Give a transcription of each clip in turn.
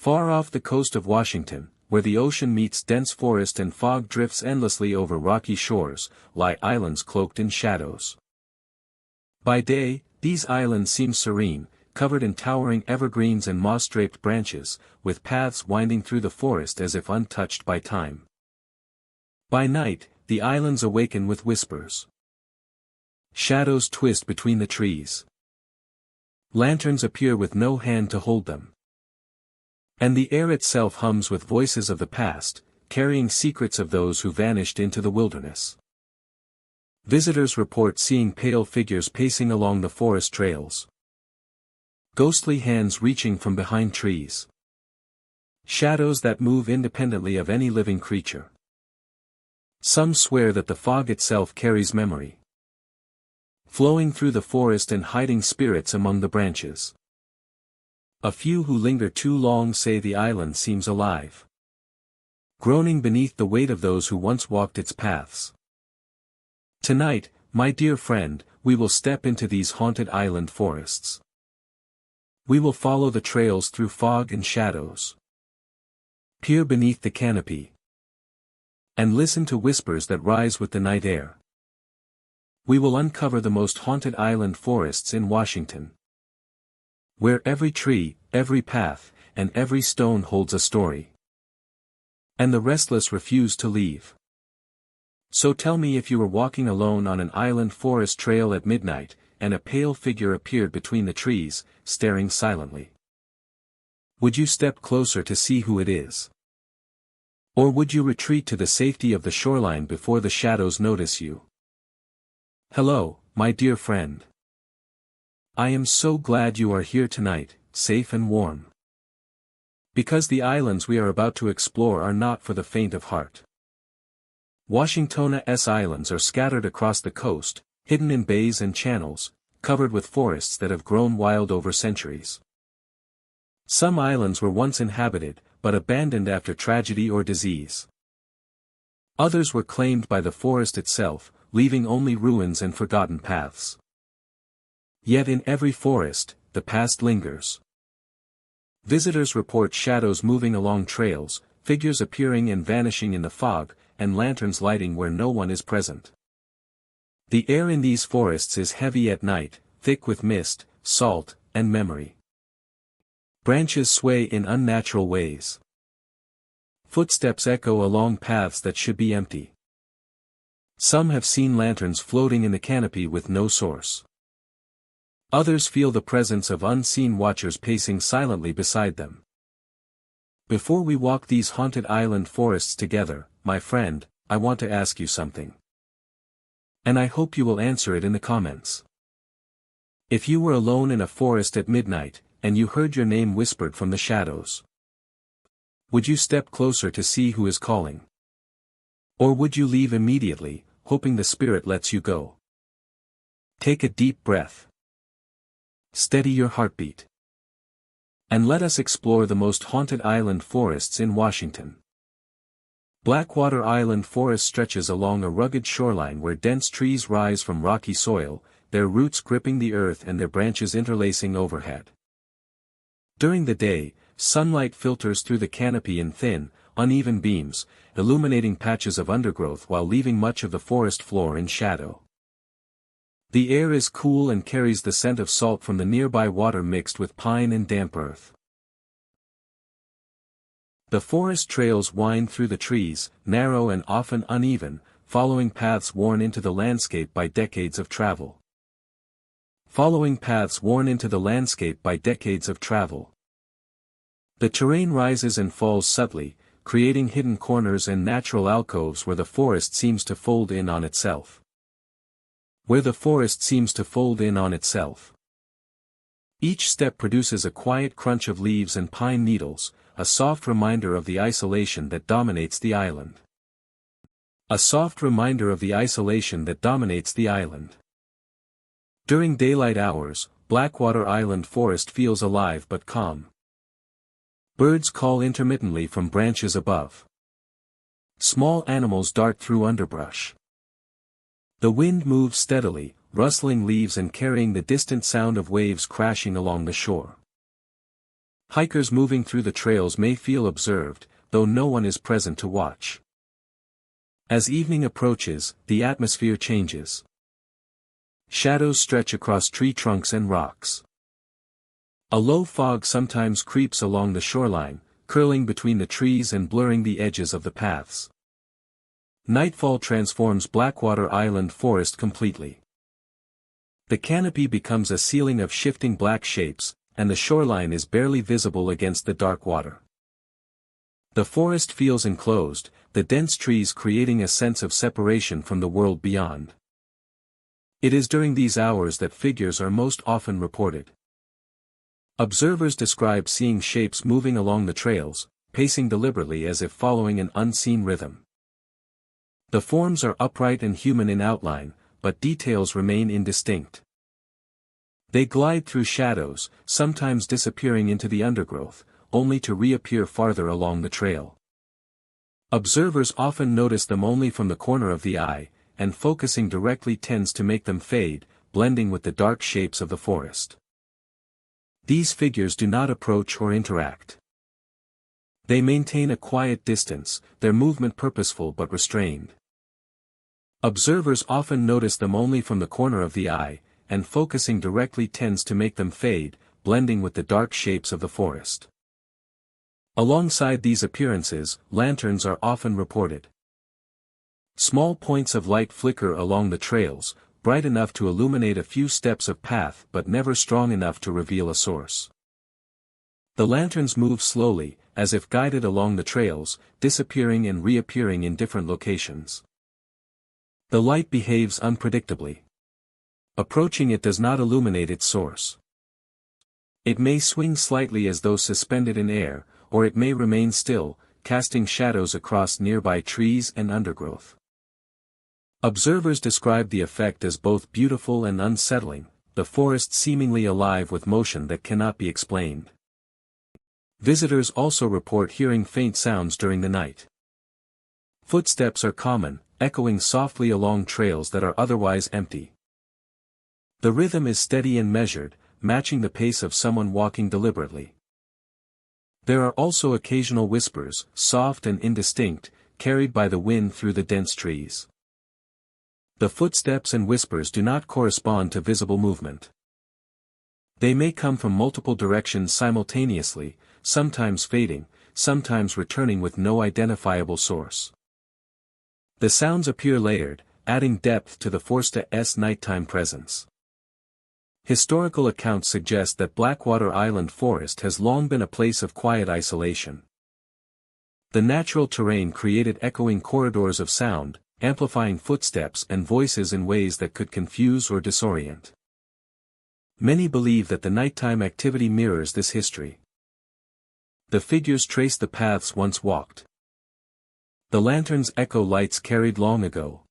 Far off the coast of Washington, where the ocean meets dense forest and fog drifts endlessly over rocky shores, lie islands cloaked in shadows. By day, these islands seem serene, covered in towering evergreens and moss-draped branches, with paths winding through the forest as if untouched by time. By night, the islands awaken with whispers. Shadows twist between the trees. Lanterns appear with no hand to hold them. And the air itself hums with voices of the past, carrying secrets of those who vanished into the wilderness. Visitors report seeing pale figures pacing along the forest trails. Ghostly hands reaching from behind trees. Shadows that move independently of any living creature. Some swear that the fog itself carries memory, flowing through the forest and hiding spirits among the branches. A few who linger too long say the island seems alive, groaning beneath the weight of those who once walked its paths. Tonight, my dear friend, we will step into these haunted island forests. We will follow the trails through fog and shadows, peer beneath the canopy, and listen to whispers that rise with the night air. We will uncover the most haunted island forests in Washington, where every tree, every path, and every stone holds a story. And the restless refuse to leave. So tell me, if you were walking alone on an island forest trail at midnight, and a pale figure appeared between the trees, staring silently. Would you step closer to see who it is? Or would you retreat to the safety of the shoreline before the shadows notice you? Hello, my dear friend. I am so glad you are here tonight, safe and warm. Because the islands we are about to explore are not for the faint of heart. Washington's islands are scattered across the coast, hidden in bays and channels, covered with forests that have grown wild over centuries. Some islands were once inhabited, but abandoned after tragedy or disease. Others were claimed by the forest itself, leaving only ruins and forgotten paths. Yet in every forest, the past lingers. Visitors report shadows moving along trails, figures appearing and vanishing in the fog, and lanterns lighting where no one is present. The air in these forests is heavy at night, thick with mist, salt, and memory. Branches sway in unnatural ways. Footsteps echo along paths that should be empty. Some have seen lanterns floating in the canopy with no source. Others feel the presence of unseen watchers pacing silently beside them. Before we walk these haunted island forests together, my friend, I want to ask you something. And I hope you will answer it in the comments. If you were alone in a forest at midnight, and you heard your name whispered from the shadows, would you step closer to see who is calling? Or would you leave immediately, hoping the spirit lets you go? Take a deep breath. Steady your heartbeat. And let us explore the most haunted island forests in Washington. Blackwater Island Forest stretches along a rugged shoreline where dense trees rise from rocky soil, their roots gripping the earth and their branches interlacing overhead. During the day, sunlight filters through the canopy in thin, uneven beams, illuminating patches of undergrowth while leaving much of the forest floor in shadow. The air is cool and carries the scent of salt from the nearby water mixed with pine and damp earth. The forest trails wind through the trees, narrow and often uneven, following paths worn into the landscape by decades of travel. The terrain rises and falls subtly, creating hidden corners and natural alcoves where the forest seems to fold in on itself. Each step produces a quiet crunch of leaves and pine needles, a soft reminder of the isolation that dominates the island. During daylight hours, Blackwater Island Forest feels alive but calm. Birds call intermittently from branches above. Small animals dart through underbrush. The wind moves steadily, rustling leaves and carrying the distant sound of waves crashing along the shore. Hikers moving through the trails may feel observed, though no one is present to watch. As evening approaches, the atmosphere changes. Shadows stretch across tree trunks and rocks. A low fog sometimes creeps along the shoreline, curling between the trees and blurring the edges of the paths. Nightfall transforms Blackwater Island forest completely. The canopy becomes a ceiling of shifting black shapes, and the shoreline is barely visible against the dark water. The forest feels enclosed, the dense trees creating a sense of separation from the world beyond. It is during these hours that figures are most often reported. Observers describe seeing shapes moving along the trails, pacing deliberately as if following an unseen rhythm. The forms are upright and human in outline, but details remain indistinct. They glide through shadows, sometimes disappearing into the undergrowth, only to reappear farther along the trail. Observers often notice them only from the corner of the eye, and focusing directly tends to make them fade, blending with the dark shapes of the forest. These figures do not approach or interact. They maintain a quiet distance, their movement purposeful but restrained. Observers often notice them only from the corner of the eye, and focusing directly tends to make them fade, blending with the dark shapes of the forest. Alongside these appearances, lanterns are often reported. Small points of light flicker along the trails, bright enough to illuminate a few steps of path but never strong enough to reveal a source. The lanterns move slowly, as if guided along the trails, disappearing and reappearing in different locations. The light behaves unpredictably. Approaching it does not illuminate its source. It may swing slightly as though suspended in air, or it may remain still, casting shadows across nearby trees and undergrowth. Observers describe the effect as both beautiful and unsettling, the forest seemingly alive with motion that cannot be explained. Visitors also report hearing faint sounds during the night. Footsteps are common, echoing softly along trails that are otherwise empty. The rhythm is steady and measured, matching the pace of someone walking deliberately. There are also occasional whispers, soft and indistinct, carried by the wind through the dense trees. The footsteps and whispers do not correspond to visible movement. They may come from multiple directions simultaneously, sometimes fading, sometimes returning with no identifiable source. The sounds appear layered, adding depth to the forest's nighttime presence. Historical accounts suggest that Blackwater Island Forest has long been a place of quiet isolation. The natural terrain created echoing corridors of sound, amplifying footsteps and voices in ways that could confuse or disorient. Many believe that the nighttime activity mirrors this history. The figures trace the paths once walked. The lanterns echo lights carried long ago.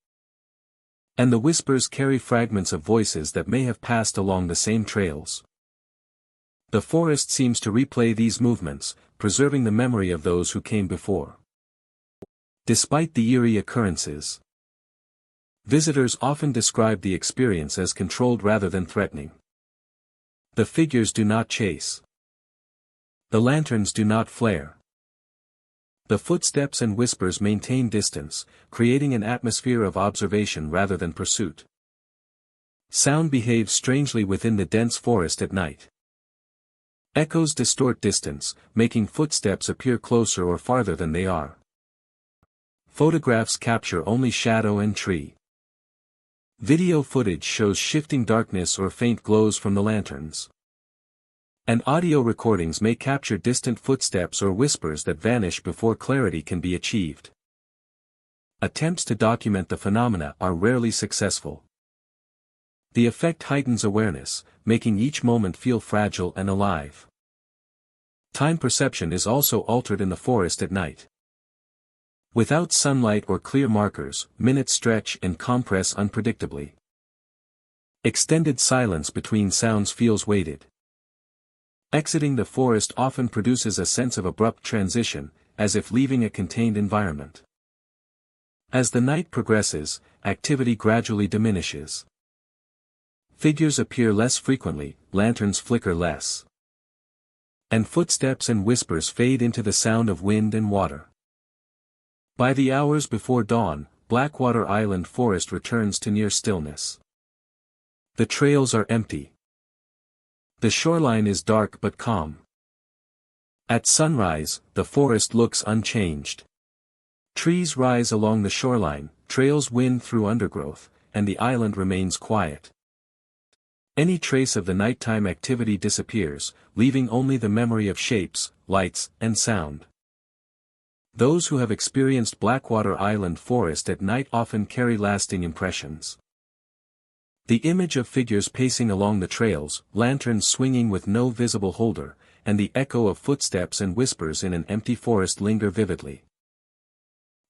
And the whispers carry fragments of voices that may have passed along the same trails. The forest seems to replay these movements, preserving the memory of those who came before. Despite the eerie occurrences, visitors often describe the experience as controlled rather than threatening. The figures do not chase. The lanterns do not flare. The footsteps and whispers maintain distance, creating an atmosphere of observation rather than pursuit. Sound behaves strangely within the dense forest at night. Echoes distort distance, making footsteps appear closer or farther than they are. Photographs capture only shadow and tree. Video footage shows shifting darkness or faint glows from the lanterns. And audio recordings may capture distant footsteps or whispers that vanish before clarity can be achieved. Attempts to document the phenomena are rarely successful. The effect heightens awareness, making each moment feel fragile and alive. Time perception is also altered in the forest at night. Without sunlight or clear markers, minutes stretch and compress unpredictably. Extended silence between sounds feels weighted. Exiting the forest often produces a sense of abrupt transition, as if leaving a contained environment. As the night progresses, activity gradually diminishes. Figures appear less frequently, lanterns flicker less. and footsteps and whispers fade into the sound of wind and water. By the hours before dawn, Blackwater Island forest returns to near stillness. The trails are empty. The shoreline is dark but calm. At sunrise, the forest looks unchanged. Trees rise along the shoreline, trails wind through undergrowth, and the island remains quiet. Any trace of the nighttime activity disappears, leaving only the memory of shapes, lights, and sound. Those who have experienced Blackwater Island forest at night often carry lasting impressions. The image of figures pacing along the trails, lanterns swinging with no visible holder, and the echo of footsteps and whispers in an empty forest linger vividly.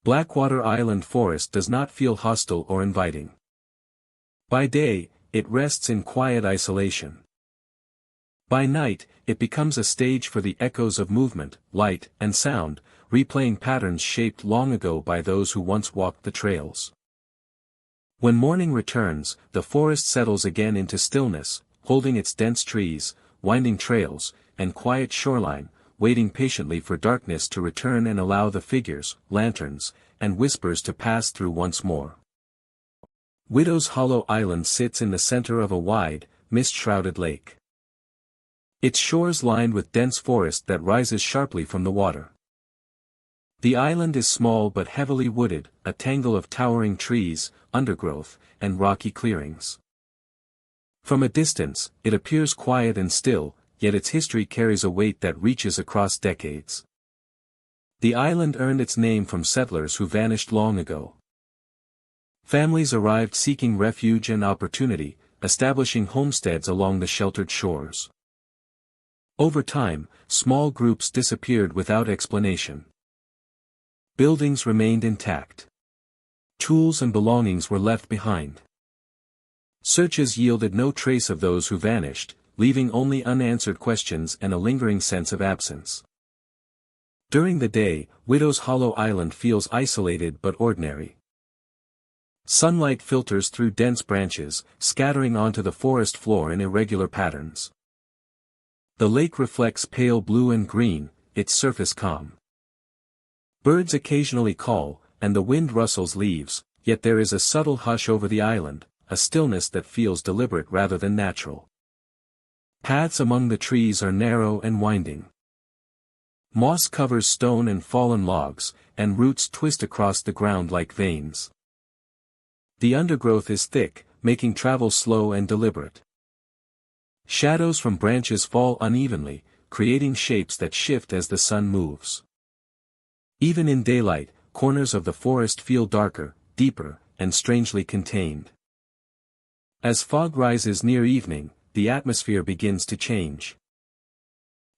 Blackwater Island forest does not feel hostile or inviting. By day, it rests in quiet isolation. By night, it becomes a stage for the echoes of movement, light, and sound, replaying patterns shaped long ago by those who once walked the trails. When morning returns, the forest settles again into stillness, holding its dense trees, winding trails, and quiet shoreline, waiting patiently for darkness to return and allow the figures, lanterns, and whispers to pass through once more. Widow's Hollow Island sits in the center of a wide, mist-shrouded lake. Its shores lined with dense forest that rises sharply from the water. The island is small but heavily wooded, a tangle of towering trees, undergrowth, and rocky clearings. From a distance, it appears quiet and still, yet its history carries a weight that reaches across decades. The island earned its name from settlers who vanished long ago. Families arrived seeking refuge and opportunity, establishing homesteads along the sheltered shores. Over time, small groups disappeared without explanation. Buildings remained intact. Tools and belongings were left behind. Searches yielded no trace of those who vanished, leaving only unanswered questions and a lingering sense of absence. During the day, Widow's Hollow Island feels isolated but ordinary. Sunlight filters through dense branches, scattering onto the forest floor in irregular patterns. The lake reflects pale blue and green, its surface calm. Birds occasionally call, and the wind rustles leaves, yet there is a subtle hush over the island, a stillness that feels deliberate rather than natural. Paths among the trees are narrow and winding. Moss covers stone and fallen logs, and roots twist across the ground like veins. The undergrowth is thick, making travel slow and deliberate. Shadows from branches fall unevenly, creating shapes that shift as the sun moves. Even in daylight, corners of the forest feel darker, deeper, and strangely contained. As fog rises near evening, the atmosphere begins to change.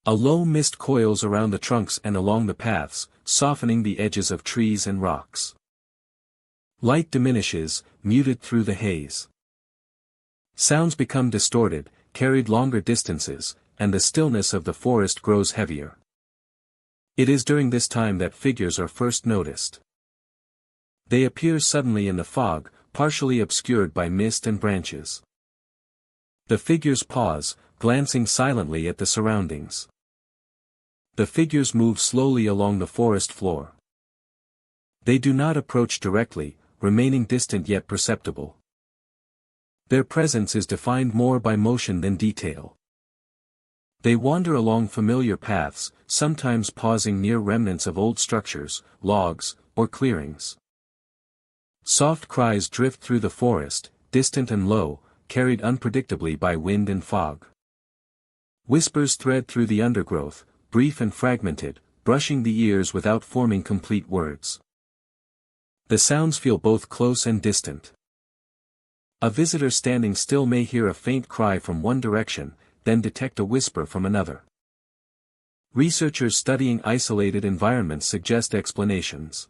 A low mist coils around the trunks and along the paths, softening the edges of trees and rocks. Light diminishes, muted through the haze. Sounds become distorted, carried longer distances, and the stillness of the forest grows heavier. It is during this time that figures are first noticed. They appear suddenly in the fog, partially obscured by mist and branches. The figures pause, glancing silently at the surroundings. The figures move slowly along the forest floor. They do not approach directly, remaining distant yet perceptible. Their presence is defined more by motion than detail. They wander along familiar paths, sometimes pausing near remnants of old structures, logs, or clearings. Soft cries drift through the forest, distant and low, carried unpredictably by wind and fog. Whispers thread through the undergrowth, brief and fragmented, brushing the ears without forming complete words. The sounds feel both close and distant. A visitor standing still may hear a faint cry from one direction, then detect a whisper from another. Researchers studying isolated environments suggest explanations.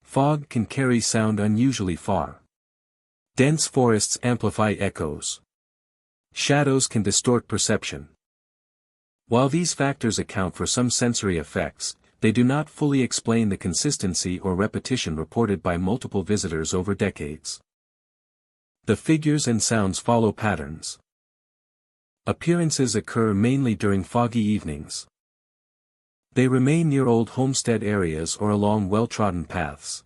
Fog can carry sound unusually far. Dense forests amplify echoes. Shadows can distort perception. While these factors account for some sensory effects, they do not fully explain the consistency or repetition reported by multiple visitors over decades. The figures and sounds follow patterns. Appearances occur mainly during foggy evenings. They remain near old homestead areas or along well-trodden paths.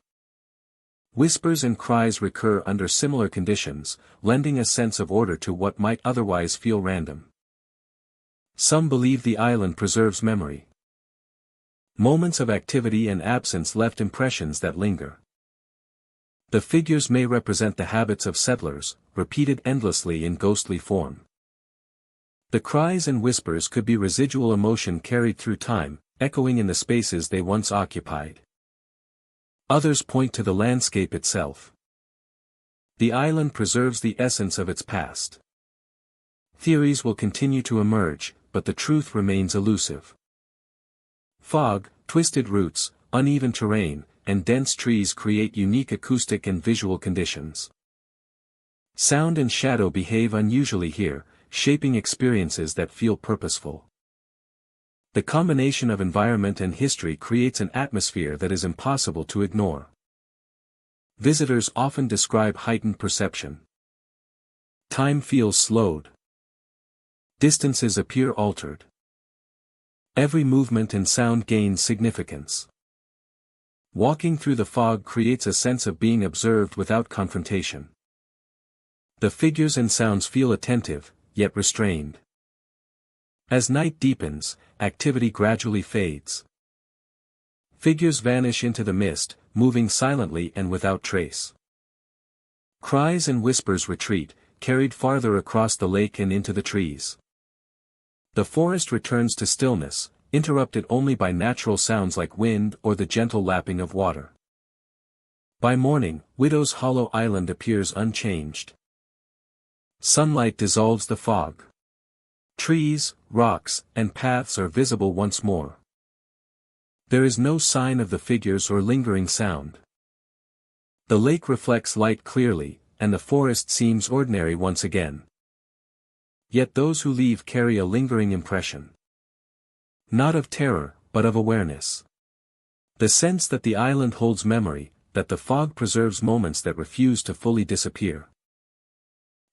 Whispers and cries recur under similar conditions, lending a sense of order to what might otherwise feel random. Some believe the island preserves memory. Moments of activity and absence left impressions that linger. The figures may represent the habits of settlers, repeated endlessly in ghostly form. The cries and whispers could be residual emotion carried through time, echoing in the spaces they once occupied. Others point to the landscape itself. The island preserves the essence of its past. Theories will continue to emerge, but the truth remains elusive. Fog, twisted roots, uneven terrain, and dense trees create unique acoustic and visual conditions. Sound and shadow behave unusually here, shaping experiences that feel purposeful. The combination of environment and history creates an atmosphere that is impossible to ignore. Visitors often describe heightened perception. Time feels slowed. Distances appear altered. Every movement and sound gains significance. Walking through the fog creates a sense of being observed without confrontation. The figures and sounds feel attentive, yet restrained. As night deepens, activity gradually fades. Figures vanish into the mist, moving silently and without trace. Cries and whispers retreat, carried farther across the lake and into the trees. The forest returns to stillness, interrupted only by natural sounds like wind or the gentle lapping of water. By morning, Widow's Hollow Island appears unchanged. Sunlight dissolves the fog. Trees, rocks, and paths are visible once more. There is no sign of the figures or lingering sound. The lake reflects light clearly, and the forest seems ordinary once again. Yet those who leave carry a lingering impression. Not of terror, but of awareness. The sense that the island holds memory, that the fog preserves moments that refuse to fully disappear.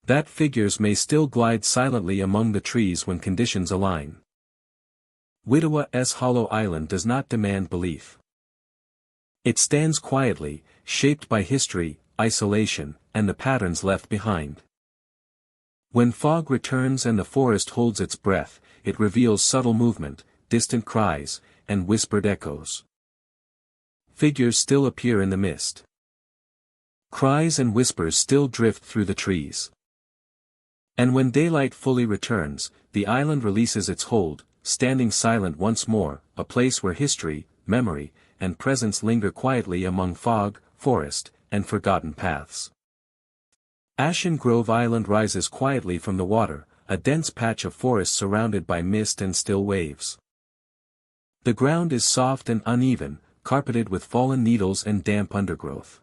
That figures may still glide silently among the trees when conditions align. Widow's Hollow Island does not demand belief. It stands quietly, shaped by history, isolation, and the patterns left behind. When fog returns and the forest holds its breath, it reveals subtle movement, distant cries, and whispered echoes. Figures still appear in the mist. Cries and whispers still drift through the trees. And when daylight fully returns, the island releases its hold, standing silent once more, a place where history, memory, and presence linger quietly among fog, forest, and forgotten paths. Ashen Grove Island rises quietly from the water, a dense patch of forest surrounded by mist and still waves. The ground is soft and uneven, carpeted with fallen needles and damp undergrowth.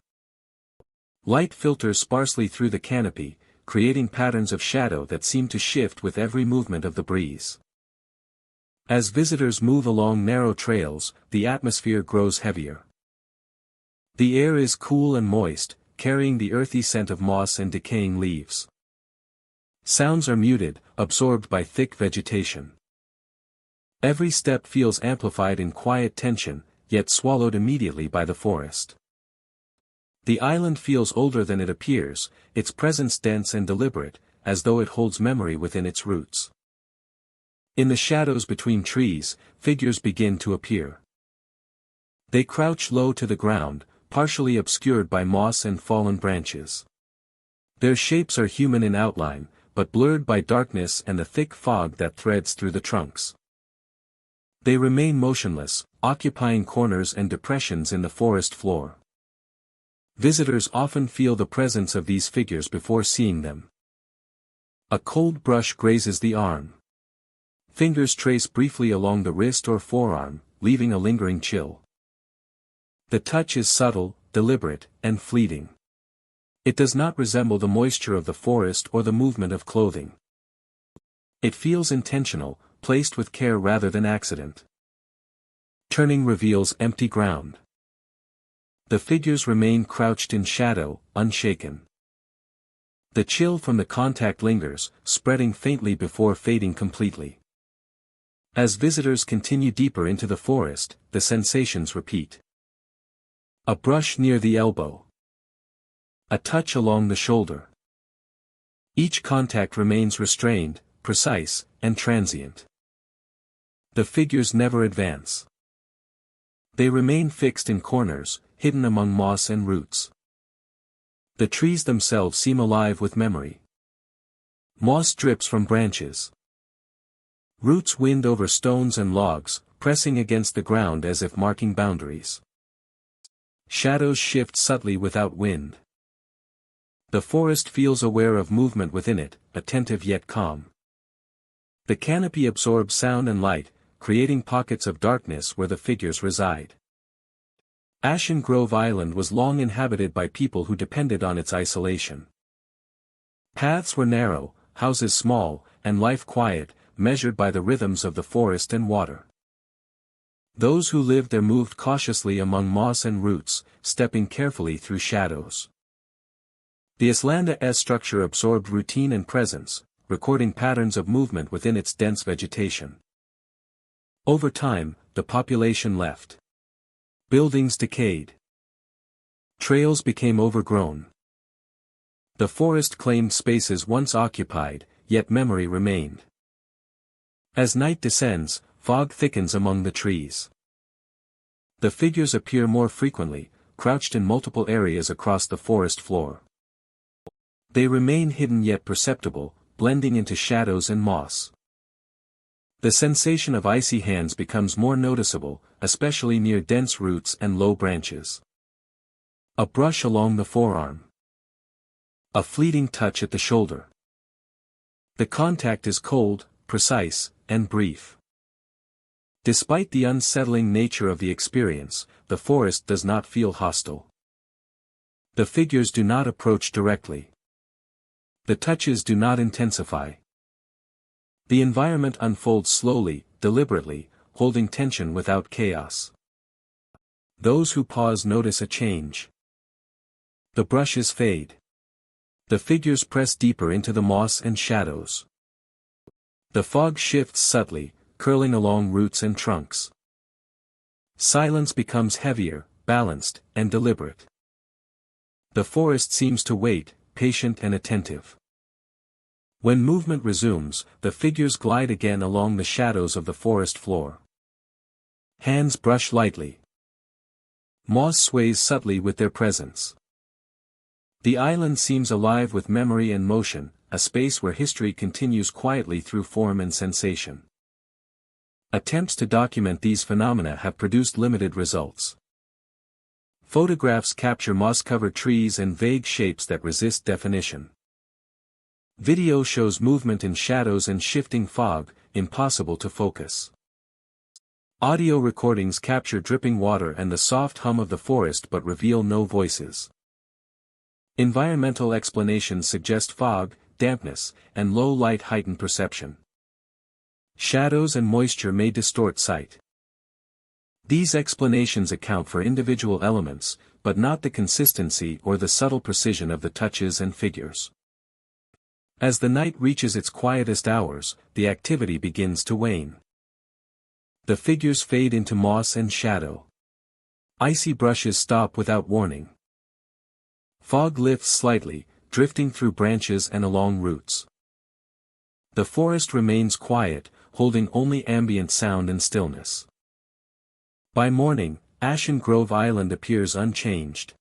Light filters sparsely through the canopy, creating patterns of shadow that seem to shift with every movement of the breeze. As visitors move along narrow trails, the atmosphere grows heavier. The air is cool and moist, carrying the earthy scent of moss and decaying leaves. Sounds are muted, absorbed by thick vegetation. Every step feels amplified in quiet tension, yet swallowed immediately by the forest. The island feels older than it appears, its presence dense and deliberate, as though it holds memory within its roots. In the shadows between trees, figures begin to appear. They crouch low to the ground, partially obscured by moss and fallen branches. Their shapes are human in outline, but blurred by darkness and the thick fog that threads through the trunks. They remain motionless, occupying corners and depressions in the forest floor. Visitors often feel the presence of these figures before seeing them. A cold brush grazes the arm. Fingers trace briefly along the wrist or forearm, leaving a lingering chill. The touch is subtle, deliberate, and fleeting. It does not resemble the moisture of the forest or the movement of clothing. It feels intentional, placed with care rather than accident. Turning reveals empty ground. The figures remain crouched in shadow, unshaken. The chill from the contact lingers, spreading faintly before fading completely. As visitors continue deeper into the forest, the sensations repeat. A brush near the elbow. A touch along the shoulder. Each contact remains restrained, precise, and transient. The figures never advance. They remain fixed in corners, hidden among moss and roots. The trees themselves seem alive with memory. Moss drips from branches. Roots wind over stones and logs, pressing against the ground as if marking boundaries. Shadows shift subtly without wind. The forest feels aware of movement within it, attentive yet calm. The canopy absorbs sound and light, creating pockets of darkness where the figures reside. Ashen Grove Island was long inhabited by people who depended on its isolation. Paths were narrow, houses small, and life quiet, measured by the rhythms of the forest and water. Those who lived there moved cautiously among moss and roots, stepping carefully through shadows. The Islanda's structure absorbed routine and presence, recording patterns of movement within its dense vegetation. Over time, the population left. Buildings decayed. Trails became overgrown. The forest claimed spaces once occupied, yet memory remained. As night descends, fog thickens among the trees. The figures appear more frequently, crouched in multiple areas across the forest floor. They remain hidden yet perceptible, blending into shadows and moss. The sensation of icy hands becomes more noticeable, especially near dense roots and low branches. A brush along the forearm. A fleeting touch at the shoulder. The contact is cold, precise, and brief. Despite the unsettling nature of the experience, the forest does not feel hostile. The figures do not approach directly. The touches do not intensify. The environment unfolds slowly, deliberately, holding tension without chaos. Those who pause notice a change. The brushes fade. The figures press deeper into the moss and shadows. The fog shifts subtly, curling along roots and trunks. Silence becomes heavier, balanced, and deliberate. The forest seems to wait, patient and attentive. When movement resumes, the figures glide again along the shadows of the forest floor. Hands brush lightly. Moss sways subtly with their presence. The island seems alive with memory and motion, a space where history continues quietly through form and sensation. Attempts to document these phenomena have produced limited results. Photographs capture moss-covered trees and vague shapes that resist definition. Video shows movement in shadows and shifting fog, impossible to focus. Audio recordings capture dripping water and the soft hum of the forest but reveal no voices. Environmental explanations suggest fog, dampness, and low light heighten perception. Shadows and moisture may distort sight. These explanations account for individual elements, but not the consistency or the subtle precision of the touches and figures. As the night reaches its quietest hours, the activity begins to wane. The figures fade into moss and shadow. Icy brushes stop without warning. Fog lifts slightly, drifting through branches and along roots. The forest remains quiet, holding only ambient sound and stillness. By morning, Ashen Grove Island appears unchanged.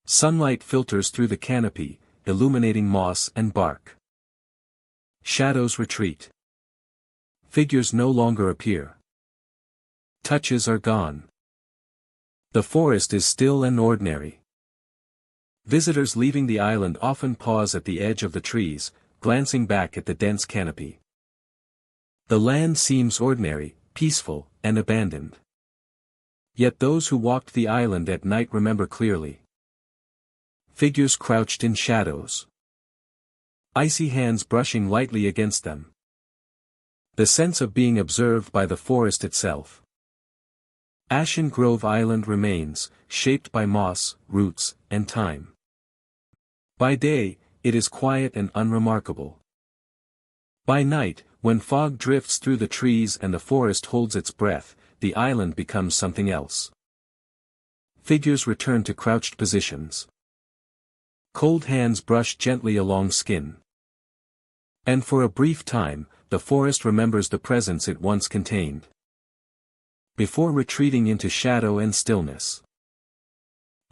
Sunlight filters through the canopy, illuminating moss and bark. Shadows retreat. Figures no longer appear. Touches are gone. The forest is still and ordinary. Visitors leaving the island often pause at the edge of the trees, glancing back at the dense canopy. The land seems ordinary, peaceful, and abandoned. Yet those who walked the island at night remember clearly. Figures crouched in shadows. Icy hands brushing lightly against them. The sense of being observed by the forest itself. Ashen Grove Island remains, shaped by moss, roots, and time. By day, it is quiet and unremarkable. By night, when fog drifts through the trees and the forest holds its breath, the island becomes something else. Figures return to crouched positions. Cold hands brush gently along skin. And for a brief time, the forest remembers the presence it once contained. Before retreating into shadow and stillness.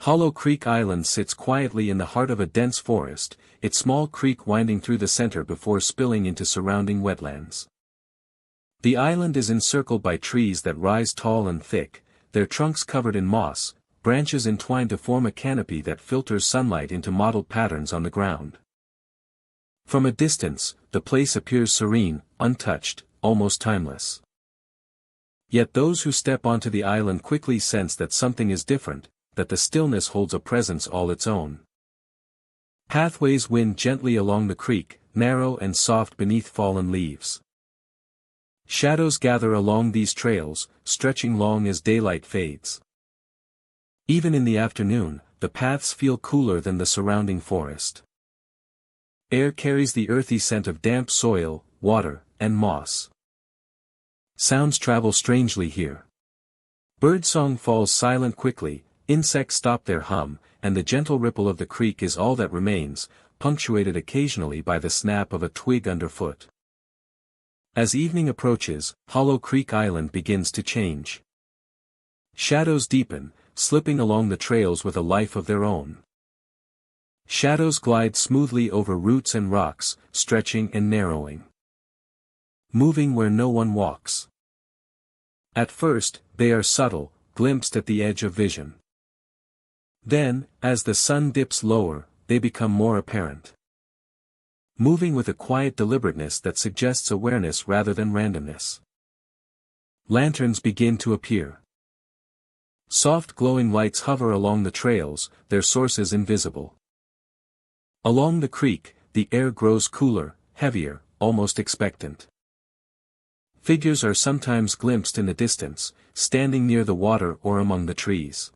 Hollow Creek Island sits quietly in the heart of a dense forest, its small creek winding through the center before spilling into surrounding wetlands. The island is encircled by trees that rise tall and thick, their trunks covered in moss, branches entwined to form a canopy that filters sunlight into mottled patterns on the ground. From a distance, the place appears serene, untouched, almost timeless. Yet those who step onto the island quickly sense that something is different, that the stillness holds a presence all its own. Pathways wind gently along the creek, narrow and soft beneath fallen leaves. Shadows gather along these trails, stretching long as daylight fades. Even in the afternoon, the paths feel cooler than the surrounding forest. Air carries the earthy scent of damp soil, water, and moss. Sounds travel strangely here. Birdsong falls silent quickly, insects stop their hum, and the gentle ripple of the creek is all that remains, punctuated occasionally by the snap of a twig underfoot. As evening approaches, Hollow Creek Island begins to change. Shadows deepen, slipping along the trails with a life of their own. Shadows glide smoothly over roots and rocks, stretching and narrowing. Moving where no one walks. At first, they are subtle, glimpsed at the edge of vision. Then, as the sun dips lower, they become more apparent. Moving with a quiet deliberateness that suggests awareness rather than randomness. Lanterns begin to appear. Soft glowing lights hover along the trails, their sources invisible. Along the creek, the air grows cooler, heavier, almost expectant. Figures are sometimes glimpsed in the distance, standing near the water or among the trees.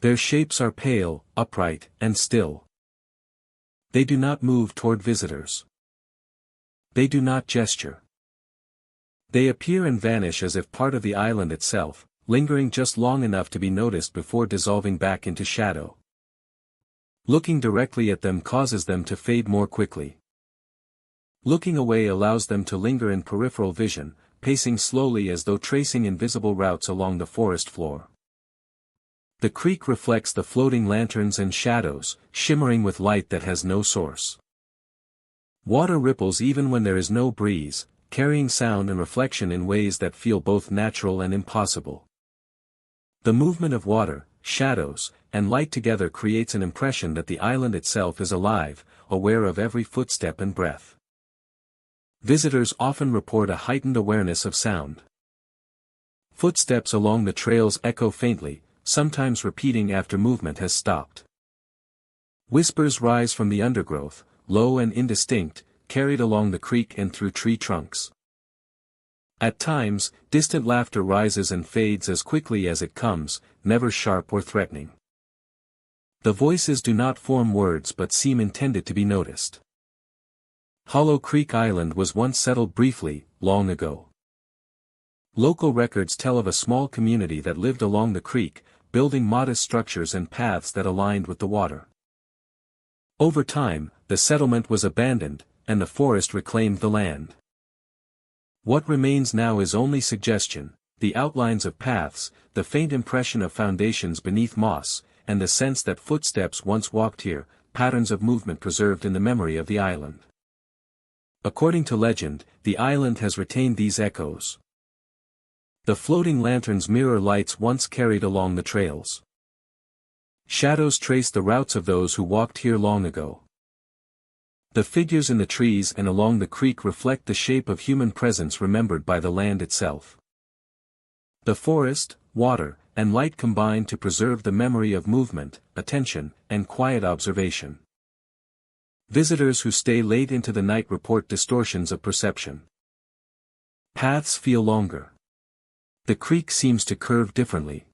Their shapes are pale, upright, and still. They do not move toward visitors. They do not gesture. They appear and vanish as if part of the island itself, lingering just long enough to be noticed before dissolving back into shadow. Looking directly at them causes them to fade more quickly. Looking away allows them to linger in peripheral vision, pacing slowly as though tracing invisible routes along the forest floor. The creek reflects the floating lanterns and shadows, shimmering with light that has no source. Water ripples even when there is no breeze, carrying sound and reflection in ways that feel both natural and impossible. The movement of water, shadows, and light together creates an impression that the island itself is alive, aware of every footstep and breath. Visitors often report a heightened awareness of sound. Footsteps along the trails echo faintly, sometimes repeating after movement has stopped. Whispers rise from the undergrowth, low and indistinct, carried along the creek and through tree trunks. At times, distant laughter rises and fades as quickly as it comes, never sharp or threatening. The voices do not form words but seem intended to be noticed. Hollow Creek Island was once settled briefly, long ago. Local records tell of a small community that lived along the creek, building modest structures and paths that aligned with the water. Over time, the settlement was abandoned, and the forest reclaimed the land. What remains now is only suggestion, the outlines of paths, the faint impression of foundations beneath moss, and the sense that footsteps once walked here, patterns of movement preserved in the memory of the island. According to legend, the island has retained these echoes. The floating lanterns mirror lights once carried along the trails. Shadows trace the routes of those who walked here long ago. The figures in the trees and along the creek reflect the shape of human presence remembered by the land itself. The forest, water, and light combine to preserve the memory of movement, attention, and quiet observation. Visitors who stay late into the night report distortions of perception. Paths feel longer. The creek seems to curve differently.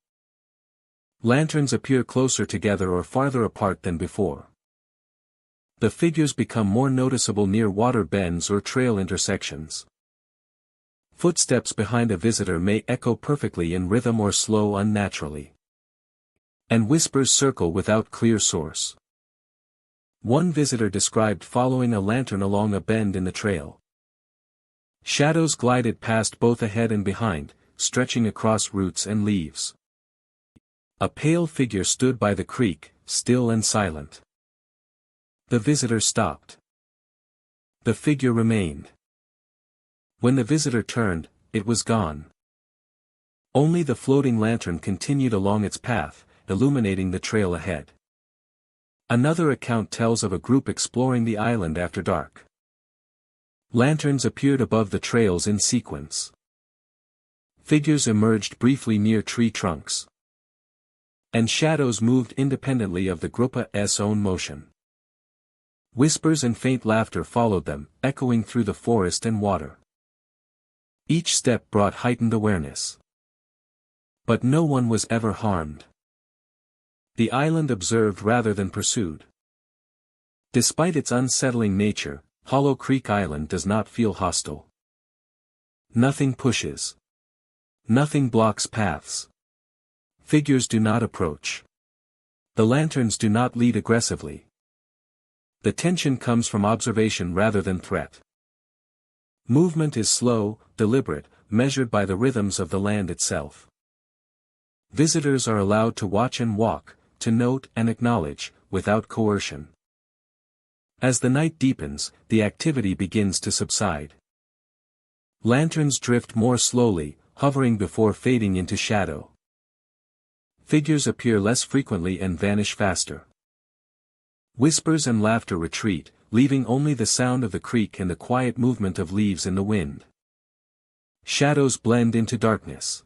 Lanterns appear closer together or farther apart than before. The figures become more noticeable near water bends or trail intersections. Footsteps behind a visitor may echo perfectly in rhythm or slow unnaturally. And whispers circle without clear source. One visitor described following a lantern along a bend in the trail. Shadows glided past both ahead and behind, stretching across roots and leaves. A pale figure stood by the creek, still and silent. The visitor stopped. The figure remained. When the visitor turned, it was gone. Only the floating lantern continued along its path, illuminating the trail ahead. Another account tells of a group exploring the island after dark. Lanterns appeared above the trails in sequence. Figures emerged briefly near tree trunks. And shadows moved independently of the group's own motion. Whispers and faint laughter followed them, echoing through the forest and water. Each step brought heightened awareness. But no one was ever harmed. The island observed rather than pursued. Despite its unsettling nature, Hollow Creek Island does not feel hostile. Nothing pushes. Nothing blocks paths. Figures do not approach. The lanterns do not lead aggressively. The tension comes from observation rather than threat. Movement is slow, deliberate, measured by the rhythms of the land itself. Visitors are allowed to watch and walk, to note and acknowledge, without coercion. As the night deepens, the activity begins to subside. Lanterns drift more slowly, hovering before fading into shadow. Figures appear less frequently and vanish faster. Whispers and laughter retreat, leaving only the sound of the creek and the quiet movement of leaves in the wind. Shadows blend into darkness.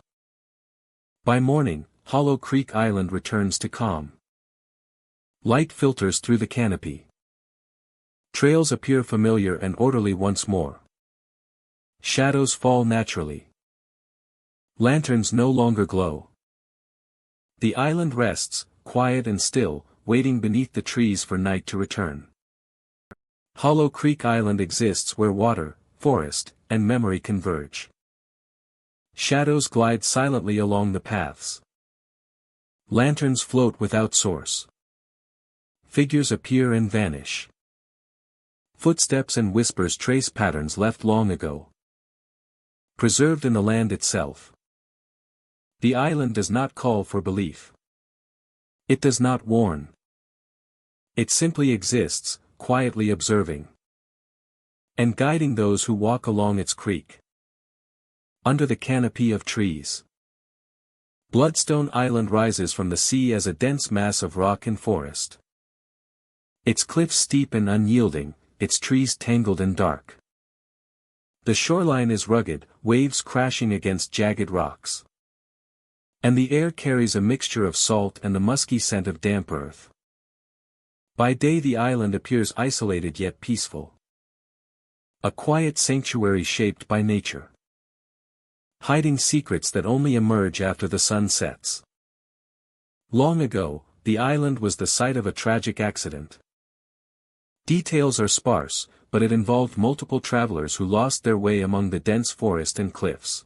By morning, Hollow Creek Island returns to calm. Light filters through the canopy. Trails appear familiar and orderly once more. Shadows fall naturally. Lanterns no longer glow. The island rests, quiet and still, waiting beneath the trees for night to return. Hollow Creek Island exists where water, forest, and memory converge. Shadows glide silently along the paths. Lanterns float without source. Figures appear and vanish. Footsteps and whispers trace patterns left long ago. Preserved in the land itself. The island does not call for belief. It does not warn. It simply exists, quietly observing. And guiding those who walk along its creek. Under the canopy of trees. Bloodstone Island rises from the sea as a dense mass of rock and forest. Its cliffs steep and unyielding, its trees tangled and dark. The shoreline is rugged, waves crashing against jagged rocks. And the air carries a mixture of salt and the musky scent of damp earth. By day the island appears isolated yet peaceful. A quiet sanctuary shaped by nature. Hiding secrets that only emerge after the sun sets. Long ago, the island was the site of a tragic accident. Details are sparse, but it involved multiple travelers who lost their way among the dense forest and cliffs.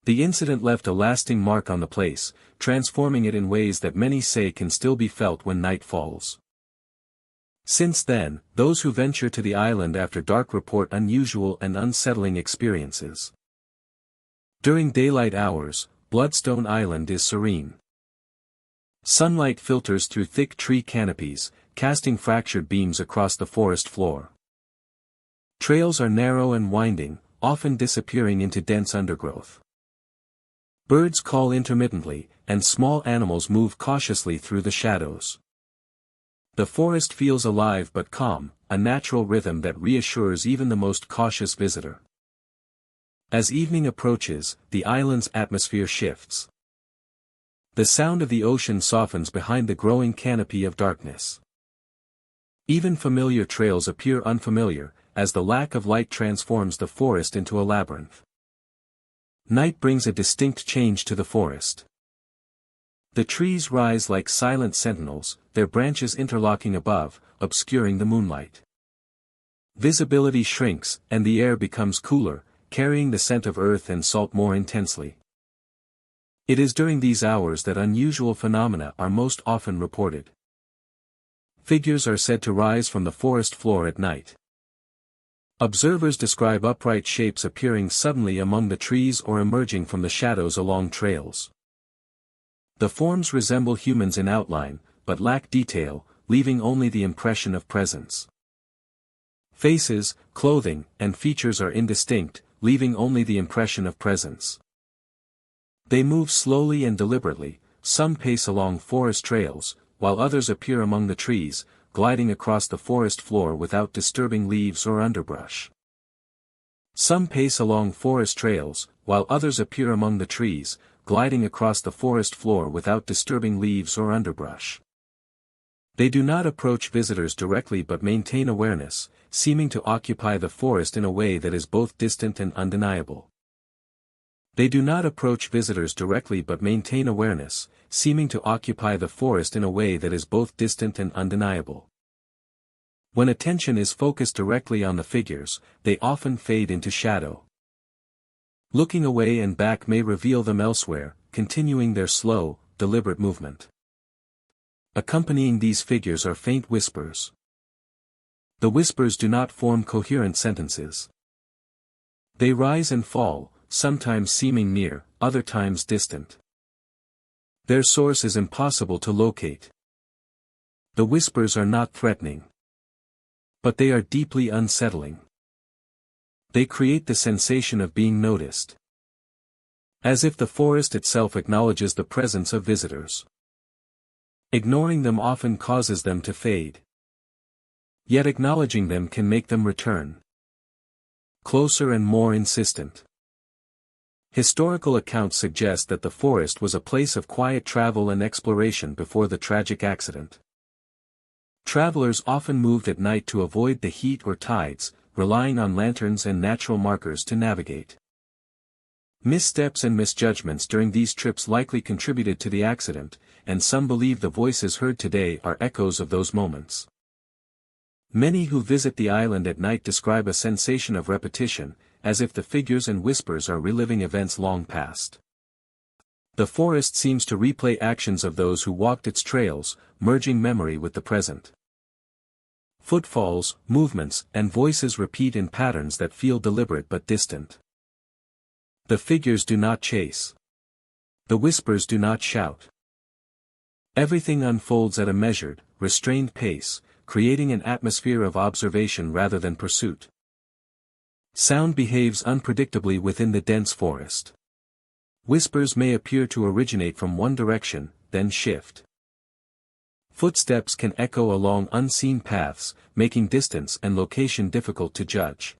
The incident left a lasting mark on the place, transforming it in ways that many say can still be felt when night falls. Since then, those who venture to the island after dark report unusual and unsettling experiences. During daylight hours, Bloodstone Island is serene. Sunlight filters through thick tree canopies, casting fractured beams across the forest floor. Trails are narrow and winding, often disappearing into dense undergrowth. Birds call intermittently, and small animals move cautiously through the shadows. The forest feels alive but calm, a natural rhythm that reassures even the most cautious visitor. As evening approaches, the island's atmosphere shifts. The sound of the ocean softens behind the growing canopy of darkness. Even familiar trails appear unfamiliar, as the lack of light transforms the forest into a labyrinth. Night brings a distinct change to the forest. The trees rise like silent sentinels, their branches interlocking above, obscuring the moonlight. Visibility shrinks, and the air becomes cooler, carrying the scent of earth and salt more intensely. It is during these hours that unusual phenomena are most often reported. Figures are said to rise from the forest floor at night. Observers describe upright shapes appearing suddenly among the trees or emerging from the shadows along trails. The forms resemble humans in outline, but lack detail, leaving only the impression of presence. Faces, clothing, and features are indistinct, leaving only the impression of presence. They move slowly and deliberately, some pace along forest trails, while others appear among the trees, gliding across the forest floor without disturbing leaves or underbrush. Some pace along forest trails, while others appear among the trees, gliding across the forest floor without disturbing leaves or underbrush. They do not approach visitors directly but maintain awareness, seeming to occupy the forest in a way that is both distant and undeniable. They do not approach visitors directly but maintain awareness, seeming to occupy the forest in a way that is both distant and undeniable. When attention is focused directly on the figures, they often fade into shadow. Looking away and back may reveal them elsewhere, continuing their slow, deliberate movement. Accompanying these figures are faint whispers. The whispers do not form coherent sentences. They rise and fall, sometimes seeming near, other times distant. Their source is impossible to locate. The whispers are not threatening. But they are deeply unsettling. They create the sensation of being noticed. As if the forest itself acknowledges the presence of visitors. Ignoring them often causes them to fade. Yet acknowledging them can make them return. Closer and more insistent. Historical accounts suggest that the forest was a place of quiet travel and exploration before the tragic accident. Travelers often moved at night to avoid the heat or tides, relying on lanterns and natural markers to navigate. Missteps and misjudgments during these trips likely contributed to the accident, and some believe the voices heard today are echoes of those moments. Many who visit the island at night describe a sensation of repetition, as if the figures and whispers are reliving events long past. The forest seems to replay actions of those who walked its trails, merging memory with the present. Footfalls, movements, and voices repeat in patterns that feel deliberate but distant. The figures do not chase. The whispers do not shout. Everything unfolds at a measured, restrained pace, creating an atmosphere of observation rather than pursuit. Sound behaves unpredictably within the dense forest. Whispers may appear to originate from one direction, then shift. Footsteps can echo along unseen paths, making distance and location difficult to judge.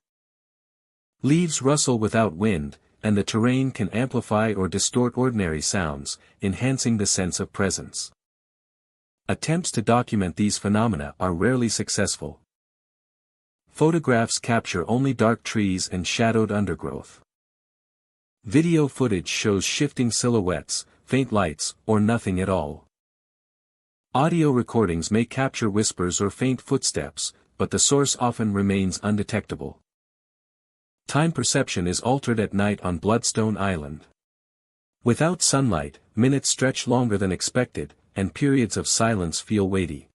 Leaves rustle without wind, and the terrain can amplify or distort ordinary sounds, enhancing the sense of presence. Attempts to document these phenomena are rarely successful. Photographs capture only dark trees and shadowed undergrowth. Video footage shows shifting silhouettes, faint lights, or nothing at all. Audio recordings may capture whispers or faint footsteps, but the source often remains undetectable. Time perception is altered at night on Bloodstone Island. Without sunlight, minutes stretch longer than expected, and periods of silence feel weighty.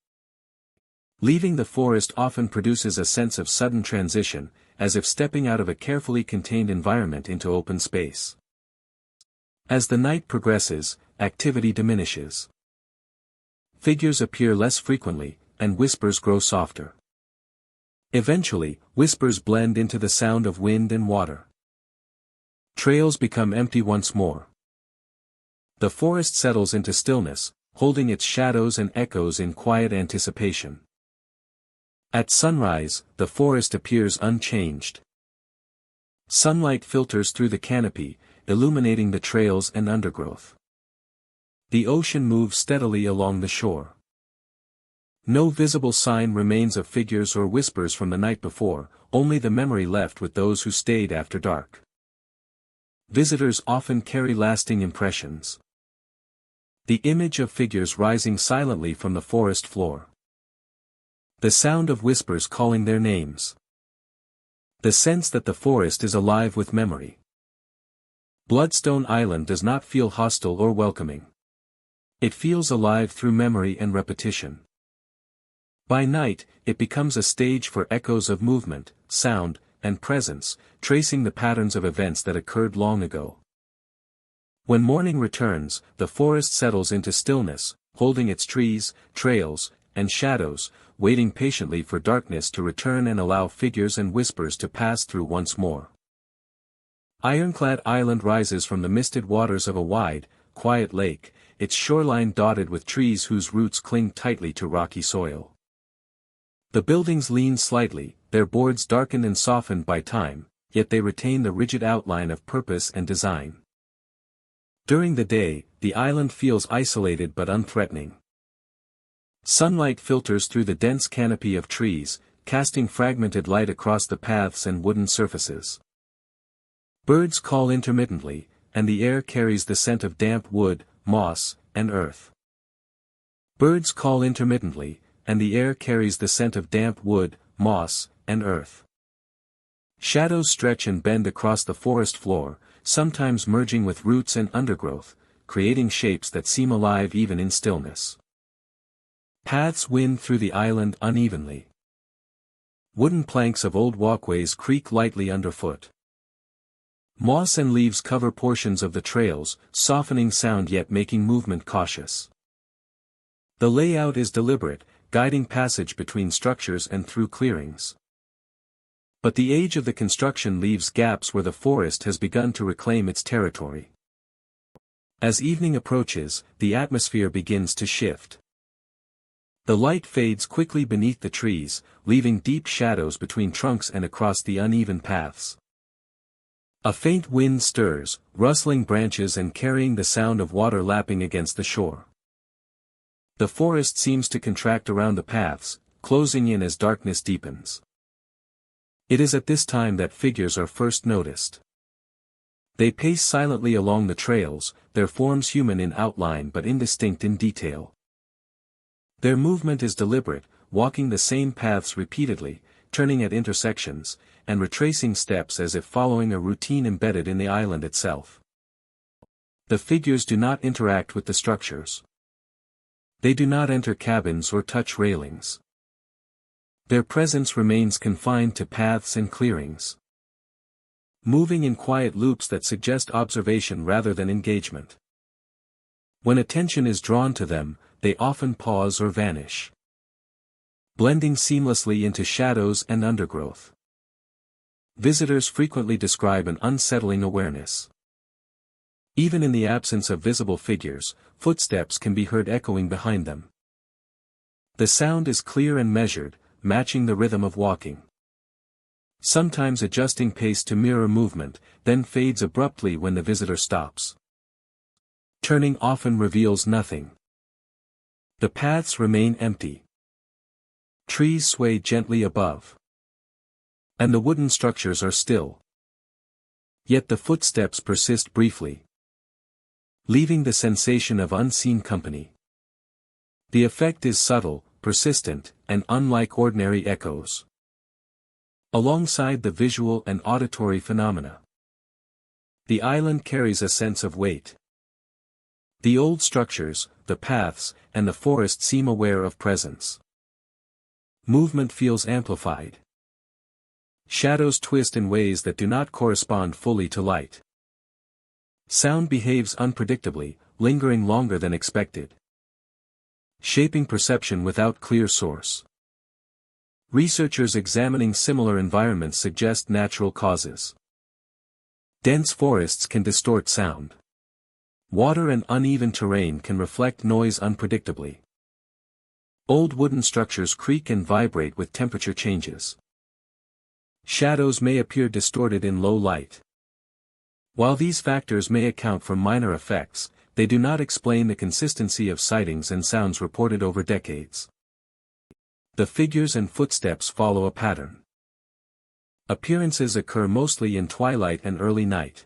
Leaving the forest often produces a sense of sudden transition, as if stepping out of a carefully contained environment into open space. As the night progresses, activity diminishes. Figures appear less frequently, and whispers grow softer. Eventually, whispers blend into the sound of wind and water. Trails become empty once more. The forest settles into stillness, holding its shadows and echoes in quiet anticipation. At sunrise, the forest appears unchanged. Sunlight filters through the canopy, illuminating the trails and undergrowth. The ocean moves steadily along the shore. No visible sign remains of figures or whispers from the night before, only the memory left with those who stayed after dark. Visitors often carry lasting impressions. The image of figures rising silently from the forest floor. The sound of whispers calling their names. The sense that the forest is alive with memory. Bloodstone Island does not feel hostile or welcoming. It feels alive through memory and repetition. By night, it becomes a stage for echoes of movement, sound, and presence, tracing the patterns of events that occurred long ago. When morning returns, the forest settles into stillness, holding its trees, trails, and shadows, waiting patiently for darkness to return and allow figures and whispers to pass through once more. Ironclad Island rises from the misted waters of a wide, quiet lake, its shoreline dotted with trees whose roots cling tightly to rocky soil. The buildings lean slightly, their boards darkened and softened by time, yet they retain the rigid outline of purpose and design. During the day, the island feels isolated but unthreatening. Sunlight filters through the dense canopy of trees, casting fragmented light across the paths and wooden surfaces. Birds call intermittently, and the air carries the scent of damp wood, moss, and earth. Birds call intermittently, and the air carries the scent of damp wood, moss, and earth. Shadows stretch and bend across the forest floor, sometimes merging with roots and undergrowth, creating shapes that seem alive even in stillness. Paths wind through the island unevenly. Wooden planks of old walkways creak lightly underfoot. Moss and leaves cover portions of the trails, softening sound yet making movement cautious. The layout is deliberate, guiding passage between structures and through clearings. But the age of the construction leaves gaps where the forest has begun to reclaim its territory. As evening approaches, the atmosphere begins to shift. The light fades quickly beneath the trees, leaving deep shadows between trunks and across the uneven paths. A faint wind stirs, rustling branches and carrying the sound of water lapping against the shore. The forest seems to contract around the paths, closing in as darkness deepens. It is at this time that figures are first noticed. They pace silently along the trails, their forms human in outline but indistinct in detail. Their movement is deliberate, walking the same paths repeatedly, turning at intersections, and retracing steps as if following a routine embedded in the island itself. The figures do not interact with the structures. They do not enter cabins or touch railings. Their presence remains confined to paths and clearings. Moving in quiet loops that suggest observation rather than engagement. When attention is drawn to them, they often pause or vanish, blending seamlessly into shadows and undergrowth. Visitors frequently describe an unsettling awareness. Even in the absence of visible figures, footsteps can be heard echoing behind them. The sound is clear and measured, matching the rhythm of walking. Sometimes adjusting pace to mirror movement, then fades abruptly when the visitor stops. Turning often reveals nothing. The paths remain empty. Trees sway gently above. And the wooden structures are still. Yet the footsteps persist briefly, leaving the sensation of unseen company. The effect is subtle, persistent, and unlike ordinary echoes. Alongside the visual and auditory phenomena, the island carries a sense of weight. The old structures, the paths, and the forest seem aware of presence. Movement feels amplified. Shadows twist in ways that do not correspond fully to light. Sound behaves unpredictably, lingering longer than expected, shaping perception without clear source. Researchers examining similar environments suggest natural causes. Dense forests can distort sound. Water and uneven terrain can reflect noise unpredictably. Old wooden structures creak and vibrate with temperature changes. Shadows may appear distorted in low light. While these factors may account for minor effects, they do not explain the consistency of sightings and sounds reported over decades. The figures and footsteps follow a pattern. Appearances occur mostly in twilight and early night.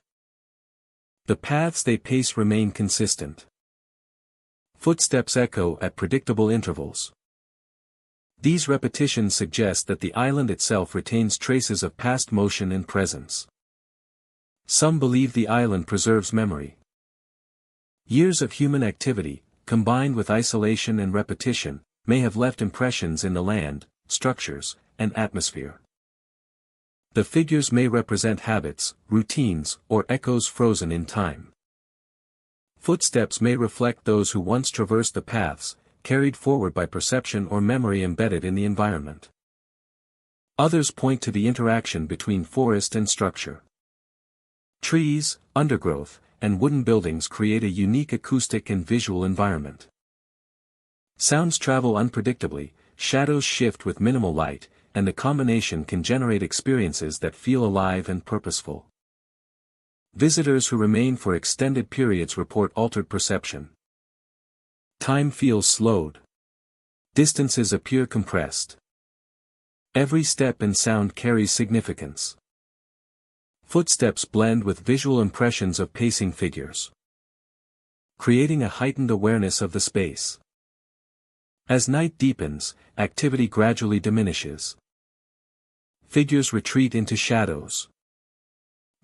The paths they pace remain consistent. Footsteps echo at predictable intervals. These repetitions suggest that the island itself retains traces of past motion and presence. Some believe the island preserves memory. Years of human activity, combined with isolation and repetition, may have left impressions in the land, structures, and atmosphere. The figures may represent habits, routines, or echoes frozen in time. Footsteps may reflect those who once traversed the paths, carried forward by perception or memory embedded in the environment. Others point to the interaction between forest and structure. Trees, undergrowth, and wooden buildings create a unique acoustic and visual environment. Sounds travel unpredictably, shadows shift with minimal light, and the combination can generate experiences that feel alive and purposeful. Visitors who remain for extended periods report altered perception. Time feels slowed. Distances appear compressed. Every step and sound carries significance. Footsteps blend with visual impressions of pacing figures, creating a heightened awareness of the space. As night deepens, activity gradually diminishes. Figures retreat into shadows.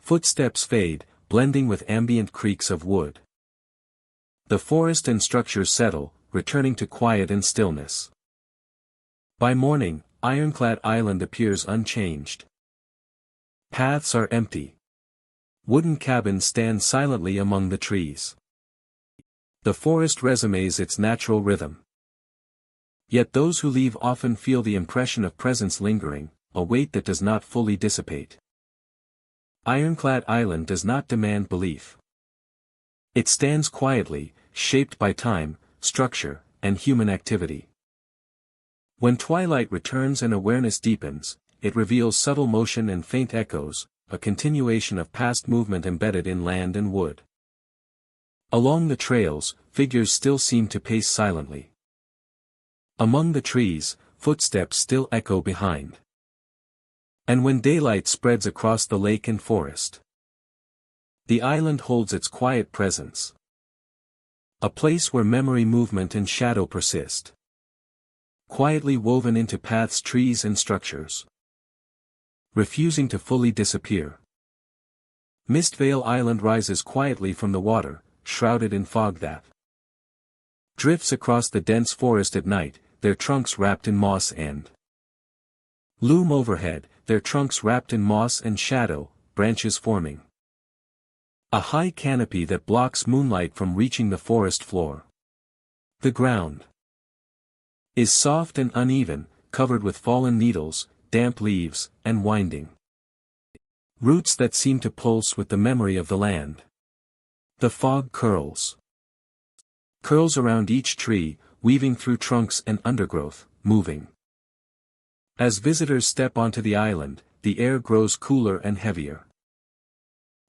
Footsteps fade, blending with ambient creaks of wood. The forest and structures settle, returning to quiet and stillness. By morning, Ironclad Island appears unchanged. Paths are empty. Wooden cabins stand silently among the trees. The forest resumes its natural rhythm. Yet those who leave often feel the impression of presence lingering, a weight that does not fully dissipate. Ironclad Island does not demand belief. It stands quietly, shaped by time, structure, and human activity. When twilight returns and awareness deepens, it reveals subtle motion and faint echoes, a continuation of past movement embedded in land and wood. Along the trails, figures still seem to pace silently. Among the trees, footsteps still echo behind. And when daylight spreads across the lake and forest, the island holds its quiet presence. A place where memory, movement, and shadow persist, quietly woven into paths, trees, and structures, refusing to fully disappear. Mistvale Island rises quietly from the water, shrouded in fog that drifts across the dense forest at night, their trunks wrapped in moss and loom overhead, their trunks wrapped in moss and shadow, branches forming a high canopy that blocks moonlight from reaching the forest floor. The ground is soft and uneven, covered with fallen needles, damp leaves, and winding roots that seem to pulse with the memory of the land. The fog curls around each tree, weaving through trunks and undergrowth, moving. As visitors step onto the island, the air grows cooler and heavier.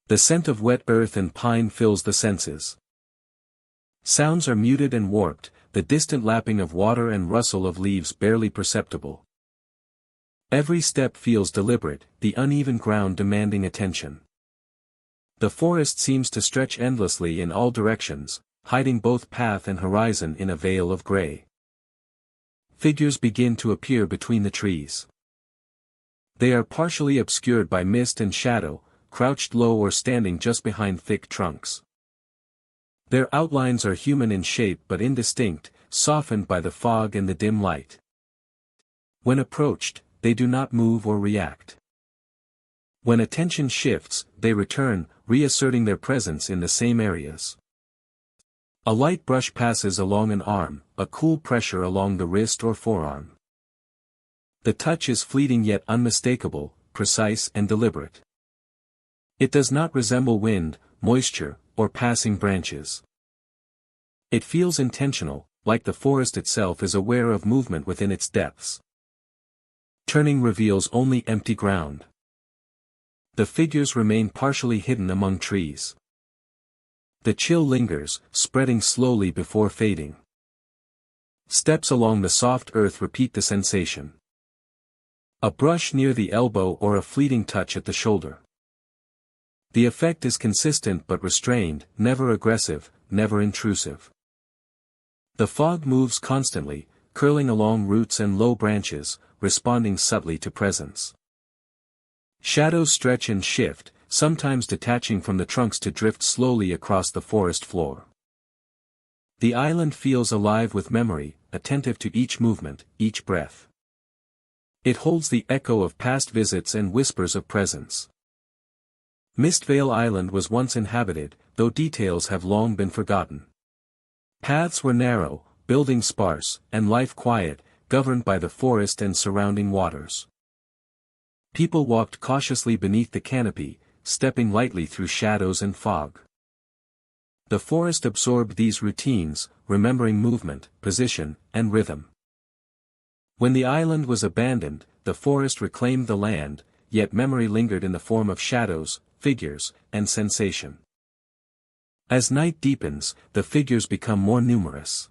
The scent of wet earth and pine fills the senses. Sounds are muted and warped, the distant lapping of water and rustle of leaves barely perceptible. Every step feels deliberate, the uneven ground demanding attention. The forest seems to stretch endlessly in all directions, hiding both path and horizon in a veil of gray. Figures begin to appear between the trees. They are partially obscured by mist and shadow, crouched low or standing just behind thick trunks. Their outlines are human in shape but indistinct, softened by the fog and the dim light. When approached, they do not move or react. When attention shifts, they return, reasserting their presence in the same areas. A light brush passes along an arm, a cool pressure along the wrist or forearm. The touch is fleeting yet unmistakable, precise and deliberate. It does not resemble wind, moisture, or passing branches. It feels intentional, like the forest itself is aware of movement within its depths. Turning reveals only empty ground. The figures remain partially hidden among trees. The chill lingers, spreading slowly before fading. Steps along the soft earth repeat the sensation. A brush near the elbow or a fleeting touch at the shoulder. The effect is consistent but restrained, never aggressive, never intrusive. The fog moves constantly, curling along roots and low branches, responding subtly to presence. Shadows stretch and shift, sometimes detaching from the trunks to drift slowly across the forest floor. The island feels alive with memory, attentive to each movement, each breath. It holds the echo of past visits and whispers of presence. Mistvale Island was once inhabited, though details have long been forgotten. Paths were narrow, buildings sparse, and life quiet, governed by the forest and surrounding waters. People walked cautiously beneath the canopy, stepping lightly through shadows and fog. The forest absorbed these routines, remembering movement, position, and rhythm. When the island was abandoned, the forest reclaimed the land, yet memory lingered in the form of shadows, figures, and sensation. As night deepens, the figures become more numerous.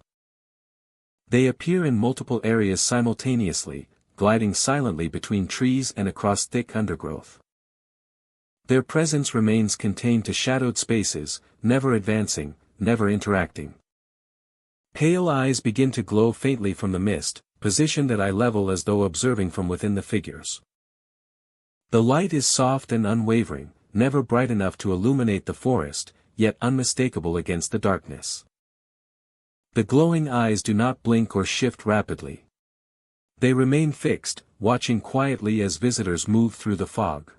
They appear in multiple areas simultaneously, gliding silently between trees and across thick undergrowth. Their presence remains contained to shadowed spaces, never advancing, never interacting. Pale eyes begin to glow faintly from the mist, positioned at eye level as though observing from within the figures. The light is soft and unwavering, never bright enough to illuminate the forest, yet unmistakable against the darkness. The glowing eyes do not blink or shift rapidly. They remain fixed, watching quietly as visitors move through the fog.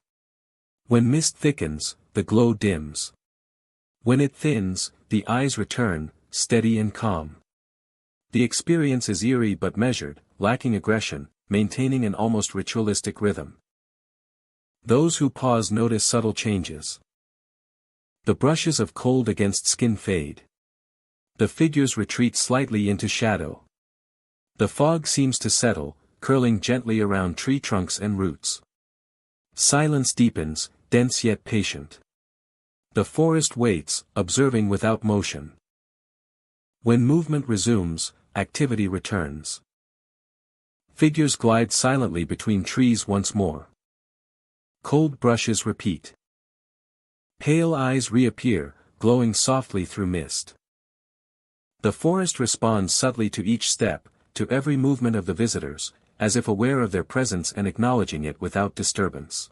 When mist thickens, the glow dims. When it thins, the eyes return, steady and calm. The experience is eerie but measured, lacking aggression, maintaining an almost ritualistic rhythm. Those who pause notice subtle changes. The brushes of cold against skin fade. The figures retreat slightly into shadow. The fog seems to settle, curling gently around tree trunks and roots. Silence deepens, dense yet patient. The forest waits, observing without motion. When movement resumes, activity returns. Figures glide silently between trees once more. Cold brushes repeat. Pale eyes reappear, glowing softly through mist. The forest responds subtly to each step, to every movement of the visitors, as if aware of their presence and acknowledging it without disturbance.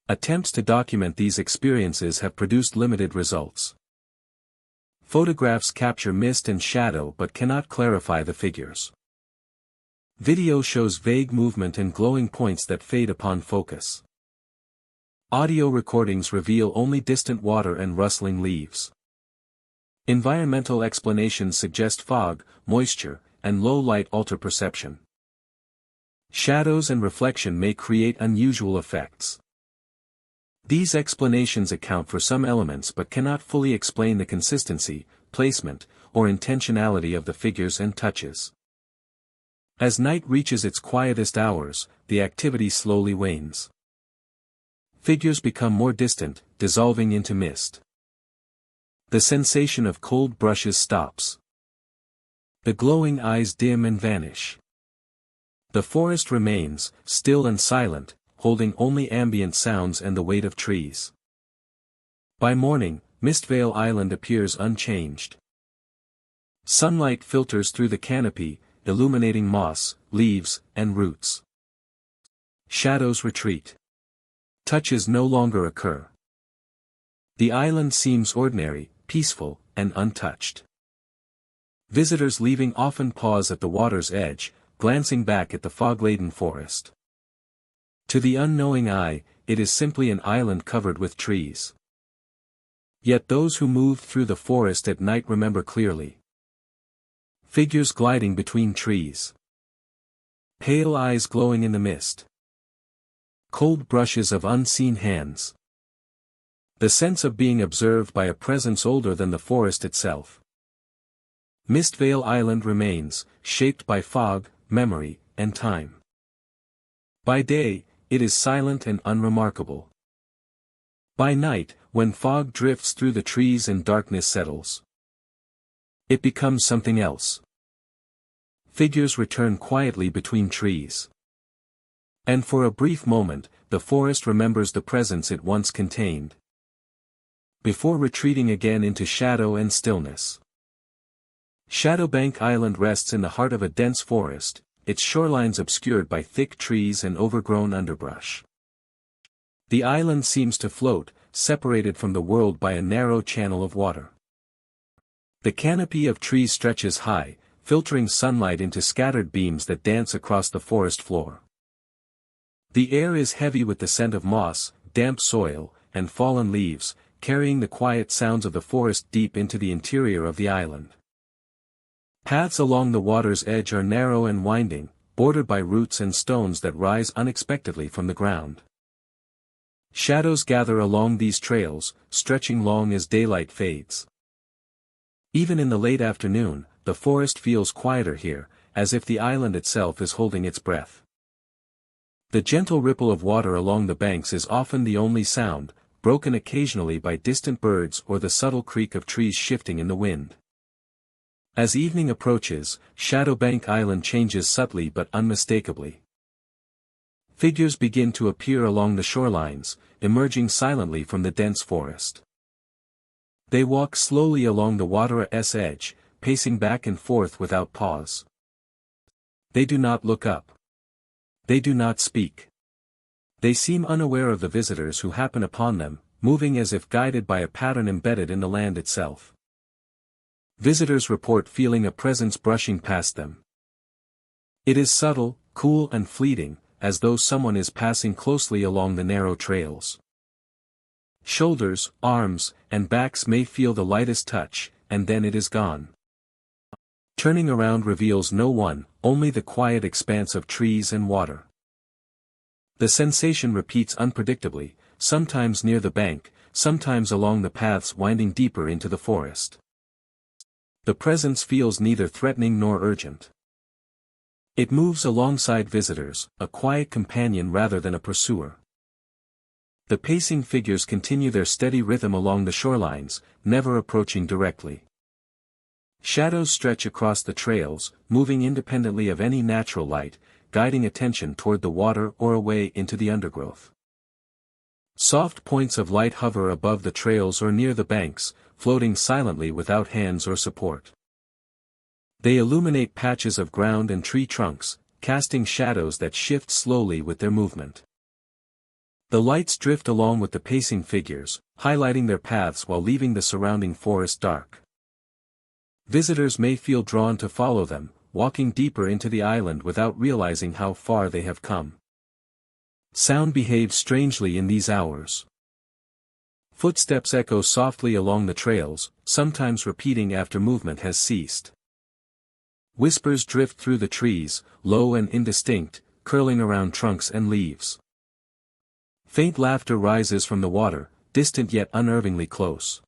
Attempts to document these experiences have produced limited results. Photographs capture mist and shadow but cannot clarify the figures. Video shows vague movement and glowing points that fade upon focus. Audio recordings reveal only distant water and rustling leaves. Environmental explanations suggest fog, moisture, and low light alter perception. Shadows and reflection may create unusual effects. These explanations account for some elements but cannot fully explain the consistency, placement, or intentionality of the figures and touches. As night reaches its quietest hours, the activity slowly wanes. Figures become more distant, dissolving into mist. The sensation of cold brushes stops. The glowing eyes dim and vanish. The forest remains, still and silent, holding only ambient sounds and the weight of trees. By morning, Mistvale Island appears unchanged. Sunlight filters through the canopy, illuminating moss, leaves, and roots. Shadows retreat. Touches no longer occur. The island seems ordinary, peaceful, and untouched. Visitors leaving often pause at the water's edge, glancing back at the fog-laden forest. To the unknowing eye, it is simply an island covered with trees. Yet those who moved through the forest at night remember clearly. Figures gliding between trees. Pale eyes glowing in the mist. Cold brushes of unseen hands. The sense of being observed by a presence older than the forest itself. Mistvale Island remains, shaped by fog, memory, and time. By day, it is silent and unremarkable. By night, when fog drifts through the trees and darkness settles, it becomes something else. Figures return quietly between trees. And for a brief moment, the forest remembers the presence it once contained, before retreating again into shadow and stillness. Shadowbank Island rests in the heart of a dense forest, its shorelines obscured by thick trees and overgrown underbrush. The island seems to float, separated from the world by a narrow channel of water. The canopy of trees stretches high, filtering sunlight into scattered beams that dance across the forest floor. The air is heavy with the scent of moss, damp soil, and fallen leaves, carrying the quiet sounds of the forest deep into the interior of the island. Paths along the water's edge are narrow and winding, bordered by roots and stones that rise unexpectedly from the ground. Shadows gather along these trails, stretching long as daylight fades. Even in the late afternoon, the forest feels quieter here, as if the island itself is holding its breath. The gentle ripple of water along the banks is often the only sound, broken occasionally by distant birds or the subtle creak of trees shifting in the wind. As evening approaches, Shadowbank Island changes subtly but unmistakably. Figures begin to appear along the shorelines, emerging silently from the dense forest. They walk slowly along the water's edge, pacing back and forth without pause. They do not look up. They do not speak. They seem unaware of the visitors who happen upon them, moving as if guided by a pattern embedded in the land itself. Visitors report feeling a presence brushing past them. It is subtle, cool and fleeting, as though someone is passing closely along the narrow trails. Shoulders, arms, and backs may feel the lightest touch, and then it is gone. Turning around reveals no one, only the quiet expanse of trees and water. The sensation repeats unpredictably, sometimes near the bank, sometimes along the paths winding deeper into the forest. The presence feels neither threatening nor urgent. It moves alongside visitors, a quiet companion rather than a pursuer. The pacing figures continue their steady rhythm along the shorelines, never approaching directly. Shadows stretch across the trails, moving independently of any natural light, guiding attention toward the water or away into the undergrowth. Soft points of light hover above the trails or near the banks, floating silently without hands or support. They illuminate patches of ground and tree trunks, casting shadows that shift slowly with their movement. The lights drift along with the pacing figures, highlighting their paths while leaving the surrounding forest dark. Visitors may feel drawn to follow them, walking deeper into the island without realizing how far they have come. Sound behaves strangely in these hours. Footsteps echo softly along the trails, sometimes repeating after movement has ceased. Whispers drift through the trees, low and indistinct, curling around trunks and leaves. Faint laughter rises from the water, distant yet unnervingly close.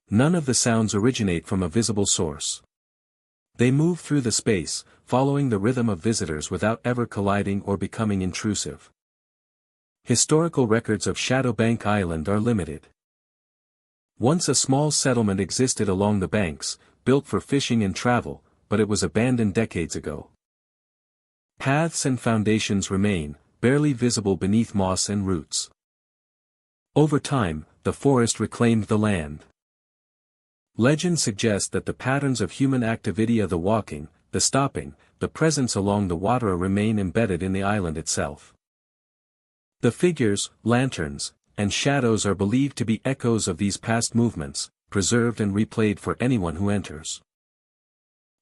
None of the sounds originate from a visible source. They move through the space, following the rhythm of visitors without ever colliding or becoming intrusive. Historical records of Shadowbank Island are limited. Once a small settlement existed along the banks, built for fishing and travel, but it was abandoned decades ago. Paths and foundations remain, barely visible beneath moss and roots. Over time, the forest reclaimed the land. Legend suggests that the patterns of human activity of the walking, the stopping, the presence along the water remain embedded in the island itself. The figures, lanterns, and shadows are believed to be echoes of these past movements, preserved and replayed for anyone who enters.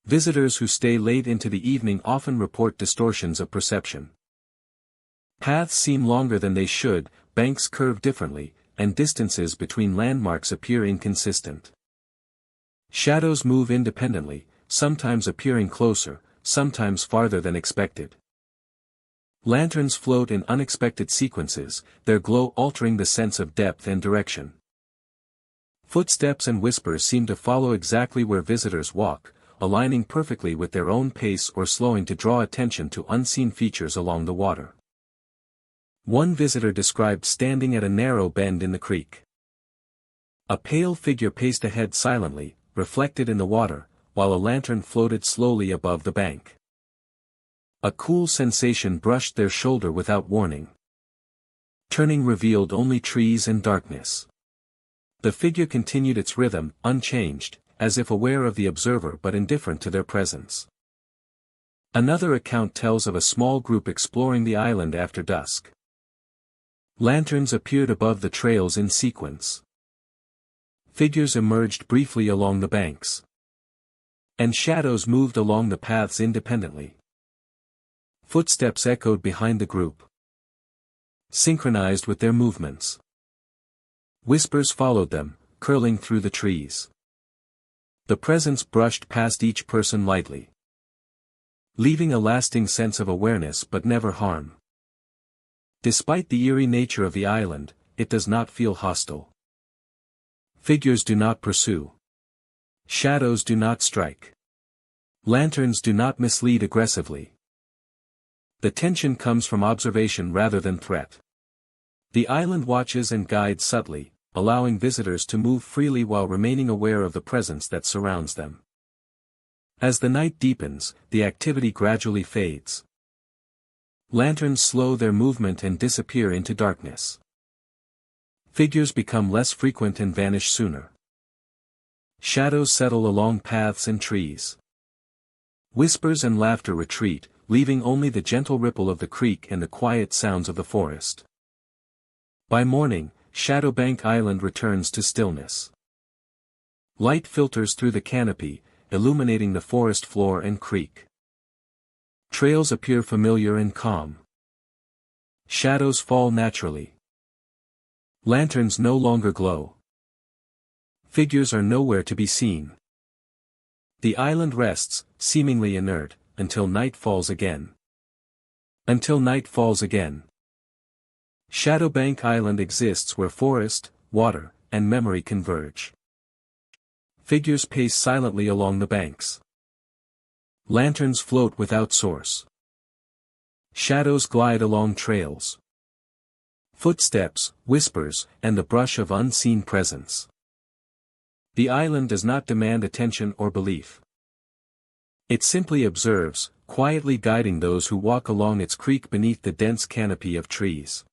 Visitors who stay late into the evening often report distortions of perception. Paths seem longer than they should, banks curve differently, and distances between landmarks appear inconsistent. Shadows move independently, sometimes appearing closer, sometimes farther than expected. Lanterns float in unexpected sequences, their glow altering the sense of depth and direction. Footsteps and whispers seem to follow exactly where visitors walk, aligning perfectly with their own pace or slowing to draw attention to unseen features along the water. One visitor described standing at a narrow bend in the creek. A pale figure paced ahead silently, reflected in the water, while a lantern floated slowly above the bank. A cool sensation brushed their shoulder without warning. Turning revealed only trees and darkness. The figure continued its rhythm, unchanged, as if aware of the observer but indifferent to their presence. Another account tells of a small group exploring the island after dusk. Lanterns appeared above the trails in sequence. Figures emerged briefly along the banks. And shadows moved along the paths independently. Footsteps echoed behind the group, synchronized with their movements. Whispers followed them, curling through the trees. The presence brushed past each person lightly, leaving a lasting sense of awareness but never harm. Despite the eerie nature of the island, it does not feel hostile. Figures do not pursue. Shadows do not strike. Lanterns do not mislead aggressively. The tension comes from observation rather than threat. The island watches and guides subtly, allowing visitors to move freely while remaining aware of the presence that surrounds them. As the night deepens, the activity gradually fades. Lanterns slow their movement and disappear into darkness. Figures become less frequent and vanish sooner. Shadows settle along paths and trees. Whispers and laughter retreat, leaving only the gentle ripple of the creek and the quiet sounds of the forest. By morning, Shadowbank Island returns to stillness. Light filters through the canopy, illuminating the forest floor and creek. Trails appear familiar and calm. Shadows fall naturally. Lanterns no longer glow. Figures are nowhere to be seen. The island rests, seemingly inert, until night falls again. Until night falls again. Shadowbank Island exists where forest, water, and memory converge. Figures pace silently along the banks. Lanterns float without source. Shadows glide along trails. Footsteps, whispers, and the brush of unseen presence. The island does not demand attention or belief. It simply observes, quietly guiding those who walk along its creek beneath the dense canopy of trees.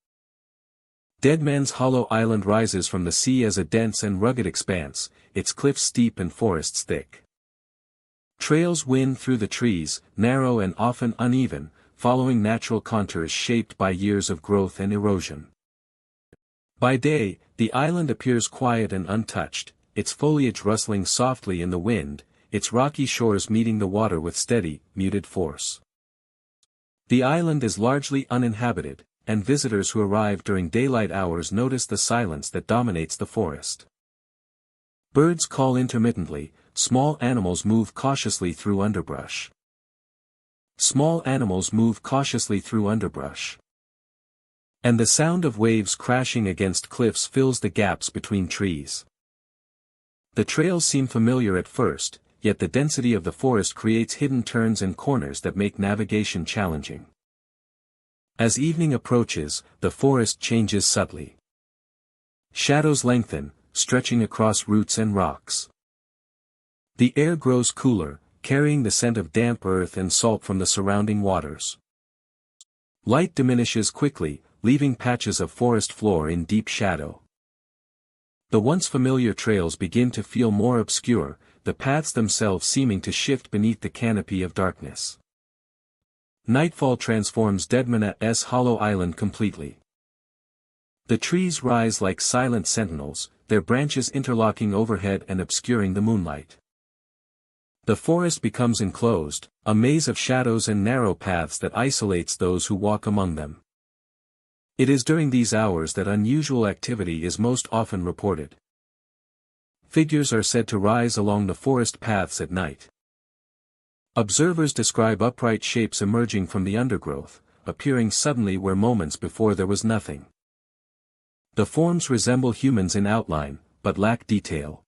Deadman's Hollow Island rises from the sea as a dense and rugged expanse, its cliffs steep and forests thick. Trails wind through the trees, narrow and often uneven, following natural contours shaped by years of growth and erosion. By day, the island appears quiet and untouched, its foliage rustling softly in the wind, its rocky shores meeting the water with steady, muted force. The island is largely uninhabited, and visitors who arrive during daylight hours notice the silence that dominates the forest. Birds call intermittently, small animals move cautiously through underbrush. Small animals move cautiously through underbrush. And the sound of waves crashing against cliffs fills the gaps between trees. The trails seem familiar at first, yet the density of the forest creates hidden turns and corners that make navigation challenging. As evening approaches, the forest changes subtly. Shadows lengthen, stretching across roots and rocks. The air grows cooler, carrying the scent of damp earth and salt from the surrounding waters. Light diminishes quickly, leaving patches of forest floor in deep shadow. The once familiar trails begin to feel more obscure, the paths themselves seeming to shift beneath the canopy of darkness. Nightfall transforms Deadman's Hollow Island completely. The trees rise like silent sentinels, their branches interlocking overhead and obscuring the moonlight. The forest becomes enclosed, a maze of shadows and narrow paths that isolates those who walk among them. It is during these hours that unusual activity is most often reported. Figures are said to rise along the forest paths at night. Observers describe upright shapes emerging from the undergrowth, appearing suddenly where moments before there was nothing. The forms resemble humans in outline, but lack detail.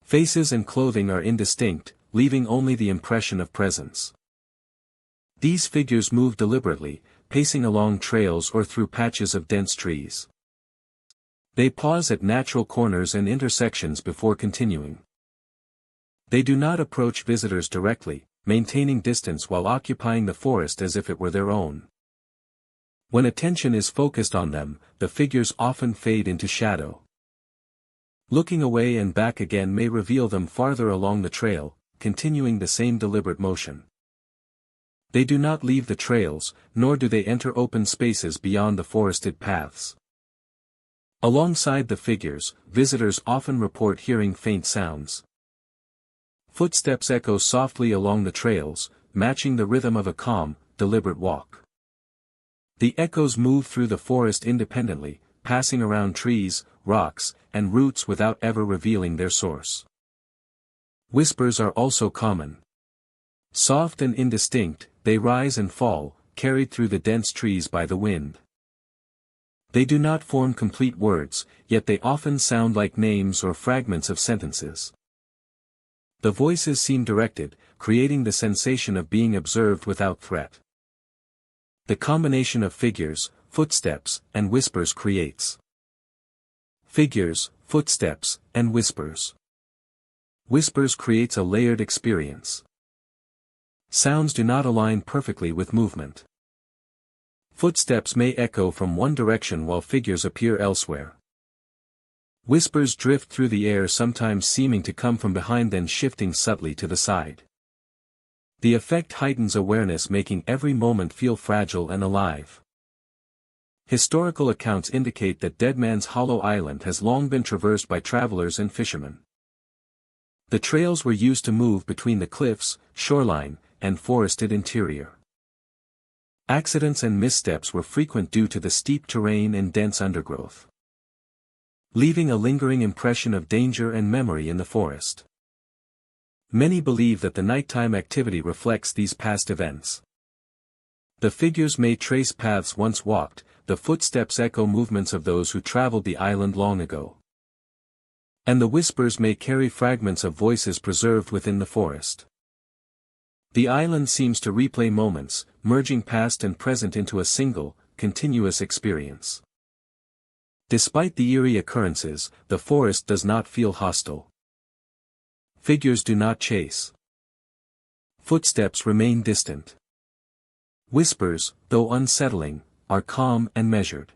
Faces and clothing are indistinct, leaving only the impression of presence. These figures move deliberately, pacing along trails or through patches of dense trees. They pause at natural corners and intersections before continuing. They do not approach visitors directly, maintaining distance while occupying the forest as if it were their own. When attention is focused on them, the figures often fade into shadow. Looking away and back again may reveal them farther along the trail, continuing the same deliberate motion. They do not leave the trails, nor do they enter open spaces beyond the forested paths. Alongside the figures, visitors often report hearing faint sounds. Footsteps echo softly along the trails, matching the rhythm of a calm, deliberate walk. The echoes move through the forest independently, passing around trees, rocks, and roots without ever revealing their source. Whispers are also common. Soft and indistinct, they rise and fall, carried through the dense trees by the wind. They do not form complete words, yet they often sound like names or fragments of sentences. The voices seem directed, creating the sensation of being observed without threat. The combination of figures, footsteps, and whispers creates figures, footsteps, and whispers. Whispers creates a layered experience. Sounds do not align perfectly with movement. Footsteps may echo from one direction while figures appear elsewhere. Whispers drift through the air, sometimes seeming to come from behind then shifting subtly to the side. The effect heightens awareness, making every moment feel fragile and alive. Historical accounts indicate that Dead Man's Hollow Island has long been traversed by travelers and fishermen. The trails were used to move between the cliffs, shoreline, and forested interior. Accidents and missteps were frequent due to the steep terrain and dense undergrowth, leaving a lingering impression of danger and memory in the forest. Many believe that the nighttime activity reflects these past events. The figures may trace paths once walked, the footsteps echo movements of those who traveled the island long ago. And the whispers may carry fragments of voices preserved within the forest. The island seems to replay moments, merging past and present into a single, continuous experience. Despite the eerie occurrences, the forest does not feel hostile. Figures do not chase. Footsteps remain distant. Whispers, though unsettling, are calm and measured.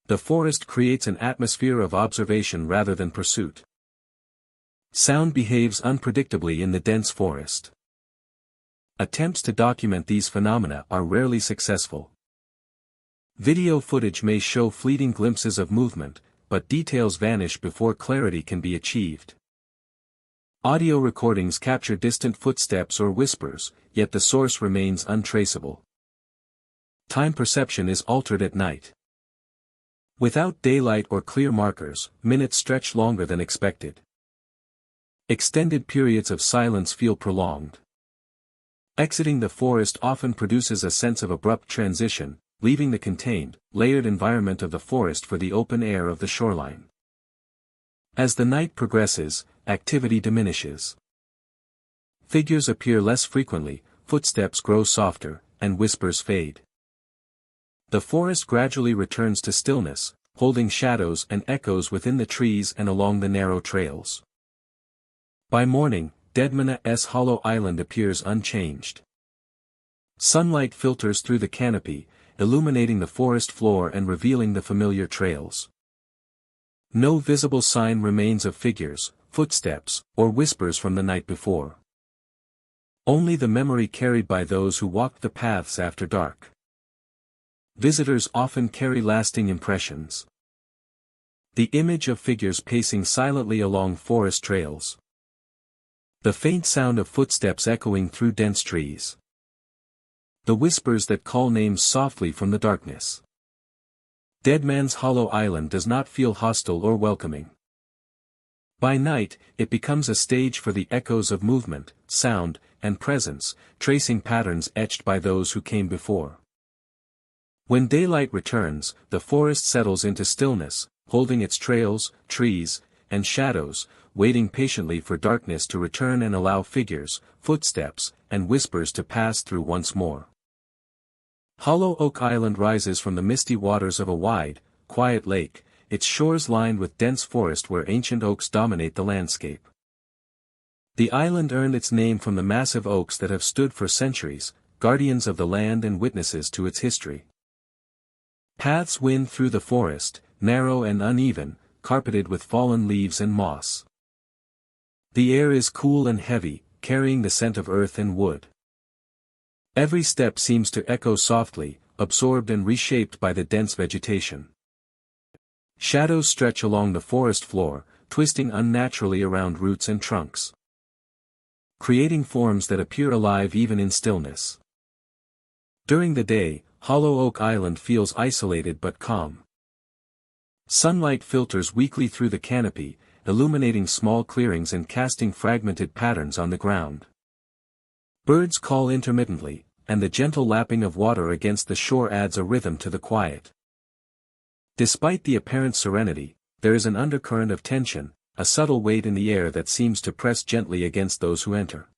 The forest creates an atmosphere of observation rather than pursuit. Sound behaves unpredictably in the dense forest. Attempts to document these phenomena are rarely successful. Video footage may show fleeting glimpses of movement, but details vanish before clarity can be achieved. Audio recordings capture distant footsteps or whispers, yet the source remains untraceable. Time perception is altered at night. Without daylight or clear markers, minutes stretch longer than expected. Extended periods of silence feel prolonged. Exiting the forest often produces a sense of abrupt transition, leaving the contained, layered environment of the forest for the open air of the shoreline. As the night progresses, activity diminishes. Figures appear less frequently, footsteps grow softer, and whispers fade. The forest gradually returns to stillness, holding shadows and echoes within the trees and along the narrow trails. By morning, Dead Man's Hollow Island appears unchanged. Sunlight filters through the canopy, illuminating the forest floor and revealing the familiar trails. No visible sign remains of figures, footsteps, or whispers from the night before. Only the memory carried by those who walked the paths after dark. Visitors often carry lasting impressions. The image of figures pacing silently along forest trails. The faint sound of footsteps echoing through dense trees. The whispers that call names softly from the darkness. Dead Man's Hollow Island does not feel hostile or welcoming. By night, it becomes a stage for the echoes of movement, sound, and presence, tracing patterns etched by those who came before. When daylight returns, the forest settles into stillness, holding its trails, trees, and shadows, waiting patiently for darkness to return and allow figures, footsteps, and whispers to pass through once more. Hollow Oak Island rises from the misty waters of a wide, quiet lake, its shores lined with dense forest where ancient oaks dominate the landscape. The island earned its name from the massive oaks that have stood for centuries, guardians of the land and witnesses to its history. Paths wind through the forest, narrow and uneven, carpeted with fallen leaves and moss. The air is cool and heavy, carrying the scent of earth and wood. Every step seems to echo softly, absorbed and reshaped by the dense vegetation. Shadows stretch along the forest floor, twisting unnaturally around roots and trunks, creating forms that appear alive even in stillness. During the day, Hollow Oak Island feels isolated but calm. Sunlight filters weakly through the canopy, illuminating small clearings and casting fragmented patterns on the ground. Birds call intermittently, and the gentle lapping of water against the shore adds a rhythm to the quiet. Despite the apparent serenity, there is an undercurrent of tension, a subtle weight in the air that seems to press gently against those who enter.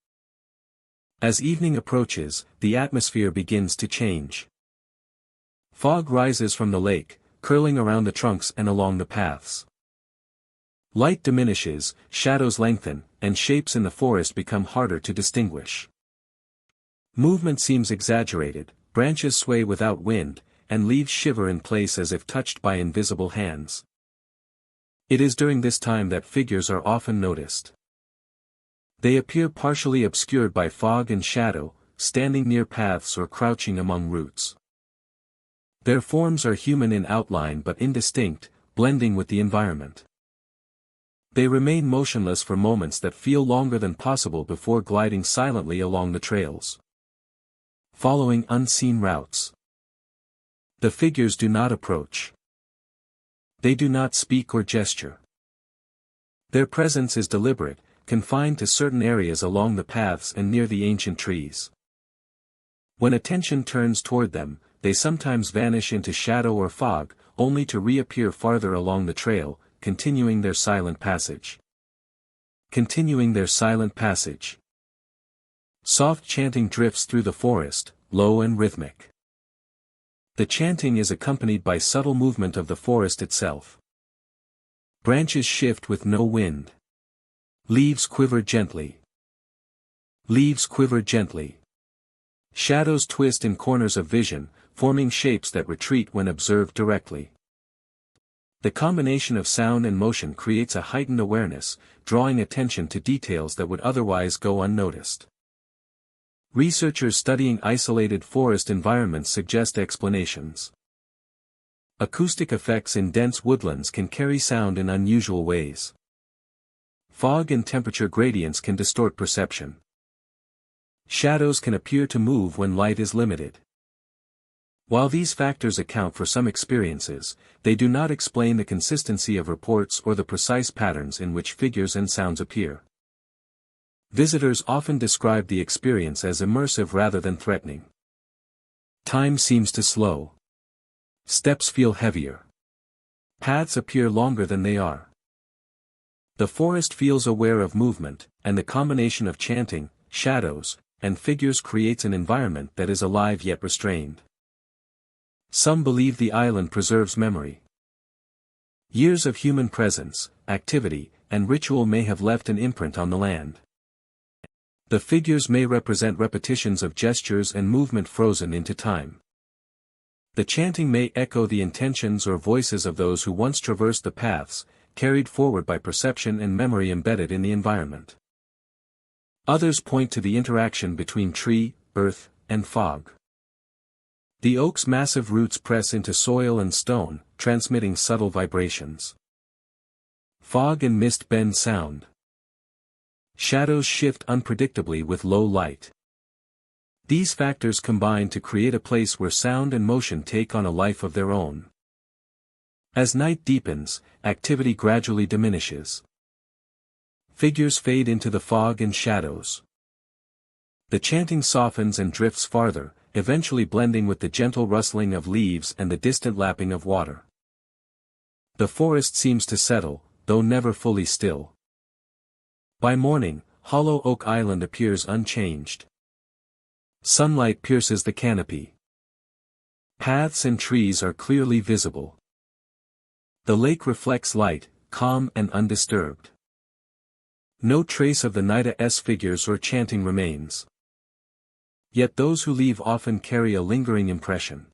As evening approaches, the atmosphere begins to change. Fog rises from the lake, curling around the trunks and along the paths. Light diminishes, shadows lengthen, and shapes in the forest become harder to distinguish. Movement seems exaggerated, branches sway without wind, and leaves shiver in place as if touched by invisible hands. It is during this time that figures are often noticed. They appear partially obscured by fog and shadow, standing near paths or crouching among roots. Their forms are human in outline but indistinct, blending with the environment. They remain motionless for moments that feel longer than possible before gliding silently along the trails, following unseen routes. The figures do not approach. They do not speak or gesture. Their presence is deliberate, confined to certain areas along the paths and near the ancient trees. When attention turns toward them, they sometimes vanish into shadow or fog, only to reappear farther along the trail, continuing their silent passage. Soft chanting drifts through the forest, low and rhythmic. The chanting is accompanied by subtle movement of the forest itself. Branches shift with no wind. Leaves quiver gently. Shadows twist in corners of vision, forming shapes that retreat when observed directly. The combination of sound and motion creates a heightened awareness, drawing attention to details that would otherwise go unnoticed. Researchers studying isolated forest environments suggest explanations. Acoustic effects in dense woodlands can carry sound in unusual ways. Fog and temperature gradients can distort perception. Shadows can appear to move when light is limited. While these factors account for some experiences, they do not explain the consistency of reports or the precise patterns in which figures and sounds appear. Visitors often describe the experience as immersive rather than threatening. Time seems to slow. Steps feel heavier. Paths appear longer than they are. The forest feels aware of movement, and the combination of chanting, shadows, and figures creates an environment that is alive yet restrained. Some believe the island preserves memory. Years of human presence, activity, and ritual may have left an imprint on the land. The figures may represent repetitions of gestures and movement frozen into time. The chanting may echo the intentions or voices of those who once traversed the paths, carried forward by perception and memory embedded in the environment. Others point to the interaction between tree, earth, and fog. The oak's massive roots press into soil and stone, transmitting subtle vibrations. Fog and mist bend sound. Shadows shift unpredictably with low light. These factors combine to create a place where sound and motion take on a life of their own. As night deepens, activity gradually diminishes. Figures fade into the fog and shadows. The chanting softens and drifts farther, eventually blending with the gentle rustling of leaves and the distant lapping of water. The forest seems to settle, though never fully still. By morning, Hollow Oak Island appears unchanged. Sunlight pierces the canopy. Paths and trees are clearly visible. The lake reflects light, calm and undisturbed. No trace of the night's figures or chanting remains. Yet those who leave often carry a lingering impression.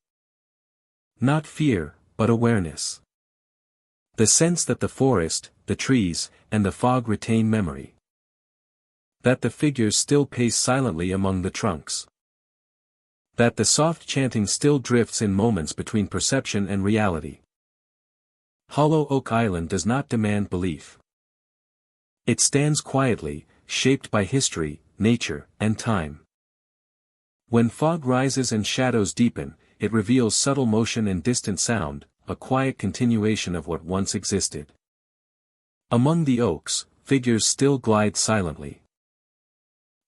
Not fear, but awareness. The sense that the forest, the trees, and the fog retain memory. That the figures still pace silently among the trunks. That the soft chanting still drifts in moments between perception and reality. Hollow Oak Island does not demand belief. It stands quietly, shaped by history, nature, and time. When fog rises and shadows deepen, it reveals subtle motion and distant sound, a quiet continuation of what once existed. Among the oaks, figures still glide silently.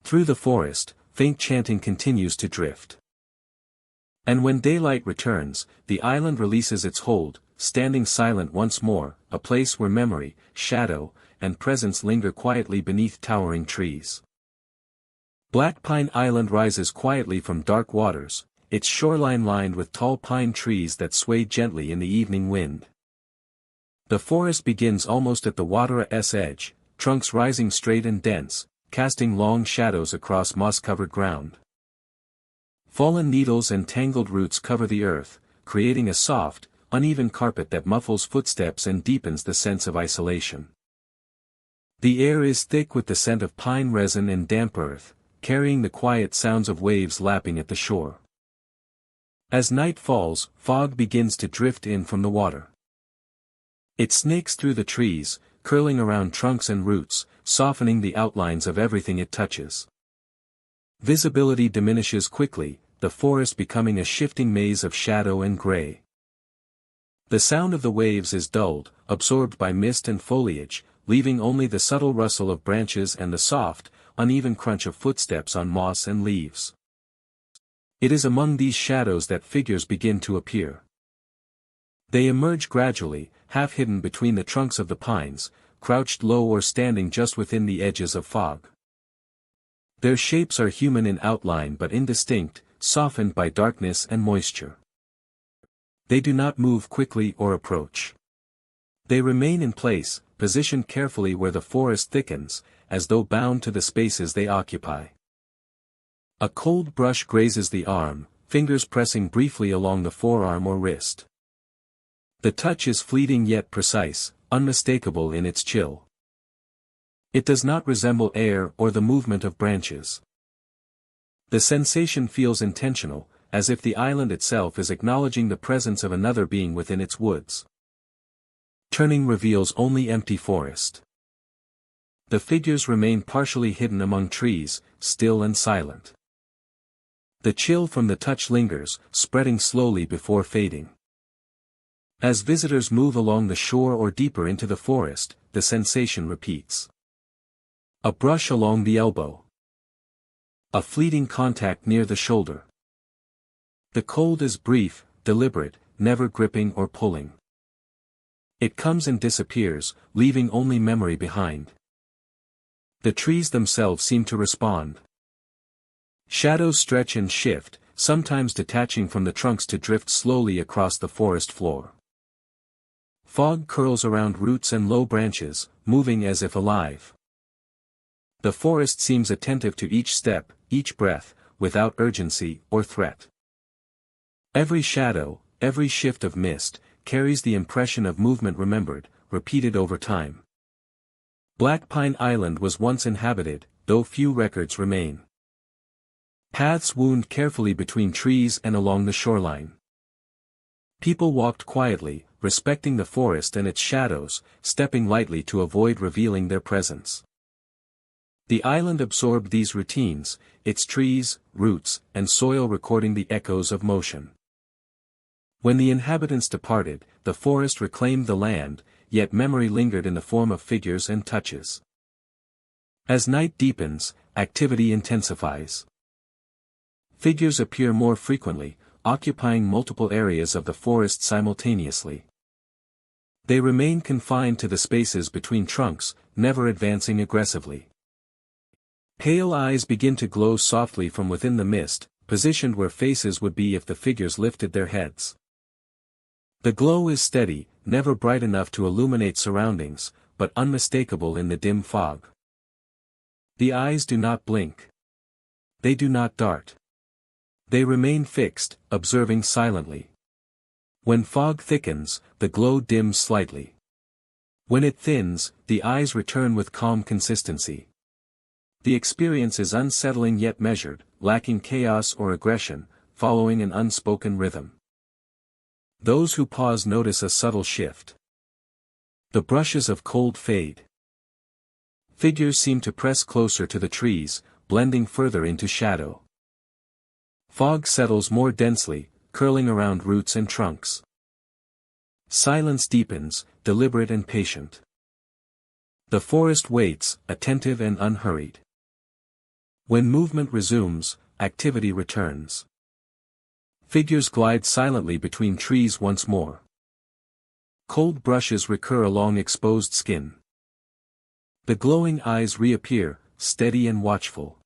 Through the forest, faint chanting continues to drift. And when daylight returns, the island releases its hold, standing silent once more, a place where memory, shadow, and presence linger quietly beneath towering trees. Black Pine Island rises quietly from dark waters, its shoreline lined with tall pine trees that sway gently in the evening wind. The forest begins almost at the water's edge, trunks rising straight and dense, casting long shadows across moss-covered ground. Fallen needles and tangled roots cover the earth, creating a soft, uneven carpet that muffles footsteps and deepens the sense of isolation. The air is thick with the scent of pine resin and damp earth, carrying the quiet sounds of waves lapping at the shore. As night falls, fog begins to drift in from the water. It snakes through the trees, curling around trunks and roots, softening the outlines of everything it touches. Visibility diminishes quickly, the forest becoming a shifting maze of shadow and gray. The sound of the waves is dulled, absorbed by mist and foliage, leaving only the subtle rustle of branches and the soft, uneven crunch of footsteps on moss and leaves. It is among these shadows that figures begin to appear. They emerge gradually, half hidden between the trunks of the pines, crouched low or standing just within the edges of fog. Their shapes are human in outline but indistinct, softened by darkness and moisture. They do not move quickly or approach. They remain in place, positioned carefully where the forest thickens, as though bound to the spaces they occupy. A cold brush grazes the arm, fingers pressing briefly along the forearm or wrist. The touch is fleeting yet precise, unmistakable in its chill. It does not resemble air or the movement of branches. The sensation feels intentional, as if the island itself is acknowledging the presence of another being within its woods. Turning reveals only empty forest. The figures remain partially hidden among trees, still and silent. The chill from the touch lingers, spreading slowly before fading. As visitors move along the shore or deeper into the forest, the sensation repeats. A brush along the elbow. A fleeting contact near the shoulder. The cold is brief, deliberate, never gripping or pulling. It comes and disappears, leaving only memory behind. The trees themselves seem to respond. Shadows stretch and shift, sometimes detaching from the trunks to drift slowly across the forest floor. Fog curls around roots and low branches, moving as if alive. The forest seems attentive to each step, each breath, without urgency or threat. Every shadow, every shift of mist, carries the impression of movement remembered, repeated over time. Black Pine Island was once inhabited, though few records remain. Paths wound carefully between trees and along the shoreline. People walked quietly, respecting the forest and its shadows, stepping lightly to avoid revealing their presence. The island absorbed these routines, its trees, roots, and soil recording the echoes of motion. When the inhabitants departed, the forest reclaimed the land, yet memory lingered in the form of figures and touches. As night deepens, activity intensifies. Figures appear more frequently, occupying multiple areas of the forest simultaneously. They remain confined to the spaces between trunks, never advancing aggressively. Pale eyes begin to glow softly from within the mist, positioned where faces would be if the figures lifted their heads. The glow is steady, never bright enough to illuminate surroundings, but unmistakable in the dim fog. The eyes do not blink. They do not dart. They remain fixed, observing silently. When fog thickens, the glow dims slightly. When it thins, the eyes return with calm consistency. The experience is unsettling yet measured, lacking chaos or aggression, following an unspoken rhythm. Those who pause notice a subtle shift. The brushes of cold fade. Figures seem to press closer to the trees, blending further into shadow. Fog settles more densely, curling around roots and trunks. Silence deepens, deliberate and patient. The forest waits, attentive and unhurried. When movement resumes, activity returns. Figures glide silently between trees once more. Cold brushes recur along exposed skin. The glowing eyes reappear, steady and watchful.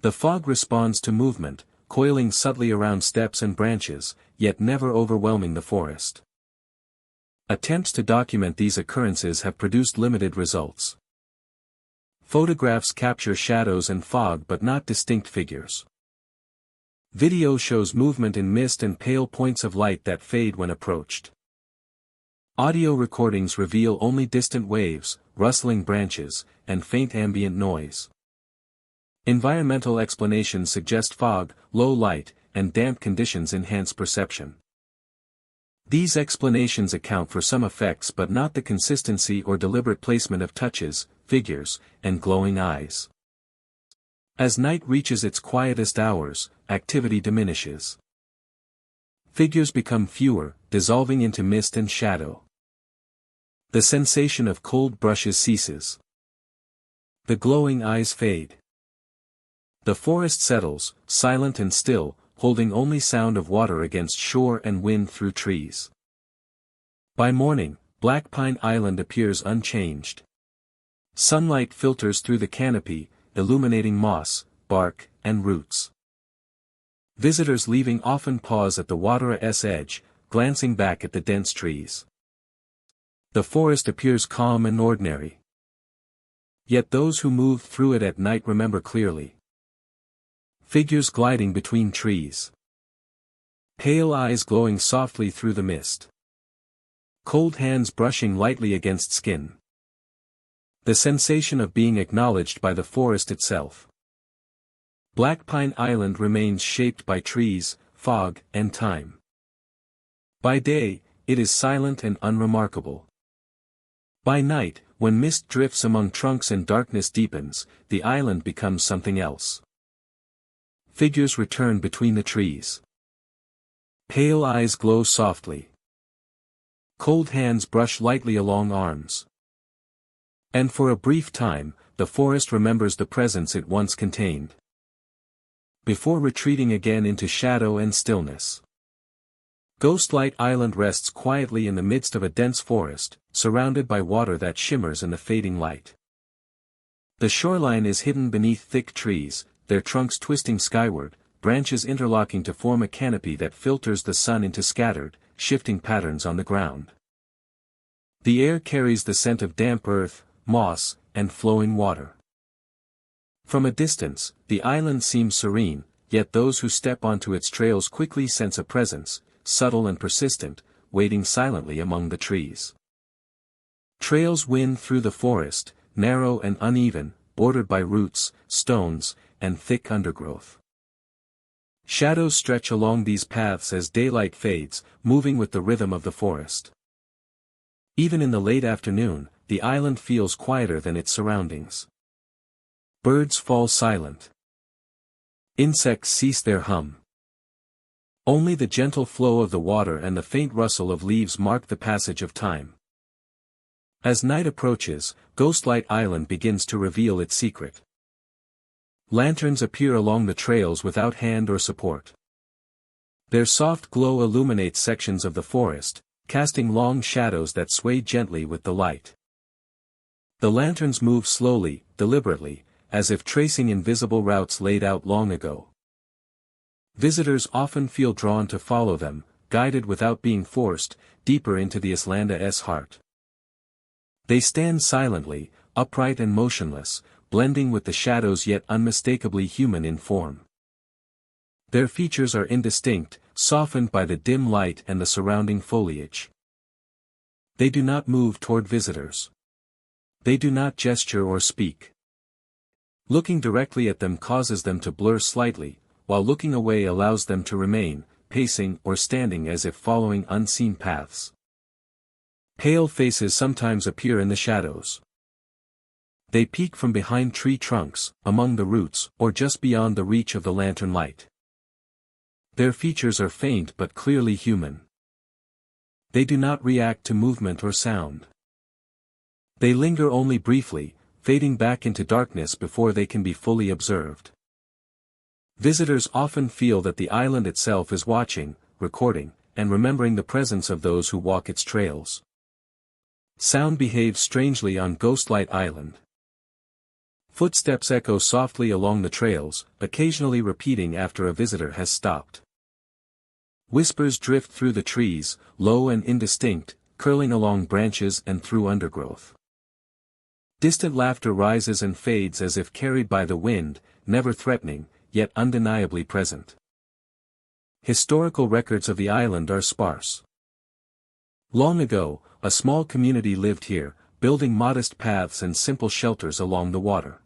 The fog responds to movement, coiling subtly around steps and branches, yet never overwhelming the forest. Attempts to document these occurrences have produced limited results. Photographs capture shadows and fog but not distinct figures. Video shows movement in mist and pale points of light that fade when approached. Audio recordings reveal only distant waves, rustling branches, and faint ambient noise. Environmental explanations suggest fog, low light, and damp conditions enhance perception. These explanations account for some effects but not the consistency or deliberate placement of touches, figures, and glowing eyes. As night reaches its quietest hours, activity diminishes. Figures become fewer, dissolving into mist and shadow. The sensation of cold brushes ceases. The glowing eyes fade. The forest settles, silent and still, holding only sound of water against shore and wind through trees. By morning, Black Pine Island appears unchanged. Sunlight filters through the canopy, illuminating moss, bark, and roots. Visitors leaving often pause at the water's edge, glancing back at the dense trees. The forest appears calm and ordinary. Yet those who move through it at night remember clearly. Figures gliding between trees. Pale eyes glowing softly through the mist. Cold hands brushing lightly against skin. The sensation of being acknowledged by the forest itself. Black Pine Island remains shaped by trees, fog, and time. By day, it is silent and unremarkable. By night, when mist drifts among trunks and darkness deepens, the island becomes something else. Figures return between the trees. Pale eyes glow softly. Cold hands brush lightly along arms. And for a brief time, the forest remembers the presence it once contained. Before retreating again into shadow and stillness. Ghostlight Island rests quietly in the midst of a dense forest, surrounded by water that shimmers in the fading light. The shoreline is hidden beneath thick trees, their trunks twisting skyward, branches interlocking to form a canopy that filters the sun into scattered, shifting patterns on the ground. The air carries the scent of damp earth, moss, and flowing water. From a distance, the island seems serene, yet those who step onto its trails quickly sense a presence, subtle and persistent, waiting silently among the trees. Trails wind through the forest, narrow and uneven, bordered by roots, stones, and thick undergrowth. Shadows stretch along these paths as daylight fades, moving with the rhythm of the forest. Even in the late afternoon, the island feels quieter than its surroundings. Birds fall silent. Insects cease their hum. Only the gentle flow of the water and the faint rustle of leaves mark the passage of time. As night approaches, Ghostlight Island begins to reveal its secret. Lanterns appear along the trails without hand or support. Their soft glow illuminates sections of the forest, casting long shadows that sway gently with the light. The lanterns move slowly, deliberately, as if tracing invisible routes laid out long ago. Visitors often feel drawn to follow them, guided without being forced, deeper into the Islanda's heart. They stand silently, upright and motionless, blending with the shadows yet unmistakably human in form. Their features are indistinct, softened by the dim light and the surrounding foliage. They do not move toward visitors. They do not gesture or speak. Looking directly at them causes them to blur slightly, while looking away allows them to remain, pacing or standing as if following unseen paths. Pale faces sometimes appear in the shadows. They peek from behind tree trunks, among the roots, or just beyond the reach of the lantern light. Their features are faint but clearly human. They do not react to movement or sound. They linger only briefly, fading back into darkness before they can be fully observed. Visitors often feel that the island itself is watching, recording, and remembering the presence of those who walk its trails. Sound behaves strangely on Ghostlight Island. Footsteps echo softly along the trails, occasionally repeating after a visitor has stopped. Whispers drift through the trees, low and indistinct, curling along branches and through undergrowth. Distant laughter rises and fades as if carried by the wind, never threatening, yet undeniably present. Historical records of the island are sparse. Long ago, a small community lived here, building modest paths and simple shelters along the water.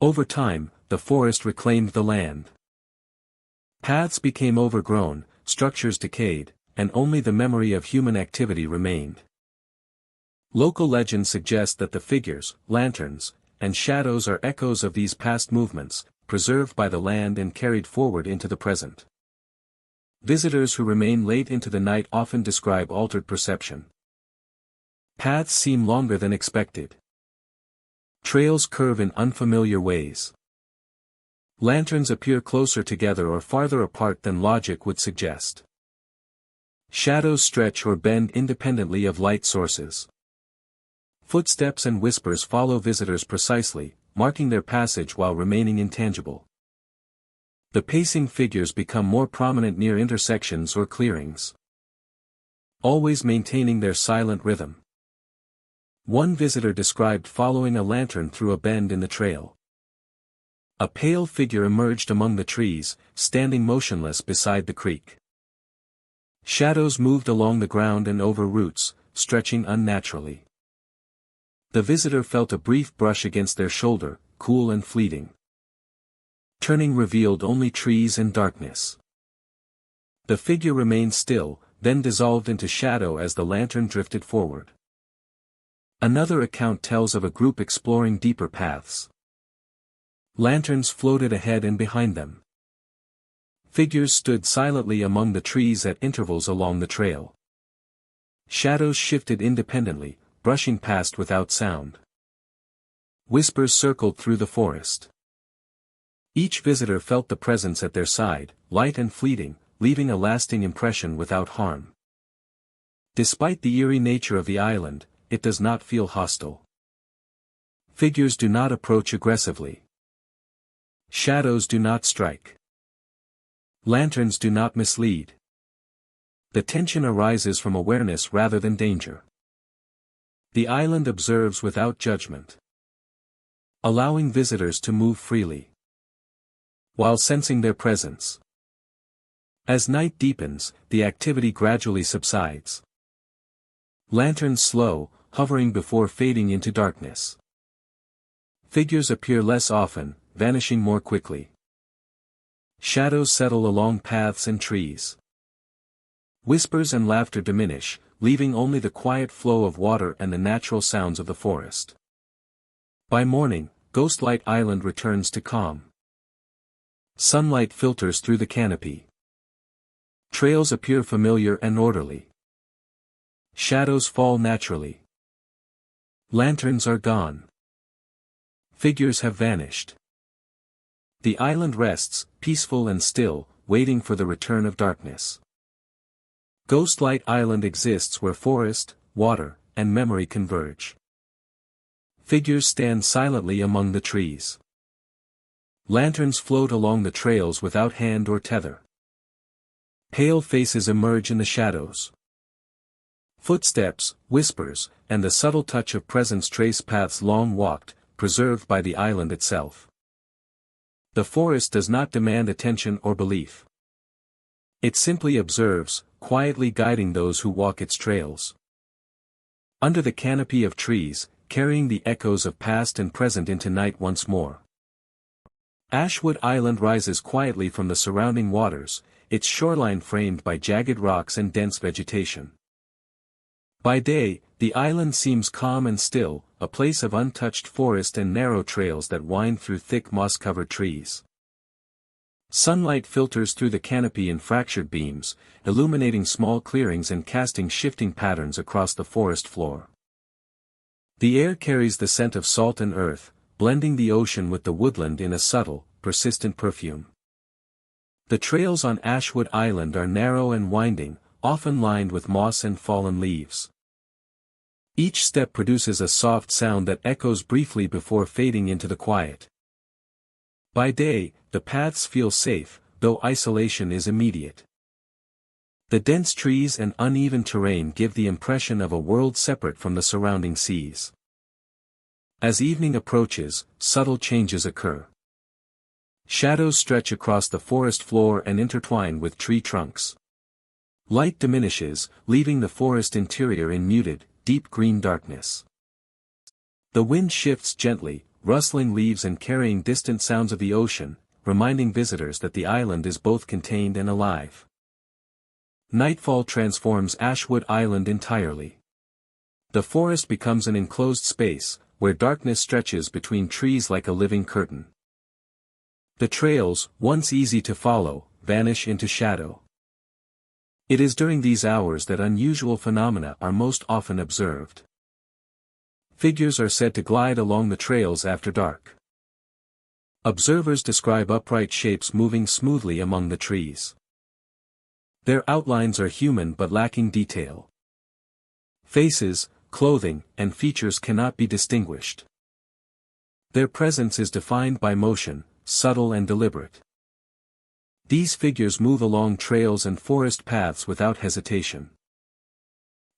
Over time, the forest reclaimed the land. Paths became overgrown, structures decayed, and only the memory of human activity remained. Local legends suggest that the figures, lanterns, and shadows are echoes of these past movements, preserved by the land and carried forward into the present. Visitors who remain late into the night often describe altered perception. Paths seem longer than expected. Trails curve in unfamiliar ways. Lanterns appear closer together or farther apart than logic would suggest. Shadows stretch or bend independently of light sources. Footsteps and whispers follow visitors precisely, marking their passage while remaining intangible. The pacing figures become more prominent near intersections or clearings, always maintaining their silent rhythm. One visitor described following a lantern through a bend in the trail. A pale figure emerged among the trees, standing motionless beside the creek. Shadows moved along the ground and over roots, stretching unnaturally. The visitor felt a brief brush against their shoulder, cool and fleeting. Turning revealed only trees and darkness. The figure remained still, then dissolved into shadow as the lantern drifted forward. Another account tells of a group exploring deeper paths. Lanterns floated ahead and behind them. Figures stood silently among the trees at intervals along the trail. Shadows shifted independently, brushing past without sound. Whispers circled through the forest. Each visitor felt the presence at their side, light and fleeting, leaving a lasting impression without harm. Despite the eerie nature of the island, it does not feel hostile. Figures do not approach aggressively. Shadows do not strike. Lanterns do not mislead. The tension arises from awareness rather than danger. The island observes without judgment, allowing visitors to move freely, while sensing their presence. As night deepens, the activity gradually subsides. Lanterns slow, hovering before fading into darkness. Figures appear less often, vanishing more quickly. Shadows settle along paths and trees. Whispers and laughter diminish, leaving only the quiet flow of water and the natural sounds of the forest. By morning, Ghostlight Island returns to calm. Sunlight filters through the canopy. Trails appear familiar and orderly. Shadows fall naturally. Lanterns are gone. Figures have vanished. The island rests, peaceful and still, waiting for the return of darkness. Ghostlight Island exists where forest, water, and memory converge. Figures stand silently among the trees. Lanterns float along the trails without hand or tether. Pale faces emerge in the shadows. Footsteps, whispers, and the subtle touch of presence trace paths long walked, preserved by the island itself. The forest does not demand attention or belief. It simply observes, quietly guiding those who walk its trails. under the canopy of trees, carrying the echoes of past and present into night once more. Ashwood Island rises quietly from the surrounding waters, its shoreline framed by jagged rocks and dense vegetation. By day, the island seems calm and still, a place of untouched forest and narrow trails that wind through thick moss-covered trees. Sunlight filters through the canopy in fractured beams, illuminating small clearings and casting shifting patterns across the forest floor. The air carries the scent of salt and earth, blending the ocean with the woodland in a subtle, persistent perfume. The trails on Ashwood Island are narrow and winding, often lined with moss and fallen leaves. Each step produces a soft sound that echoes briefly before fading into the quiet. By day, the paths feel safe, though isolation is immediate. The dense trees and uneven terrain give the impression of a world separate from the surrounding seas. As evening approaches, subtle changes occur. Shadows stretch across the forest floor and intertwine with tree trunks. Light diminishes, leaving the forest interior in muted, deep green darkness. The wind shifts gently, rustling leaves and carrying distant sounds of the ocean, reminding visitors that the island is both contained and alive. Nightfall transforms Ashwood Island entirely. The forest becomes an enclosed space, where darkness stretches between trees like a living curtain. The trails, once easy to follow, vanish into shadow. It is during these hours that unusual phenomena are most often observed. Figures are said to glide along the trails after dark. Observers describe upright shapes moving smoothly among the trees. Their outlines are human but lacking detail. Faces, clothing, and features cannot be distinguished. Their presence is defined by motion, subtle and deliberate. These figures move along trails and forest paths without hesitation.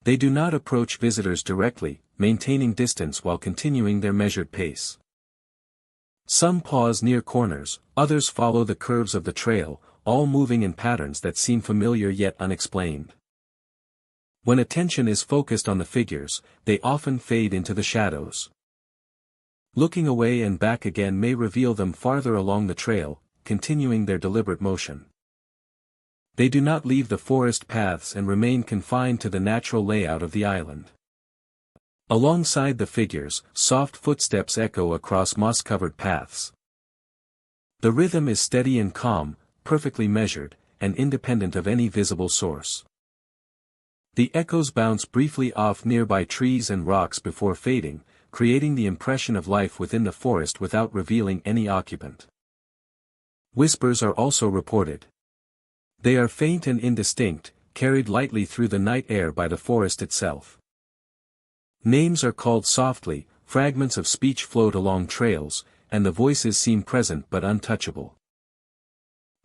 They do not approach visitors directly, maintaining distance while continuing their measured pace. Some pause near corners, others follow the curves of the trail, all moving in patterns that seem familiar yet unexplained. When attention is focused on the figures, they often fade into the shadows. Looking away and back again may reveal them farther along the trail, continuing their deliberate motion. They do not leave the forest paths and remain confined to the natural layout of the island. Alongside the figures, soft footsteps echo across moss-covered paths. The rhythm is steady and calm, perfectly measured, and independent of any visible source. The echoes bounce briefly off nearby trees and rocks before fading, creating the impression of life within the forest without revealing any occupant. Whispers are also reported. They are faint and indistinct, carried lightly through the night air by the forest itself. Names are called softly, fragments of speech float along trails, and the voices seem present but untouchable.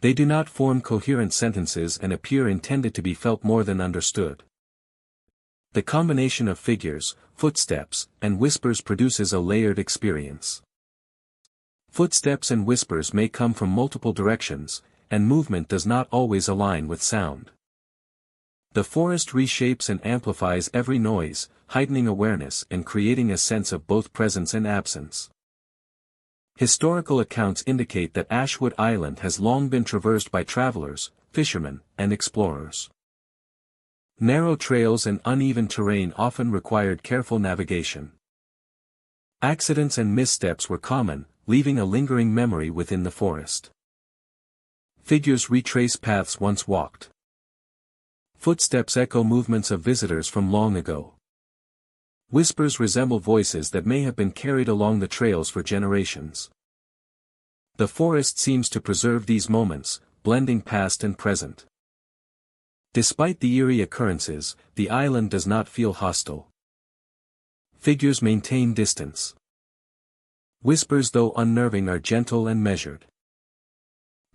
They do not form coherent sentences and appear intended to be felt more than understood. The combination of figures, footsteps, and whispers produces a layered experience. Footsteps and whispers may come from multiple directions, and movement does not always align with sound. The forest reshapes and amplifies every noise, heightening awareness and creating a sense of both presence and absence. Historical accounts indicate that Ashwood Island has long been traversed by travelers, fishermen, and explorers. Narrow trails and uneven terrain often required careful navigation. Accidents and missteps were common, leaving a lingering memory within the forest. Figures retrace paths once walked. Footsteps echo movements of visitors from long ago. Whispers resemble voices that may have been carried along the trails for generations. The forest seems to preserve these moments, blending past and present. Despite the eerie occurrences, the island does not feel hostile. Figures maintain distance. Whispers, though unnerving, are gentle and measured.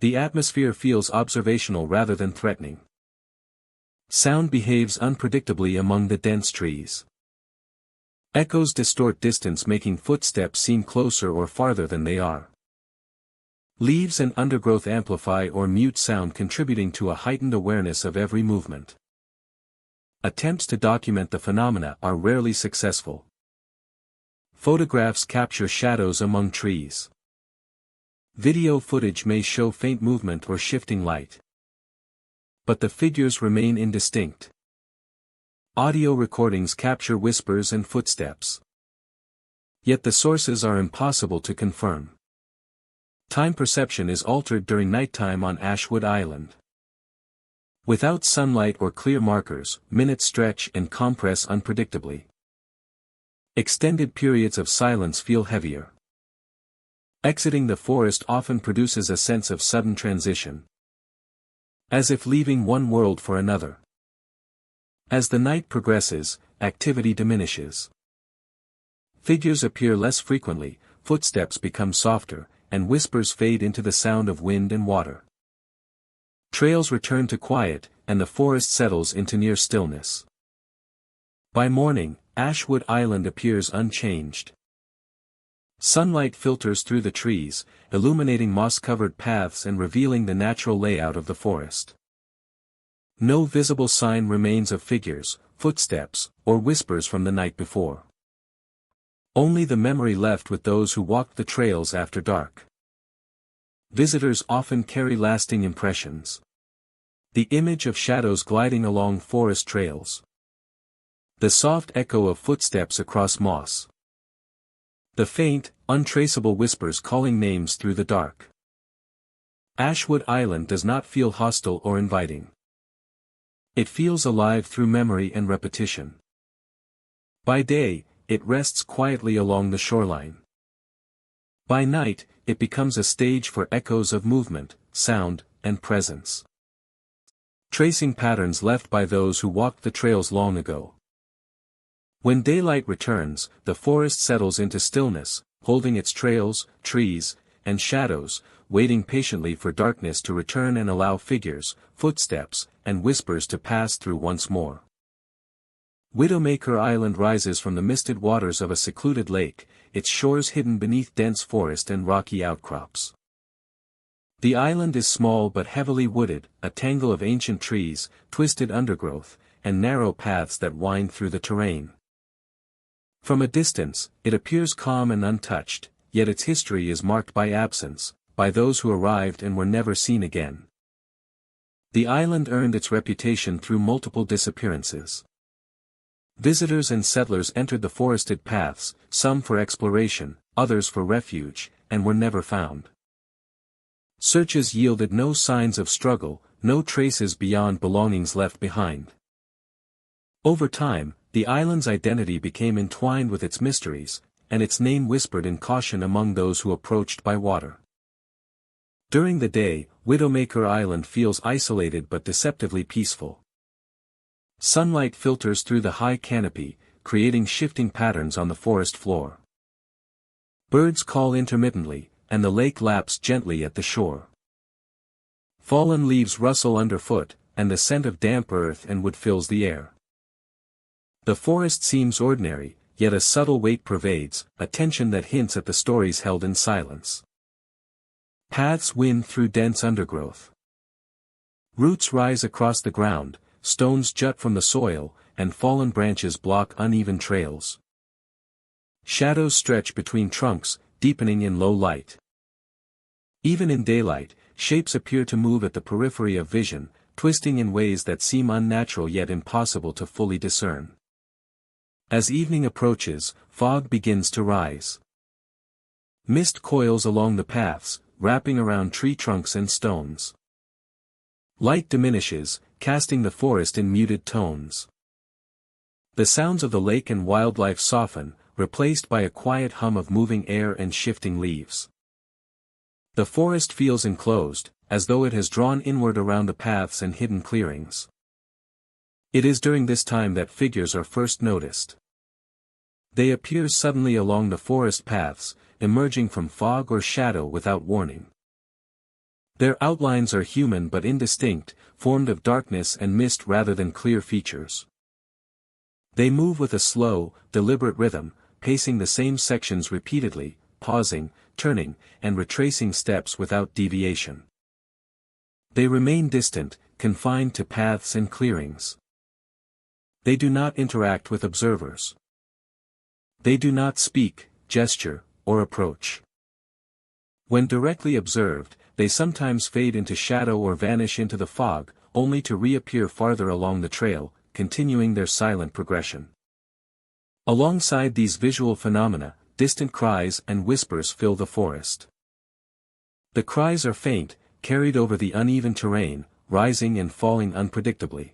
The atmosphere feels observational rather than threatening. Sound behaves unpredictably among the dense trees. Echoes distort distance, making footsteps seem closer or farther than they are. Leaves and undergrowth amplify or mute sound, contributing to a heightened awareness of every movement. Attempts to document the phenomena are rarely successful. Photographs capture shadows among trees. Video footage may show faint movement or shifting light. But the figures remain indistinct. Audio recordings capture whispers and footsteps. Yet the sources are impossible to confirm. Time perception is altered during nighttime on Ashwood Island. Without sunlight or clear markers, minutes stretch and compress unpredictably. Extended periods of silence feel heavier. Exiting the forest often produces a sense of sudden transition, as if leaving one world for another. As the night progresses, activity diminishes. Figures appear less frequently, footsteps become softer, and whispers fade into the sound of wind and water. Trails return to quiet, and the forest settles into near stillness. By morning, Ashwood Island appears unchanged. Sunlight filters through the trees, illuminating moss-covered paths and revealing the natural layout of the forest. No visible sign remains of figures, footsteps, or whispers from the night before. Only the memory left with those who walked the trails after dark. Visitors often carry lasting impressions. The image of shadows gliding along forest trails. The soft echo of footsteps across moss. The faint, untraceable whispers calling names through the dark. Ashwood Island does not feel hostile or inviting. It feels alive through memory and repetition. By day, it rests quietly along the shoreline. By night, it becomes a stage for echoes of movement, sound, and presence. Tracing patterns left by those who walked the trails long ago. When daylight returns, the forest settles into stillness, holding its trails, trees, and shadows, waiting patiently for darkness to return and allow figures, footsteps, and whispers to pass through once more. Widowmaker Island rises from the misted waters of a secluded lake, its shores hidden beneath dense forest and rocky outcrops. The island is small but heavily wooded, a tangle of ancient trees, twisted undergrowth, and narrow paths that wind through the terrain. From a distance, it appears calm and untouched, yet its history is marked by absence, by those who arrived and were never seen again. The island earned its reputation through multiple disappearances. Visitors and settlers entered the forested paths, some for exploration, others for refuge, and were never found. Searches yielded no signs of struggle, no traces beyond belongings left behind. Over time, the island's identity became entwined with its mysteries, and its name whispered in caution among those who approached by water. During the day, Widowmaker Island feels isolated but deceptively peaceful. Sunlight filters through the high canopy, creating shifting patterns on the forest floor. Birds call intermittently, and the lake laps gently at the shore. Fallen leaves rustle underfoot, and the scent of damp earth and wood fills the air. The forest seems ordinary, yet a subtle weight pervades, a tension that hints at the stories held in silence. Paths wind through dense undergrowth. Roots rise across the ground, stones jut from the soil, and fallen branches block uneven trails. Shadows stretch between trunks, deepening in low light. Even in daylight, shapes appear to move at the periphery of vision, twisting in ways that seem unnatural yet impossible to fully discern. As evening approaches, fog begins to rise. Mist coils along the paths, wrapping around tree trunks and stones. Light diminishes, casting the forest in muted tones. The sounds of the lake and wildlife soften, replaced by a quiet hum of moving air and shifting leaves. The forest feels enclosed, as though it has drawn inward around the paths and hidden clearings. It is during this time that figures are first noticed. They appear suddenly along the forest paths, emerging from fog or shadow without warning. Their outlines are human but indistinct, formed of darkness and mist rather than clear features. They move with a slow, deliberate rhythm, pacing the same sections repeatedly, pausing, turning, and retracing steps without deviation. They remain distant, confined to paths and clearings. They do not interact with observers. They do not speak, gesture, or approach. When directly observed, they sometimes fade into shadow or vanish into the fog, only to reappear farther along the trail, continuing their silent progression. Alongside these visual phenomena, distant cries and whispers fill the forest. The cries are faint, carried over the uneven terrain, rising and falling unpredictably.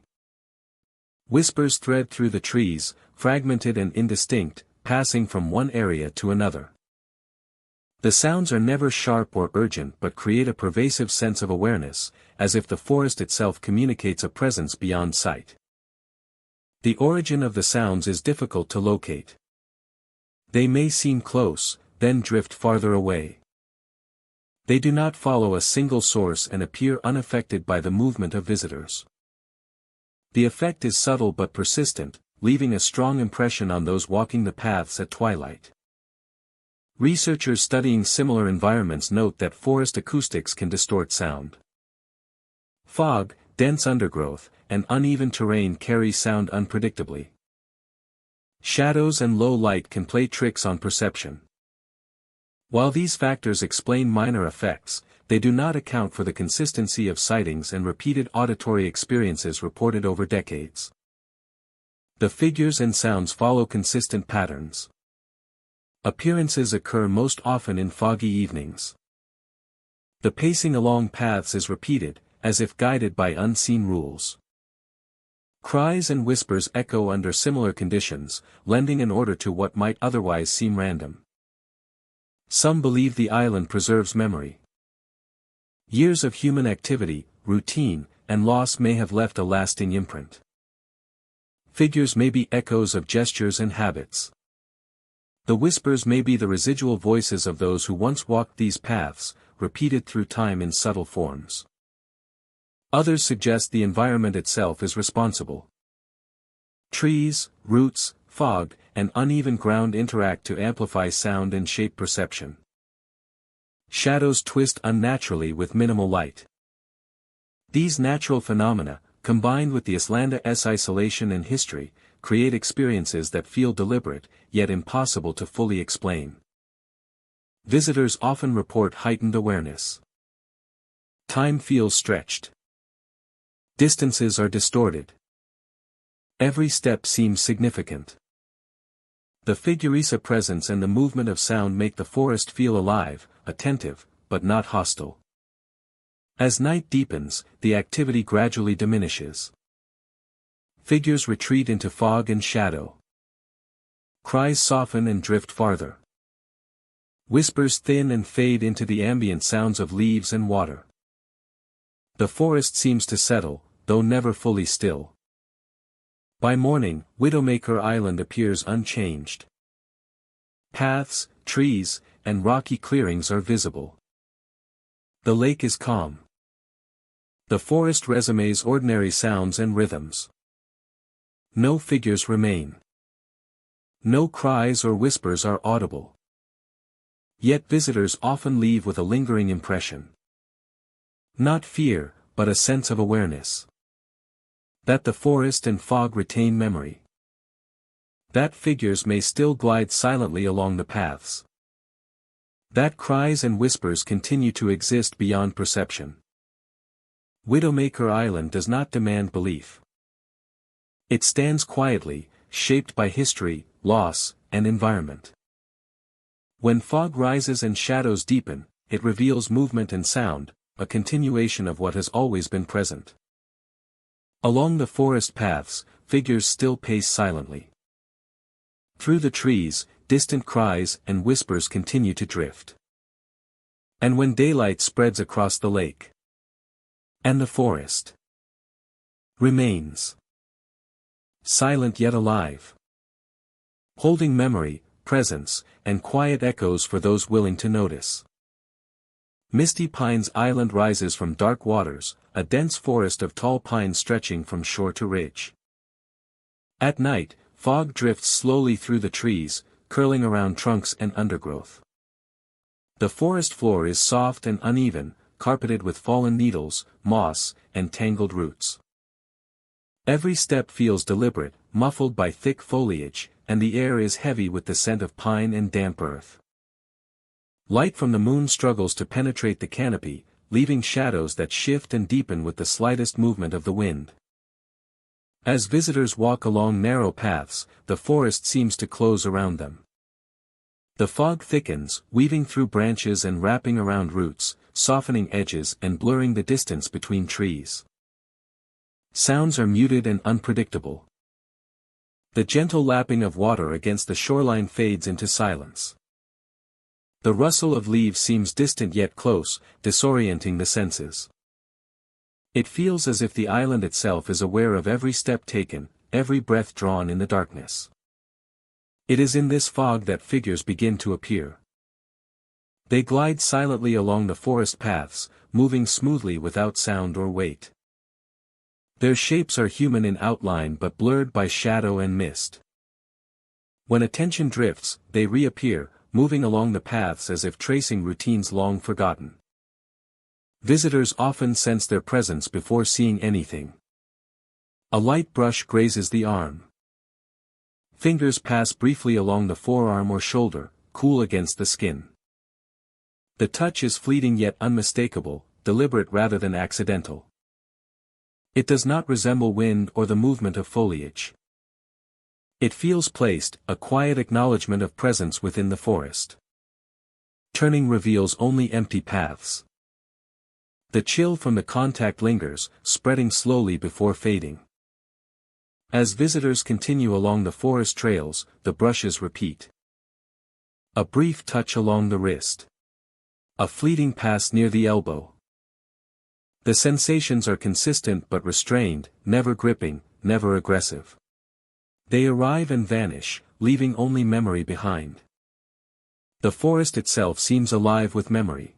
Whispers thread through the trees, fragmented and indistinct, passing from one area to another. The sounds are never sharp or urgent but create a pervasive sense of awareness, as if the forest itself communicates a presence beyond sight. The origin of the sounds is difficult to locate. They may seem close, then drift farther away. They do not follow a single source and appear unaffected by the movement of visitors. The effect is subtle but persistent, leaving a strong impression on those walking the paths at twilight. Researchers studying similar environments note that forest acoustics can distort sound. Fog, dense undergrowth, and uneven terrain carry sound unpredictably. Shadows and low light can play tricks on perception. While these factors explain minor effects, they do not account for the consistency of sightings and repeated auditory experiences reported over decades. The figures and sounds follow consistent patterns. Appearances occur most often in foggy evenings. The pacing along paths is repeated, as if guided by unseen rules. Cries and whispers echo under similar conditions, lending an order to what might otherwise seem random. Some believe the island preserves memory. Years of human activity, routine, and loss may have left a lasting imprint. Figures may be echoes of gestures and habits. The whispers may be the residual voices of those who once walked these paths, repeated through time in subtle forms. Others suggest the environment itself is responsible. Trees, roots, fog, and uneven ground interact to amplify sound and shape perception. Shadows twist unnaturally with minimal light. These natural phenomena, combined with the Islanda's isolation and history, create experiences that feel deliberate, yet impossible to fully explain. Visitors often report heightened awareness. Time feels stretched. Distances are distorted. Every step seems significant. The figurisa presence and the movement of sound make the forest feel alive, attentive, but not hostile. As night deepens, the activity gradually diminishes. Figures retreat into fog and shadow. Cries soften and drift farther. Whispers thin and fade into the ambient sounds of leaves and water. The forest seems to settle, though never fully still. By morning, Widowmaker Island appears unchanged. Paths, trees, and rocky clearings are visible. The lake is calm. The forest resumes ordinary sounds and rhythms. No figures remain. No cries or whispers are audible. Yet visitors often leave with a lingering impression. Not fear, but a sense of awareness. That the forest and fog retain memory. That figures may still glide silently along the paths. That cries and whispers continue to exist beyond perception. Widowmaker Island does not demand belief. It stands quietly, shaped by history, loss, and environment. When fog rises and shadows deepen, it reveals movement and sound, a continuation of what has always been present. Along the forest paths, figures still pace silently. Through the trees, distant cries and whispers continue to drift. And when daylight spreads across the lake, and the forest remains silent yet alive, holding memory, presence, and quiet echoes for those willing to notice. Misty Pines Island rises from dark waters, a dense forest of tall pines stretching from shore to ridge. At night, fog drifts slowly through the trees, curling around trunks and undergrowth. The forest floor is soft and uneven, carpeted with fallen needles, moss, and tangled roots. Every step feels deliberate, muffled by thick foliage, and the air is heavy with the scent of pine and damp earth. Light from the moon struggles to penetrate the canopy, leaving shadows that shift and deepen with the slightest movement of the wind. As visitors walk along narrow paths, the forest seems to close around them. The fog thickens, weaving through branches and wrapping around roots, softening edges and blurring the distance between trees. Sounds are muted and unpredictable. The gentle lapping of water against the shoreline fades into silence. The rustle of leaves seems distant yet close, disorienting the senses. It feels as if the island itself is aware of every step taken, every breath drawn in the darkness. It is in this fog that figures begin to appear. They glide silently along the forest paths, moving smoothly without sound or weight. Their shapes are human in outline but blurred by shadow and mist. When attention drifts, they reappear, moving along the paths as if tracing routines long forgotten. Visitors often sense their presence before seeing anything. A light brush grazes the arm. Fingers pass briefly along the forearm or shoulder, cool against the skin. The touch is fleeting yet unmistakable, deliberate rather than accidental. It does not resemble wind or the movement of foliage. It feels placed, a quiet acknowledgement of presence within the forest. Turning reveals only empty paths. The chill from the contact lingers, spreading slowly before fading. As visitors continue along the forest trails, the brushes repeat. A brief touch along the wrist. A fleeting pass near the elbow. The sensations are consistent but restrained, never gripping, never aggressive. They arrive and vanish, leaving only memory behind. The forest itself seems alive with memory.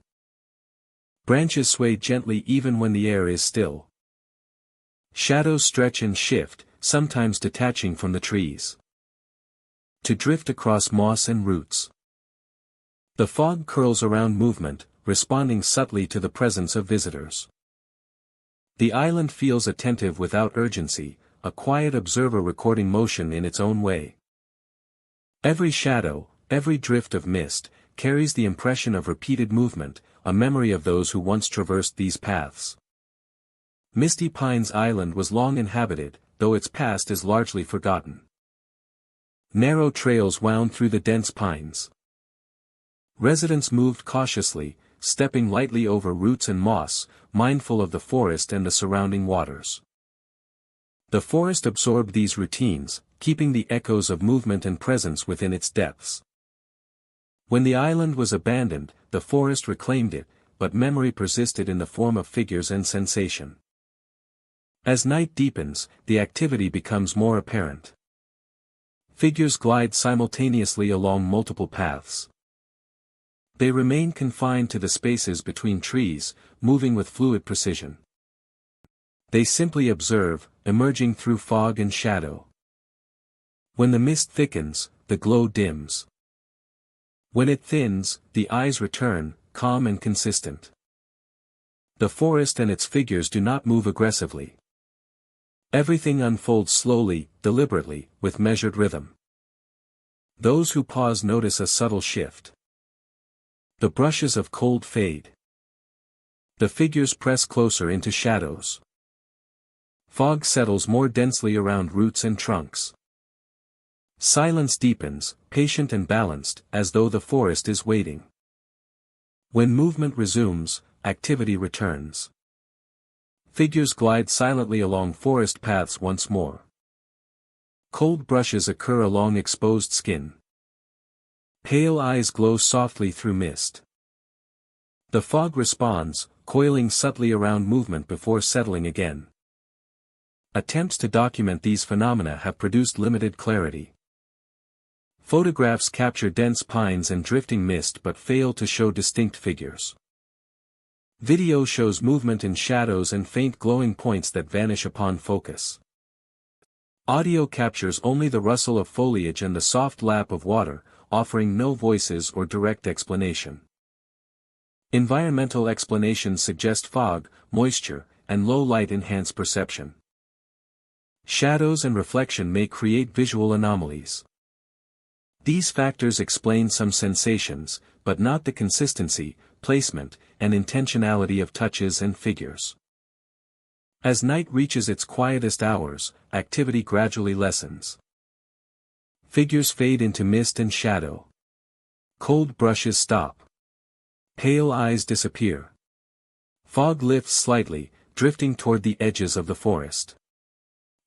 Branches sway gently even when the air is still. Shadows stretch and shift, sometimes detaching from the trees. To drift across moss and roots. The fog curls around movement, responding subtly to the presence of visitors. The island feels attentive without urgency, a quiet observer recording motion in its own way. Every shadow, every drift of mist, carries the impression of repeated movement, a memory of those who once traversed these paths. Misty Pines Island was long inhabited, though its past is largely forgotten. Narrow trails wound through the dense pines. Residents moved cautiously, stepping lightly over roots and moss, mindful of the forest and the surrounding waters. The forest absorbed these routines, keeping the echoes of movement and presence within its depths. When the island was abandoned, the forest reclaimed it, but memory persisted in the form of figures and sensation. As night deepens, the activity becomes more apparent. Figures glide simultaneously along multiple paths. They remain confined to the spaces between trees, moving with fluid precision. They simply observe, emerging through fog and shadow. When the mist thickens, the glow dims. When it thins, the eyes return, calm and consistent. The forest and its figures do not move aggressively. Everything unfolds slowly, deliberately, with measured rhythm. Those who pause notice a subtle shift. The brushes of cold fade. The figures press closer into shadows. Fog settles more densely around roots and trunks. Silence deepens, patient and balanced, as though the forest is waiting. When movement resumes, activity returns. Figures glide silently along forest paths once more. Cold brushes occur along exposed skin. Pale eyes glow softly through mist. The fog responds, coiling subtly around movement before settling again. Attempts to document these phenomena have produced limited clarity. Photographs capture dense pines and drifting mist but fail to show distinct figures. Video shows movement in shadows and faint glowing points that vanish upon focus. Audio captures only the rustle of foliage and the soft lap of water, offering no voices or direct explanation. Environmental explanations suggest fog, moisture, and low light enhance perception. Shadows and reflection may create visual anomalies. These factors explain some sensations, but not the consistency, placement, and intentionality of touches and figures. As night reaches its quietest hours, activity gradually lessens. Figures fade into mist and shadow. Cold brushes stop. Pale eyes disappear. Fog lifts slightly, drifting toward the edges of the forest.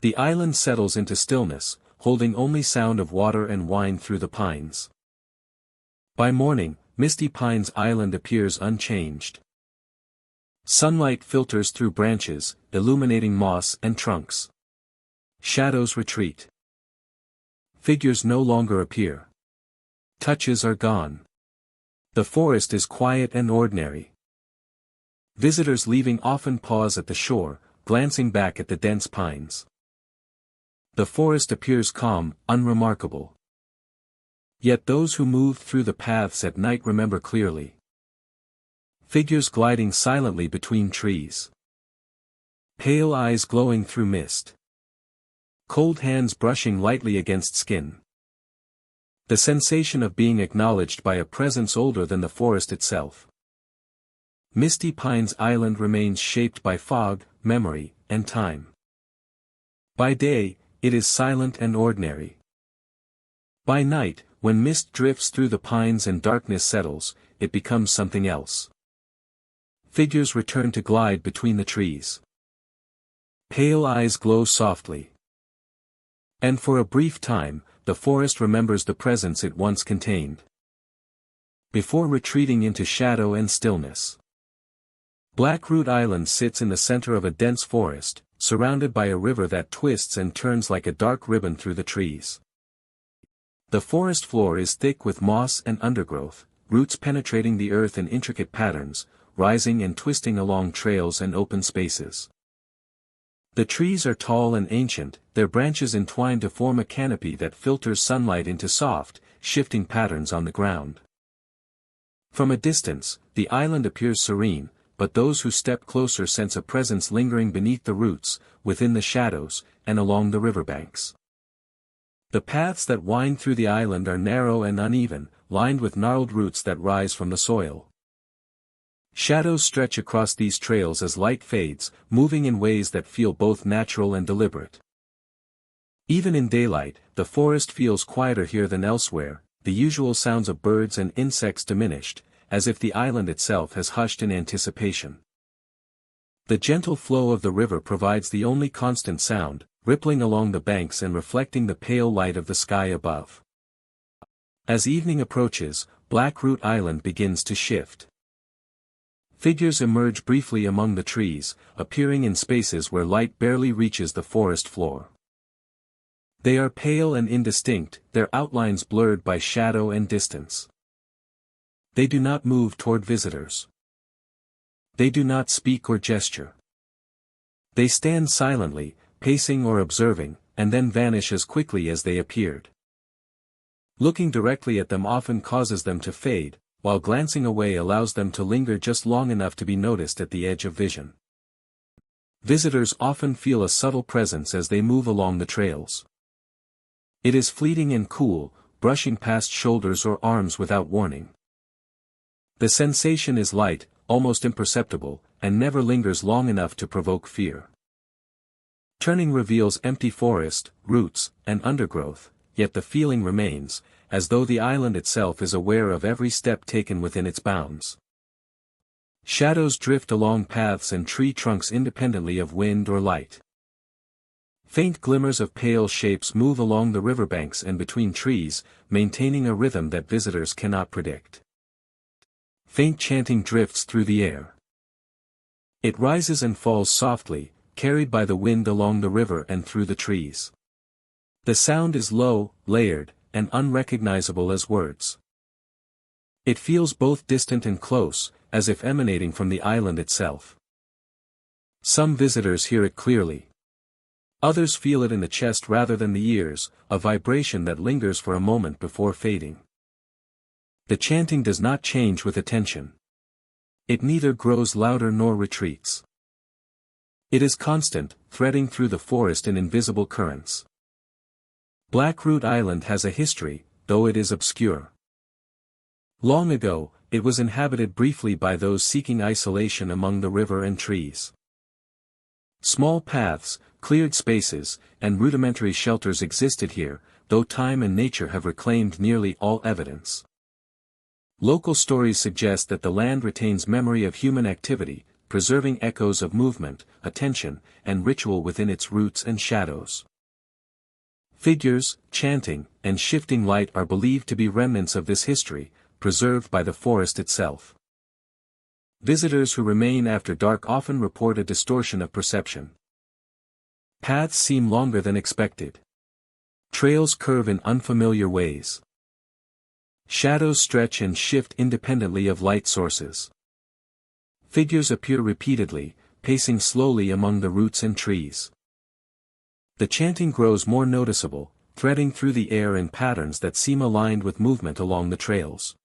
The island settles into stillness, holding only sound of water and wind through the pines. By morning, Misty Pines Island appears unchanged. Sunlight filters through branches, illuminating moss and trunks. Shadows retreat. Figures no longer appear. Touches are gone. The forest is quiet and ordinary. Visitors leaving often pause at the shore, glancing back at the dense pines. The forest appears calm, unremarkable. Yet those who moved through the paths at night remember clearly. Figures gliding silently between trees. Pale eyes glowing through mist. Cold hands brushing lightly against skin. The sensation of being acknowledged by a presence older than the forest itself. Misty Pines Island remains shaped by fog, memory, and time. By day, it is silent and ordinary. By night, when mist drifts through the pines and darkness settles, it becomes something else. Figures return to glide between the trees. Pale eyes glow softly. And for a brief time, the forest remembers the presence it once contained. Before retreating into shadow and stillness. Blackroot Island sits in the center of a dense forest, surrounded by a river that twists and turns like a dark ribbon through the trees. The forest floor is thick with moss and undergrowth, roots penetrating the earth in intricate patterns, rising and twisting along trails and open spaces. The trees are tall and ancient, their branches entwined to form a canopy that filters sunlight into soft, shifting patterns on the ground. From a distance, the island appears serene, but those who step closer sense a presence lingering beneath the roots, within the shadows, and along the riverbanks. The paths that wind through the island are narrow and uneven, lined with gnarled roots that rise from the soil. Shadows stretch across these trails as light fades, moving in ways that feel both natural and deliberate. Even in daylight, the forest feels quieter here than elsewhere, the usual sounds of birds and insects diminished, as if the island itself has hushed in anticipation. The gentle flow of the river provides the only constant sound, rippling along the banks and reflecting the pale light of the sky above. As evening approaches, Blackroot Island begins to shift. Figures emerge briefly among the trees, appearing in spaces where light barely reaches the forest floor. They are pale and indistinct, their outlines blurred by shadow and distance. They do not move toward visitors. They do not speak or gesture. They stand silently, pacing or observing, and then vanish as quickly as they appeared. Looking directly at them often causes them to fade, while glancing away allows them to linger just long enough to be noticed at the edge of vision. Visitors often feel a subtle presence as they move along the trails. It is fleeting and cool, brushing past shoulders or arms without warning. The sensation is light, almost imperceptible, and never lingers long enough to provoke fear. Turning reveals empty forest, roots, and undergrowth, yet the feeling remains, as though the island itself is aware of every step taken within its bounds. Shadows drift along paths and tree trunks independently of wind or light. Faint glimmers of pale shapes move along the riverbanks and between trees, maintaining a rhythm that visitors cannot predict. Faint chanting drifts through the air. It rises and falls softly, carried by the wind along the river and through the trees. The sound is low, layered, and unrecognizable as words. It feels both distant and close, as if emanating from the island itself. Some visitors hear it clearly. Others feel it in the chest rather than the ears, a vibration that lingers for a moment before fading. The chanting does not change with attention. It neither grows louder nor retreats. It is constant, threading through the forest in invisible currents. Blackroot Island has a history, though it is obscure. Long ago, it was inhabited briefly by those seeking isolation among the river and trees. Small paths, cleared spaces, and rudimentary shelters existed here, though time and nature have reclaimed nearly all evidence. Local stories suggest that the land retains memory of human activity, preserving echoes of movement, attention, and ritual within its roots and shadows. Figures, chanting, and shifting light are believed to be remnants of this history, preserved by the forest itself. Visitors who remain after dark often report a distortion of perception. Paths seem longer than expected. Trails curve in unfamiliar ways. Shadows stretch and shift independently of light sources. Figures appear repeatedly, pacing slowly among the roots and trees. The chanting grows more noticeable, threading through the air in patterns that seem aligned with movement along the trails.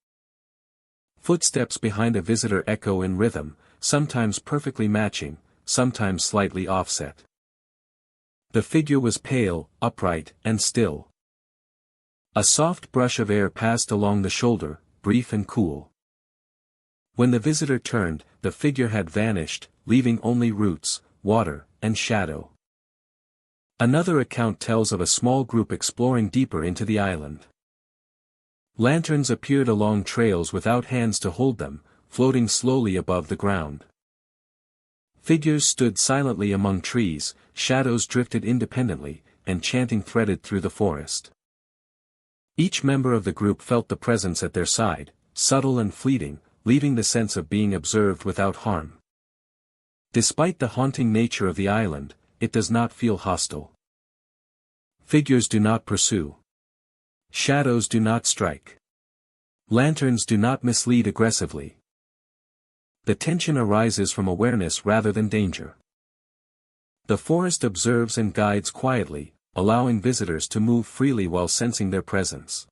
Footsteps behind a visitor echo in rhythm, sometimes perfectly matching, sometimes slightly offset. The figure was pale, upright, and still. A soft brush of air passed along the shoulder, brief and cool. When the visitor turned, the figure had vanished, leaving only roots, water, and shadow. Another account tells of a small group exploring deeper into the island. Lanterns appeared along trails without hands to hold them, floating slowly above the ground. Figures stood silently among trees, shadows drifted independently, and chanting threaded through the forest. Each member of the group felt the presence at their side, subtle and fleeting, leaving the sense of being observed without harm. Despite the haunting nature of the island, it does not feel hostile. Figures do not pursue. Shadows do not strike. Lanterns do not mislead aggressively. The tension arises from awareness rather than danger. The forest observes and guides quietly, allowing visitors to move freely while sensing their presence.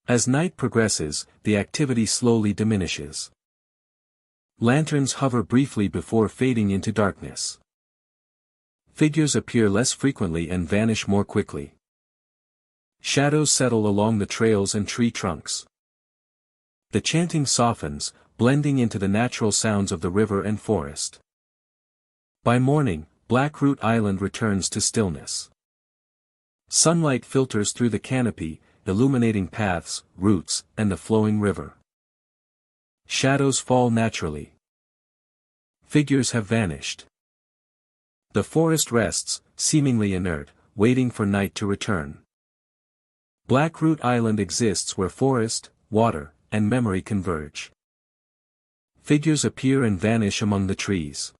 As night progresses, the activity slowly diminishes. Lanterns hover briefly before fading into darkness. Figures appear less frequently and vanish more quickly. Shadows settle along the trails and tree trunks. The chanting softens, blending into the natural sounds of the river and forest. By morning, Blackroot Island returns to stillness. Sunlight filters through the canopy, illuminating paths, roots, and the flowing river. Shadows fall naturally. Figures have vanished. The forest rests, seemingly inert, waiting for night to return. Blackroot Island exists where forest, water, and memory converge. Figures appear and vanish among the trees.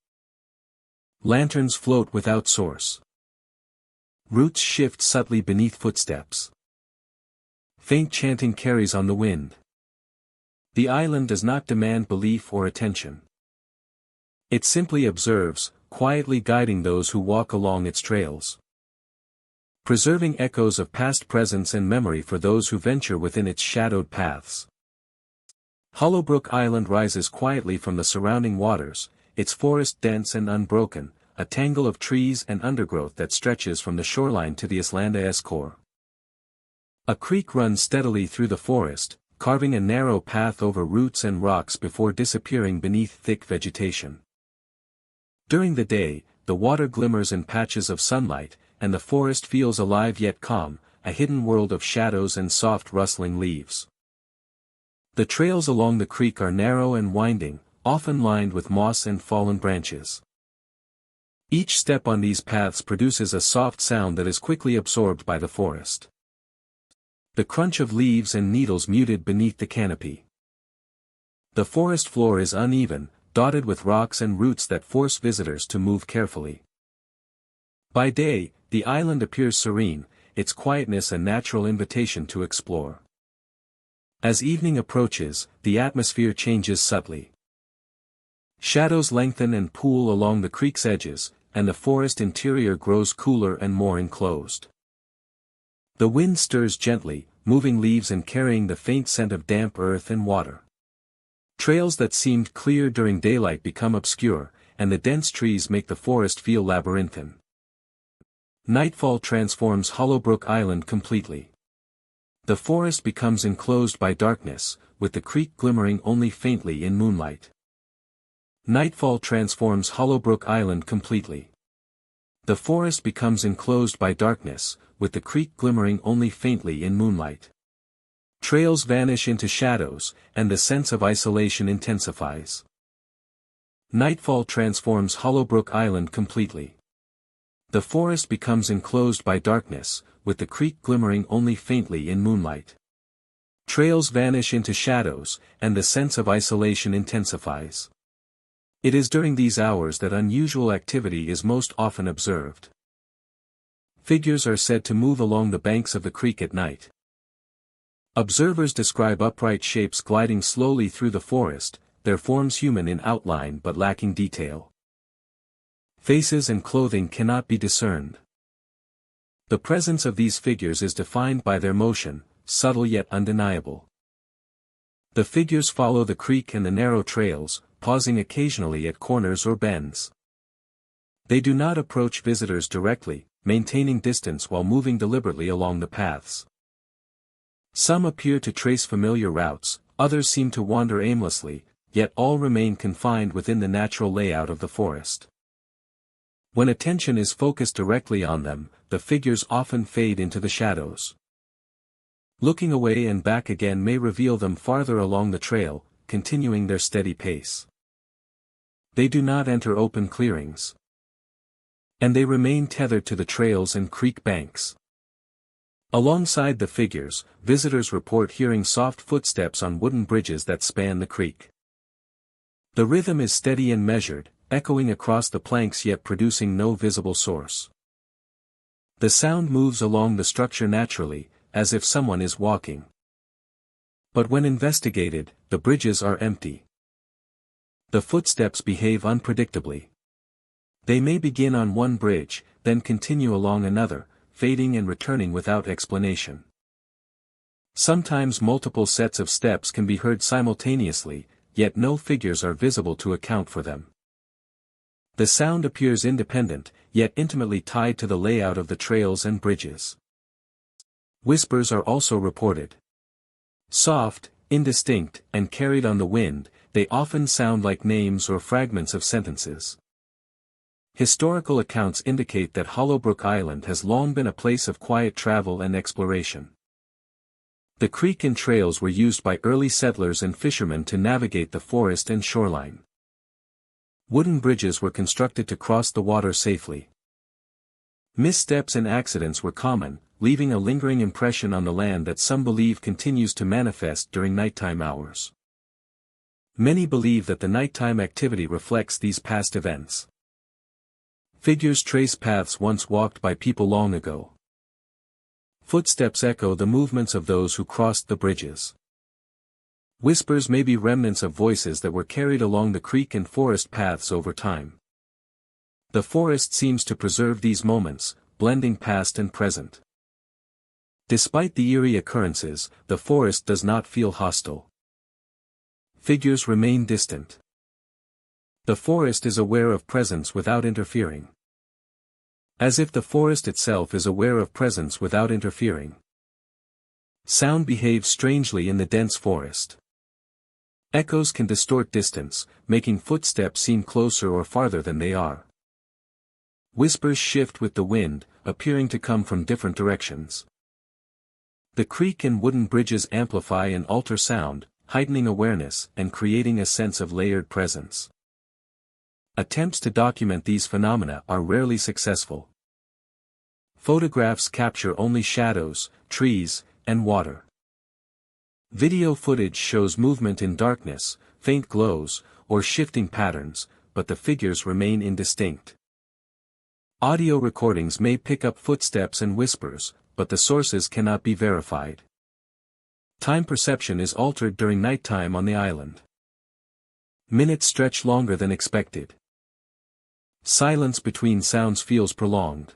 Lanterns float without source. Roots shift subtly beneath footsteps. Faint chanting carries on the wind. The island does not demand belief or attention. It simply observes, quietly guiding those who walk along its trails. Preserving echoes of past presence and memory for those who venture within its shadowed paths. Hollowbrook Island rises quietly from the surrounding waters, its forest dense and unbroken, a tangle of trees and undergrowth that stretches from the shoreline to the Islanda's core. A creek runs steadily through the forest, carving a narrow path over roots and rocks before disappearing beneath thick vegetation. During the day, the water glimmers in patches of sunlight, and the forest feels alive yet calm, a hidden world of shadows and soft rustling leaves. The trails along the creek are narrow and winding, often lined with moss and fallen branches. Each step on these paths produces a soft sound that is quickly absorbed by the forest. The crunch of leaves and needles muted beneath the canopy. The forest floor is uneven, dotted with rocks and roots that force visitors to move carefully. By day, the island appears serene, its quietness a natural invitation to explore. As evening approaches, the atmosphere changes subtly. Shadows lengthen and pool along the creek's edges, and the forest interior grows cooler and more enclosed. The wind stirs gently, moving leaves and carrying the faint scent of damp earth and water. Trails that seemed clear during daylight become obscure, and the dense trees make the forest feel labyrinthine. Nightfall transforms Hollowbrook Island completely. The forest becomes enclosed by darkness, with the creek glimmering only faintly in moonlight. Nightfall transforms Hollowbrook Island completely. The forest becomes enclosed by darkness, with the creek glimmering only faintly in moonlight. Trails vanish into shadows, and the sense of isolation intensifies. Nightfall transforms Hollowbrook Island completely. The forest becomes enclosed by darkness, with the creek glimmering only faintly in moonlight. Trails vanish into shadows, and the sense of isolation intensifies. It is during these hours that unusual activity is most often observed. Figures are said to move along the banks of the creek at night. Observers describe upright shapes gliding slowly through the forest, their forms human in outline but lacking detail. Faces and clothing cannot be discerned. The presence of these figures is defined by their motion, subtle yet undeniable. The figures follow the creek and the narrow trails, pausing occasionally at corners or bends. They do not approach visitors directly, maintaining distance while moving deliberately along the paths. Some appear to trace familiar routes, others seem to wander aimlessly, yet all remain confined within the natural layout of the forest. When attention is focused directly on them, the figures often fade into the shadows. Looking away and back again may reveal them farther along the trail, continuing their steady pace. They do not enter open clearings. And they remain tethered to the trails and creek banks. Alongside the figures, visitors report hearing soft footsteps on wooden bridges that span the creek. The rhythm is steady and measured, echoing across the planks yet producing no visible source. The sound moves along the structure naturally, as if someone is walking. But when investigated, the bridges are empty. The footsteps behave unpredictably. They may begin on one bridge, then continue along another, fading and returning without explanation. Sometimes multiple sets of steps can be heard simultaneously, yet no figures are visible to account for them. The sound appears independent, yet intimately tied to the layout of the trails and bridges. Whispers are also reported. Soft, indistinct, and carried on the wind, they often sound like names or fragments of sentences. Historical accounts indicate that Hollowbrook Island has long been a place of quiet travel and exploration. The creek and trails were used by early settlers and fishermen to navigate the forest and shoreline. Wooden bridges were constructed to cross the water safely. Missteps and accidents were common, leaving a lingering impression on the land that some believe continues to manifest during nighttime hours. Many believe that the nighttime activity reflects these past events. Figures trace paths once walked by people long ago. Footsteps echo the movements of those who crossed the bridges. Whispers may be remnants of voices that were carried along the creek and forest paths over time. The forest seems to preserve these moments, blending past and present. Despite the eerie occurrences, the forest does not feel hostile. Figures remain distant. The forest is aware of presence without interfering. As if the forest itself is aware of presence without interfering. Sound behaves strangely in the dense forest. Echoes can distort distance, making footsteps seem closer or farther than they are. Whispers shift with the wind, appearing to come from different directions. The creek and wooden bridges amplify and alter sound, heightening awareness and creating a sense of layered presence. Attempts to document these phenomena are rarely successful. Photographs capture only shadows, trees, and water. Video footage shows movement in darkness, faint glows, or shifting patterns, but the figures remain indistinct. Audio recordings may pick up footsteps and whispers, but the sources cannot be verified. Time perception is altered during nighttime on the island. Minutes stretch longer than expected. Silence between sounds feels prolonged.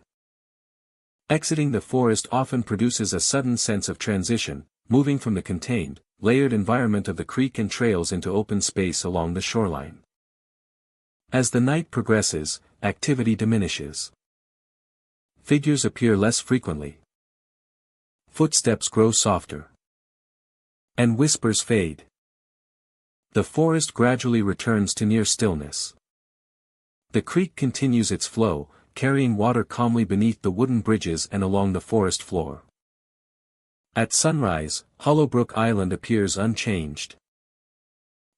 Exiting the forest often produces a sudden sense of transition, moving from the contained, layered environment of the creek and trails into open space along the shoreline. As the night progresses, activity diminishes. Figures appear less frequently. Footsteps grow softer. And whispers fade. The forest gradually returns to near stillness. The creek continues its flow, carrying water calmly beneath the wooden bridges and along the forest floor. At sunrise, Hollowbrook Island appears unchanged.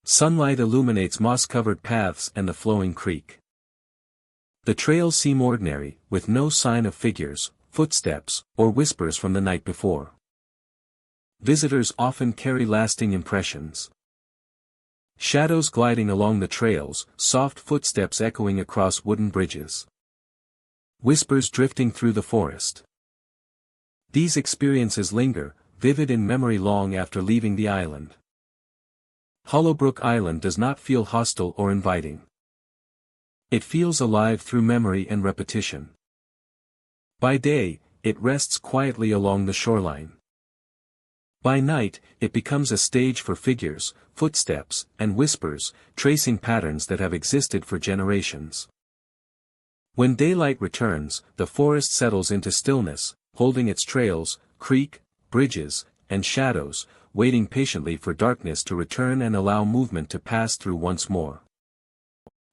Sunlight illuminates moss-covered paths and the flowing creek. The trails seem ordinary, with no sign of figures, footsteps, or whispers from the night before. Visitors often carry lasting impressions. Shadows gliding along the trails, soft footsteps echoing across wooden bridges. Whispers drifting through the forest. These experiences linger, vivid in memory long after leaving the island. Hollowbrook Island does not feel hostile or inviting. It feels alive through memory and repetition. By day, it rests quietly along the shoreline. By night, it becomes a stage for figures, footsteps, and whispers, tracing patterns that have existed for generations. When daylight returns, the forest settles into stillness, holding its trails, creek, bridges, and shadows, waiting patiently for darkness to return and allow movement to pass through once more.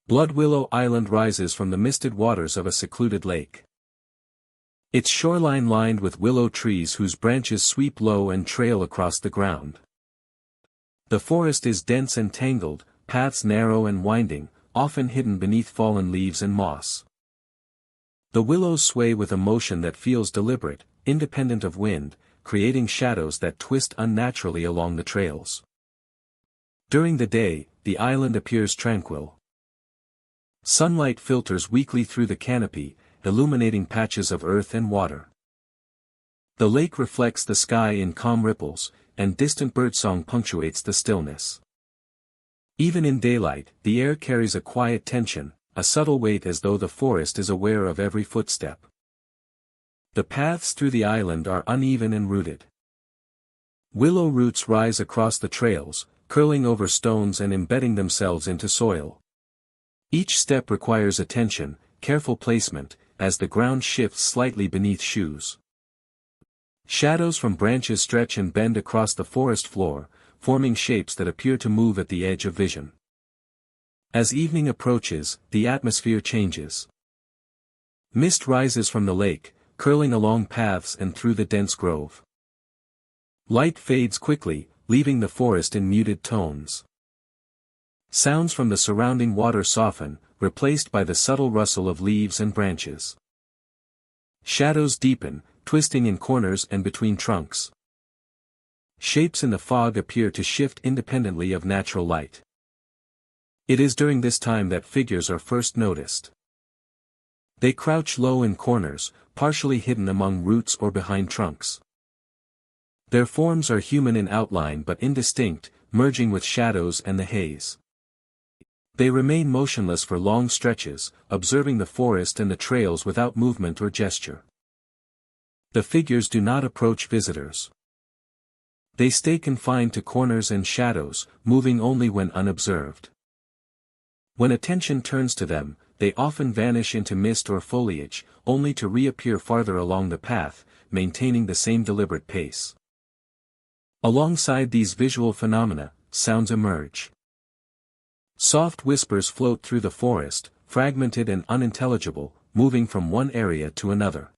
Blood Willow Island rises from the misted waters of a secluded lake. Its shoreline lined with willow trees whose branches sweep low and trail across the ground. The forest is dense and tangled, paths narrow and winding, often hidden beneath fallen leaves and moss. The willows sway with a motion that feels deliberate, independent of wind, creating shadows that twist unnaturally along the trails. During the day, the island appears tranquil. Sunlight filters weakly through the canopy, illuminating patches of earth and water. The lake reflects the sky in calm ripples, and distant birdsong punctuates the stillness. Even in daylight, the air carries a quiet tension, a subtle weight as though the forest is aware of every footstep. The paths through the island are uneven and rooted. Willow roots rise across the trails, curling over stones and embedding themselves into soil. Each step requires attention, careful placement, as the ground shifts slightly beneath shoes. Shadows from branches stretch and bend across the forest floor, forming shapes that appear to move at the edge of vision. As evening approaches, the atmosphere changes. Mist rises from the lake, curling along paths and through the dense grove. Light fades quickly, leaving the forest in muted tones. Sounds from the surrounding water soften, replaced by the subtle rustle of leaves and branches. Shadows deepen, twisting in corners and between trunks. Shapes in the fog appear to shift independently of natural light. It is during this time that figures are first noticed. They crouch low in corners, partially hidden among roots or behind trunks. Their forms are human in outline but indistinct, merging with shadows and the haze. They remain motionless for long stretches, observing the forest and the trails without movement or gesture. The figures do not approach visitors. They stay confined to corners and shadows, moving only when unobserved. When attention turns to them, they often vanish into mist or foliage, only to reappear farther along the path, maintaining the same deliberate pace. Alongside these visual phenomena, sounds emerge. Soft whispers float through the forest, fragmented and unintelligible, moving from one area to another.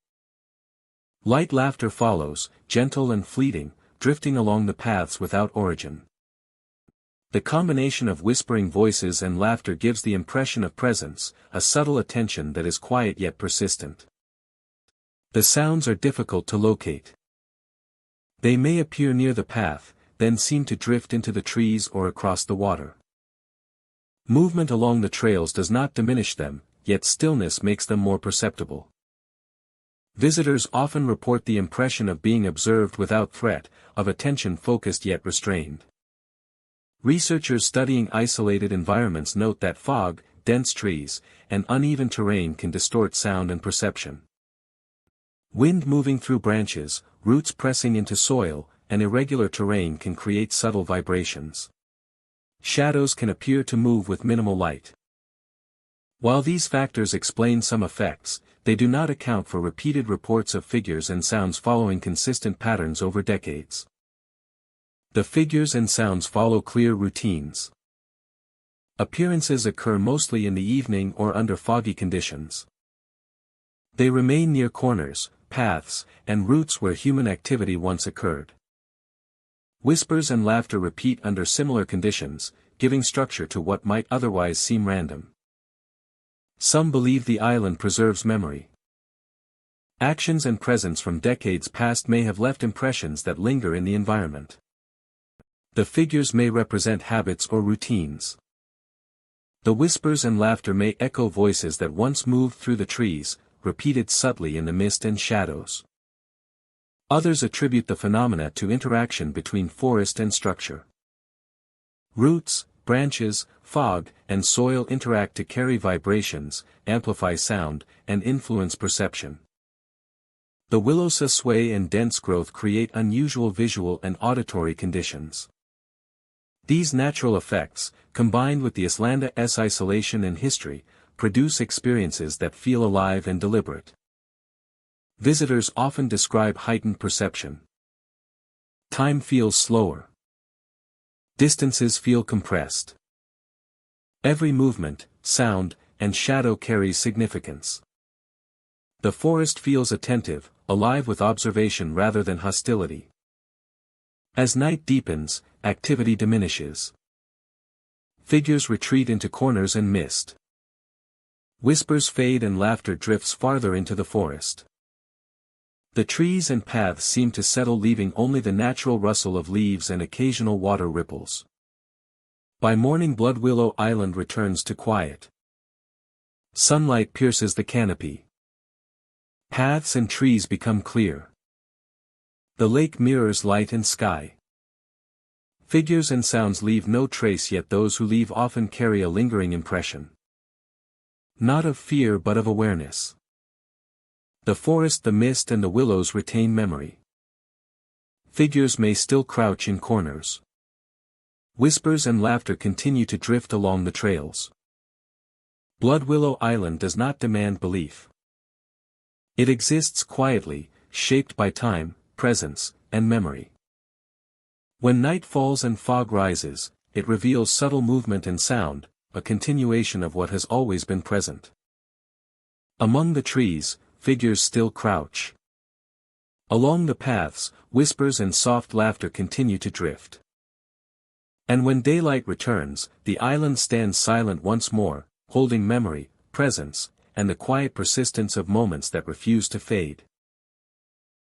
Light laughter follows, gentle and fleeting, drifting along the paths without origin. The combination of whispering voices and laughter gives the impression of presence, a subtle attention that is quiet yet persistent. The sounds are difficult to locate. They may appear near the path, then seem to drift into the trees or across the water. Movement along the trails does not diminish them, yet stillness makes them more perceptible. Visitors often report the impression of being observed without threat, of attention focused yet restrained. Researchers studying isolated environments note that fog, dense trees, and uneven terrain can distort sound and perception. Wind moving through branches, roots pressing into soil, and irregular terrain can create subtle vibrations. Shadows can appear to move with minimal light. While these factors explain some effects, they do not account for repeated reports of figures and sounds following consistent patterns over decades. The figures and sounds follow clear routines. Appearances occur mostly in the evening or under foggy conditions. They remain near corners, paths, and routes where human activity once occurred. Whispers and laughter repeat under similar conditions, giving structure to what might otherwise seem random. Some believe the island preserves memory. Actions and presence from decades past may have left impressions that linger in the environment. The figures may represent habits or routines. The whispers and laughter may echo voices that once moved through the trees, repeated subtly in the mist and shadows. Others attribute the phenomena to interaction between forest and structure. Roots, branches, fog, and soil interact to carry vibrations, amplify sound, and influence perception. The willows' sway and dense growth create unusual visual and auditory conditions. These natural effects, combined with the Islanda's isolation and history, produce experiences that feel alive and deliberate. Visitors often describe heightened perception. Time feels slower. Distances feel compressed. Every movement, sound, and shadow carries significance. The forest feels attentive, alive with observation rather than hostility. As night deepens, activity diminishes. Figures retreat into corners and mist. Whispers fade and laughter drifts farther into the forest. The trees and paths seem to settle, leaving only the natural rustle of leaves and occasional water ripples. By morning, Blood Willow Island returns to quiet. Sunlight pierces the canopy. Paths and trees become clear. The lake mirrors light and sky. Figures and sounds leave no trace, yet those who leave often carry a lingering impression. Not of fear but of awareness. The forest, the mist, and the willows retain memory. Figures may still crouch in corners. Whispers and laughter continue to drift along the trails. Blood Willow Island does not demand belief. It exists quietly, shaped by time, presence, and memory. When night falls and fog rises, it reveals subtle movement and sound, a continuation of what has always been present. Among the trees, figures still crouch. Along the paths, whispers and soft laughter continue to drift. And when daylight returns, the island stands silent once more, holding memory, presence, and the quiet persistence of moments that refuse to fade.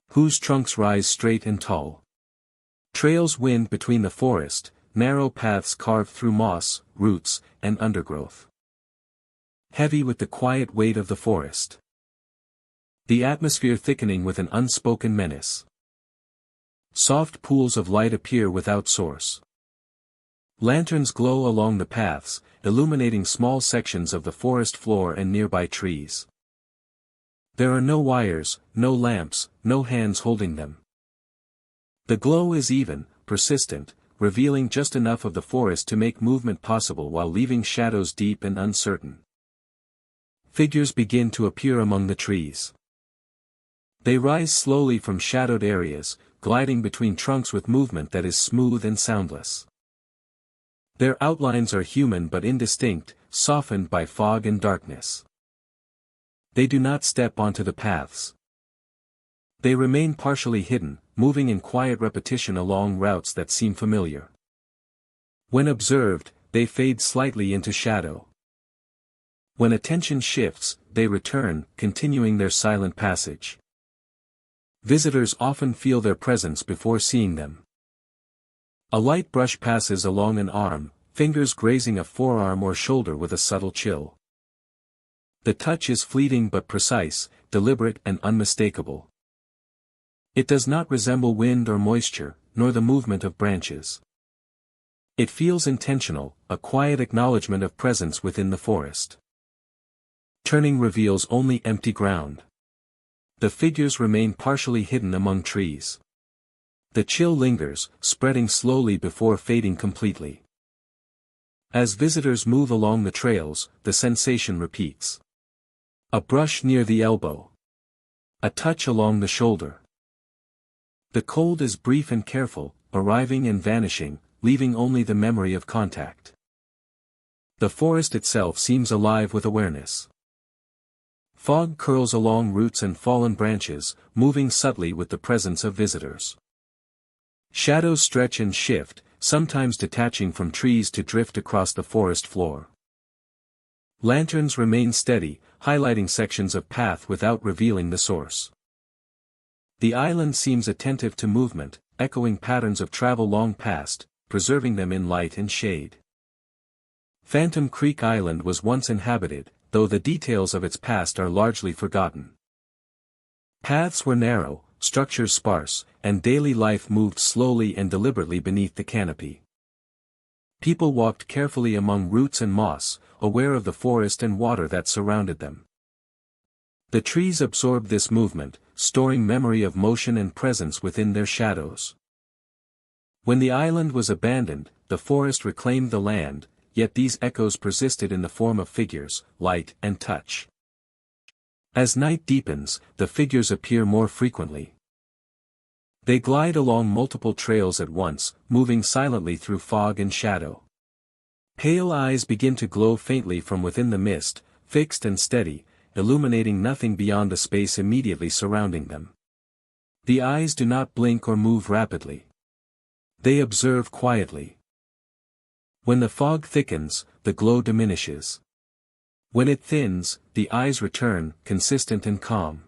Whose trunks rise straight and tall. Trails wind between the forest, narrow paths carved through moss, roots, and undergrowth. Heavy with the quiet weight of the forest. The atmosphere thickening with an unspoken menace. Soft pools of light appear without source. Lanterns glow along the paths, illuminating small sections of the forest floor and nearby trees. There are no wires, no lamps, no hands holding them. The glow is even, persistent, revealing just enough of the forest to make movement possible while leaving shadows deep and uncertain. Figures begin to appear among the trees. They rise slowly from shadowed areas, gliding between trunks with movement that is smooth and soundless. Their outlines are human but indistinct, softened by fog and darkness. They do not step onto the paths. They remain partially hidden, moving in quiet repetition along routes that seem familiar. When observed, they fade slightly into shadow. When attention shifts, they return, continuing their silent passage. Visitors often feel their presence before seeing them. A light brush passes along an arm, fingers grazing a forearm or shoulder with a subtle chill. The touch is fleeting but precise, deliberate and unmistakable. It does not resemble wind or moisture, nor the movement of branches. It feels intentional, a quiet acknowledgement of presence within the forest. Turning reveals only empty ground. The figures remain partially hidden among trees. The chill lingers, spreading slowly before fading completely. As visitors move along the trails, the sensation repeats. A brush near the elbow. A touch along the shoulder. The cold is brief and careful, arriving and vanishing, leaving only the memory of contact. The forest itself seems alive with awareness. Fog curls along roots and fallen branches, moving subtly with the presence of visitors. Shadows stretch and shift, sometimes detaching from trees to drift across the forest floor. Lanterns remain steady, highlighting sections of path without revealing the source. The island seems attentive to movement, echoing patterns of travel long past, preserving them in light and shade. Phantom Creek Island was once inhabited, though the details of its past are largely forgotten. Paths were narrow, structures sparse, and daily life moved slowly and deliberately beneath the canopy. People walked carefully among roots and moss, aware of the forest and water that surrounded them. The trees absorbed this movement, storing memory of motion and presence within their shadows. When the island was abandoned, the forest reclaimed the land, yet these echoes persisted in the form of figures, light and touch. As night deepens, the figures appear more frequently. They glide along multiple trails at once, moving silently through fog and shadow. Pale eyes begin to glow faintly from within the mist, fixed and steady, illuminating nothing beyond the space immediately surrounding them. The eyes do not blink or move rapidly. They observe quietly. When the fog thickens, the glow diminishes. When it thins, the eyes return, consistent and calm.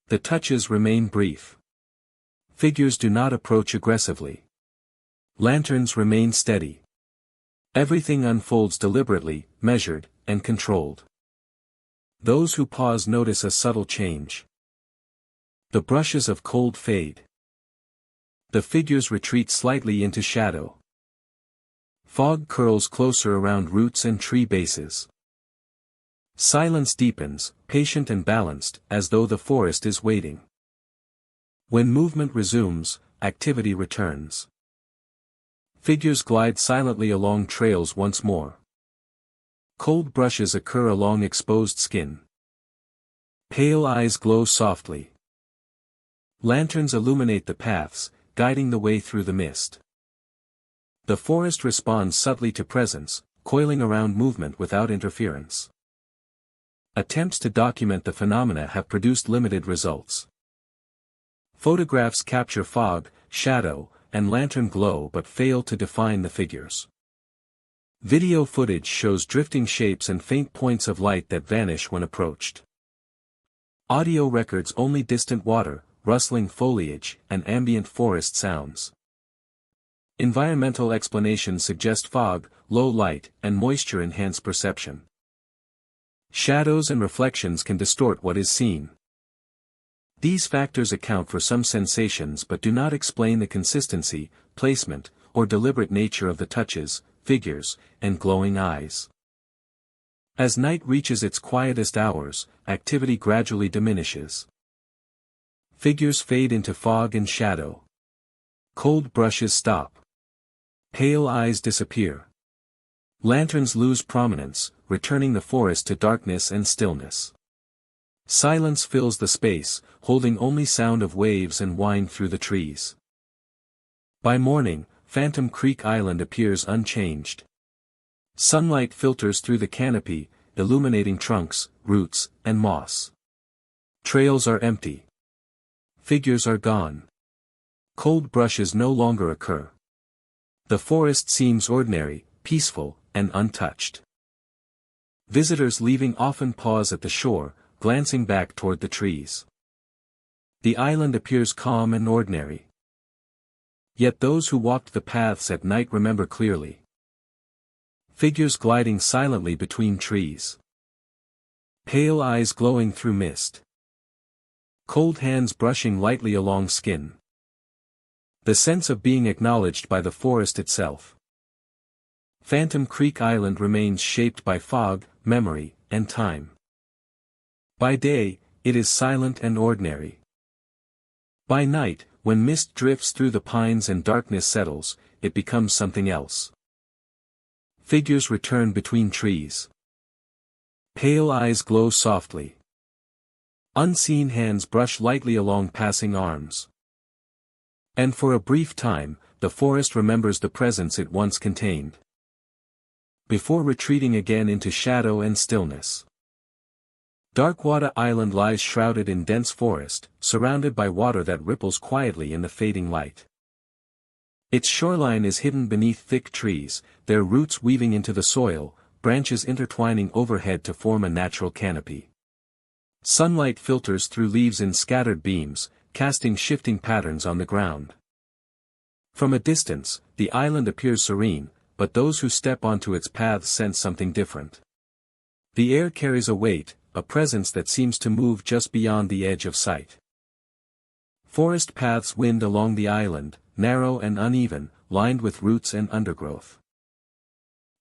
The touches remain brief. Figures do not approach aggressively. Lanterns remain steady. Everything unfolds deliberately, measured, and controlled. Those who pause notice a subtle change. The brushes of cold fade. The figures retreat slightly into shadow. Fog curls closer around roots and tree bases. Silence deepens, patient and balanced, as though the forest is waiting. When movement resumes, activity returns. Figures glide silently along trails once more. Cold brushes occur along exposed skin. Pale eyes glow softly. Lanterns illuminate the paths, guiding the way through the mist. The forest responds subtly to presence, coiling around movement without interference. Attempts to document the phenomena have produced limited results. Photographs capture fog, shadow, and lantern glow but fail to define the figures. Video footage shows drifting shapes and faint points of light that vanish when approached. Audio records only distant water, rustling foliage, and ambient forest sounds. Environmental explanations suggest fog, low light, and moisture enhance perception. Shadows and reflections can distort what is seen. These factors account for some sensations but do not explain the consistency, placement, or deliberate nature of the touches, figures, and glowing eyes. As night reaches its quietest hours, activity gradually diminishes. Figures fade into fog and shadow. Cold brushes stop. Pale eyes disappear. Lanterns lose prominence, returning the forest to darkness and stillness. Silence fills the space, holding only sound of waves and whine through the trees. By morning, Phantom Creek Island appears unchanged. Sunlight filters through the canopy, illuminating trunks, roots, and moss. Trails are empty. Figures are gone. Cold brushes no longer occur. The forest seems ordinary, peaceful, and untouched. Visitors leaving often pause at the shore, glancing back toward the trees. The island appears calm and ordinary. Yet those who walked the paths at night remember clearly. Figures gliding silently between trees. Pale eyes glowing through mist. Cold hands brushing lightly along skin. The sense of being acknowledged by the forest itself. Phantom Creek Island remains shaped by fog, memory, and time. By day, it is silent and ordinary. By night, when mist drifts through the pines and darkness settles, it becomes something else. Figures return between trees. Pale eyes glow softly. Unseen hands brush lightly along passing arms. And for a brief time, the forest remembers the presence it once contained, before retreating again into shadow and stillness. Darkwater Island lies shrouded in dense forest, surrounded by water that ripples quietly in the fading light. Its shoreline is hidden beneath thick trees, their roots weaving into the soil, branches intertwining overhead to form a natural canopy. Sunlight filters through leaves in scattered beams, casting shifting patterns on the ground. From a distance, the island appears serene, but those who step onto its paths sense something different. The air carries a weight, a presence that seems to move just beyond the edge of sight. Forest paths wind along the island, narrow and uneven, lined with roots and undergrowth.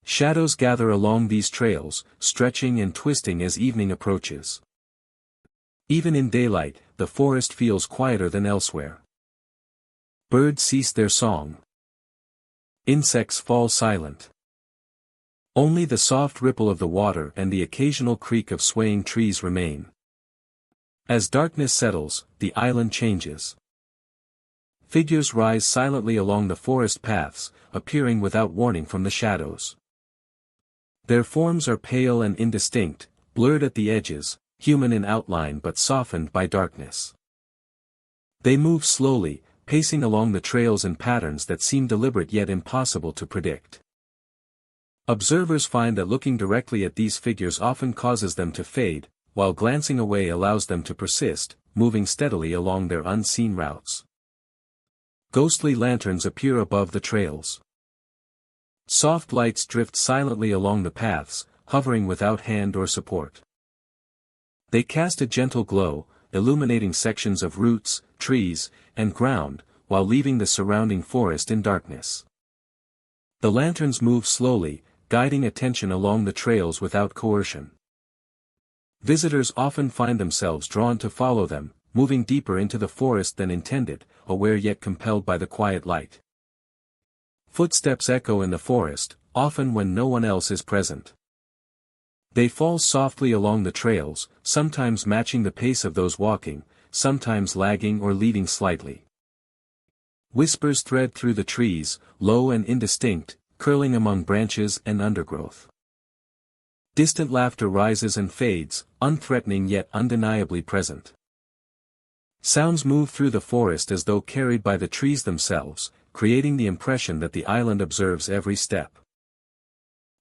Shadows gather along these trails, stretching and twisting as evening approaches. Even in daylight, the forest feels quieter than elsewhere. Birds cease their song. Insects fall silent. Only the soft ripple of the water and the occasional creak of swaying trees remain. As darkness settles, the island changes. Figures rise silently along the forest paths, appearing without warning from the shadows. Their forms are pale and indistinct, blurred at the edges, human in outline but softened by darkness. They move slowly, pacing along the trails in patterns that seem deliberate yet impossible to predict. Observers find that looking directly at these figures often causes them to fade, while glancing away allows them to persist, moving steadily along their unseen routes. Ghostly lanterns appear above the trails. Soft lights drift silently along the paths, hovering without hand or support. They cast a gentle glow, illuminating sections of roots, trees, and ground, while leaving the surrounding forest in darkness. The lanterns move slowly, guiding attention along the trails without coercion. Visitors often find themselves drawn to follow them, moving deeper into the forest than intended, aware yet compelled by the quiet light. Footsteps echo in the forest, often when no one else is present. They fall softly along the trails, sometimes matching the pace of those walking, sometimes lagging or leading slightly. Whispers thread through the trees, low and indistinct, curling among branches and undergrowth. Distant laughter rises and fades, unthreatening yet undeniably present. Sounds move through the forest as though carried by the trees themselves, creating the impression that the island observes every step.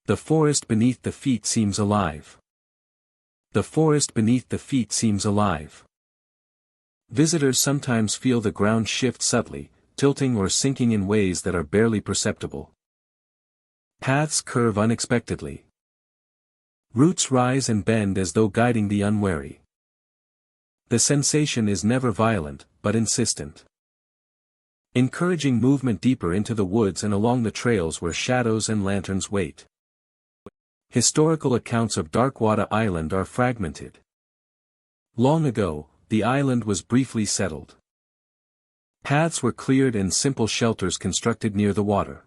The forest beneath the feet seems alive. The forest beneath the feet seems alive. Visitors sometimes feel the ground shift subtly, tilting or sinking in ways that are barely perceptible. Paths curve unexpectedly. Roots rise and bend as though guiding the unwary. The sensation is never violent, but insistent, encouraging movement deeper into the woods and along the trails where shadows and lanterns wait. Historical accounts of Darkwater Island are fragmented. Long ago, the island was briefly settled. Paths were cleared and simple shelters constructed near the water.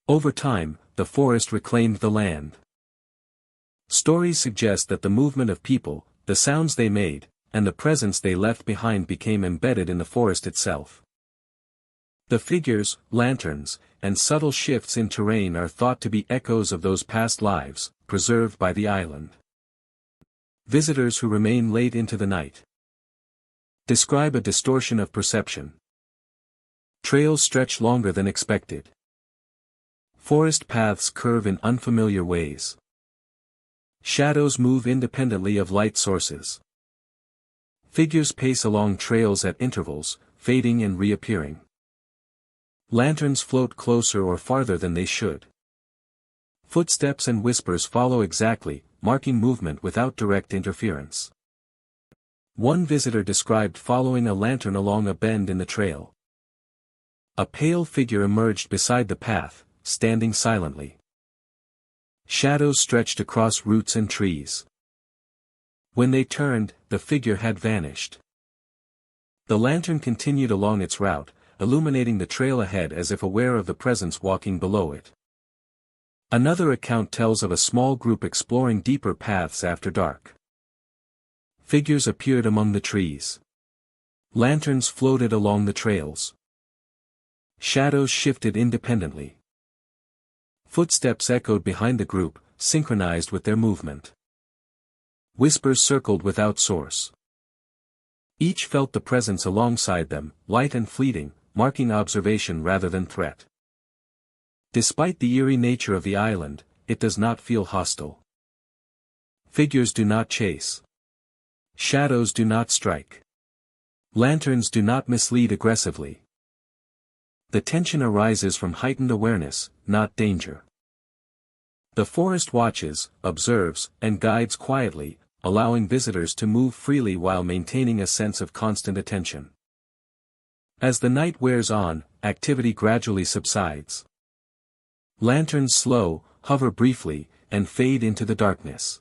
Over time, the forest reclaimed the land. Stories suggest that the movement of people, the sounds they made, and the presence they left behind became embedded in the forest itself. The figures, lanterns, and subtle shifts in terrain are thought to be echoes of those past lives, preserved by the island. Visitors who remain late into the night describe a distortion of perception. Trails stretch longer than expected. Forest paths curve in unfamiliar ways. Shadows move independently of light sources. Figures pace along trails at intervals, fading and reappearing. Lanterns float closer or farther than they should. Footsteps and whispers follow exactly, marking movement without direct interference. One visitor described following a lantern along a bend in the trail. A pale figure emerged beside the path, standing silently. Shadows stretched across roots and trees. When they turned, the figure had vanished. The lantern continued along its route, illuminating the trail ahead as if aware of the presence walking below it. Another account tells of a small group exploring deeper paths after dark. Figures appeared among the trees. Lanterns floated along the trails. Shadows shifted independently. Footsteps echoed behind the group, synchronized with their movement. Whispers circled without source. Each felt the presence alongside them, light and fleeting, marking observation rather than threat. Despite the eerie nature of the island, it does not feel hostile. Figures do not chase. Shadows do not strike. Lanterns do not mislead aggressively. The tension arises from heightened awareness, not danger. The forest watches, observes, and guides quietly, allowing visitors to move freely while maintaining a sense of constant attention. As the night wears on, activity gradually subsides. Lanterns slow, hover briefly, and fade into the darkness.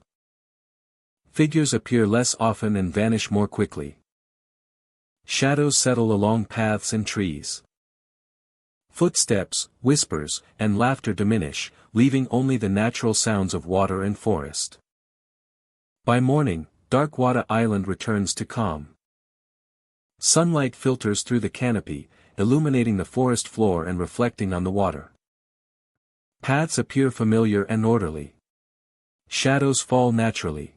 Figures appear less often and vanish more quickly. Shadows settle along paths and trees. Footsteps, whispers, and laughter diminish, leaving only the natural sounds of water and forest. By morning, Darkwater Island returns to calm. Sunlight filters through the canopy, illuminating the forest floor and reflecting on the water. Paths appear familiar and orderly. Shadows fall naturally.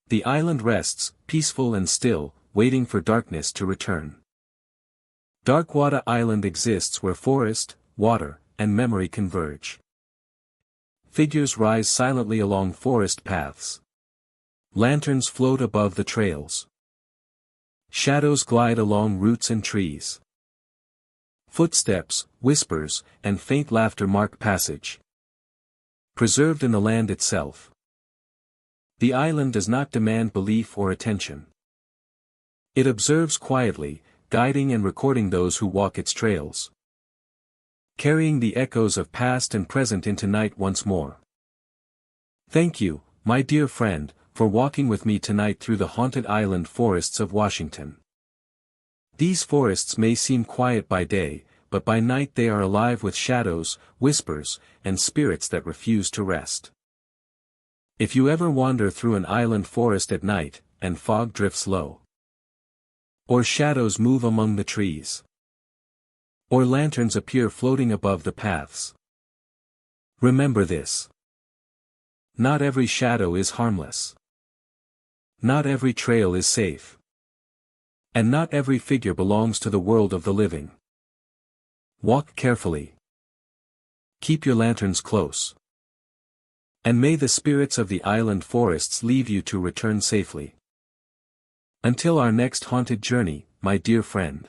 The island rests, peaceful and still, waiting for darkness to return. Darkwater Island exists where forest, water, and memory converge. Figures rise silently along forest paths. Lanterns float above the trails. Shadows glide along roots and trees. Footsteps, whispers, and faint laughter mark passage. Preserved in the land itself. The island does not demand belief or attention. It observes quietly, guiding and recording those who walk its trails. Carrying the echoes of past and present into night once more. Thank you, my dear friend, for walking with me tonight through the haunted island forests of Washington. These forests may seem quiet by day, but by night they are alive with shadows, whispers, and spirits that refuse to rest. If you ever wander through an island forest at night, and fog drifts low, or shadows move among the trees, or lanterns appear floating above the paths, remember this. Not every shadow is harmless. Not every trail is safe. And not every figure belongs to the world of the living. Walk carefully. Keep your lanterns close. And may the spirits of the island forests lead you to return safely. Until our next haunted journey, my dear friend.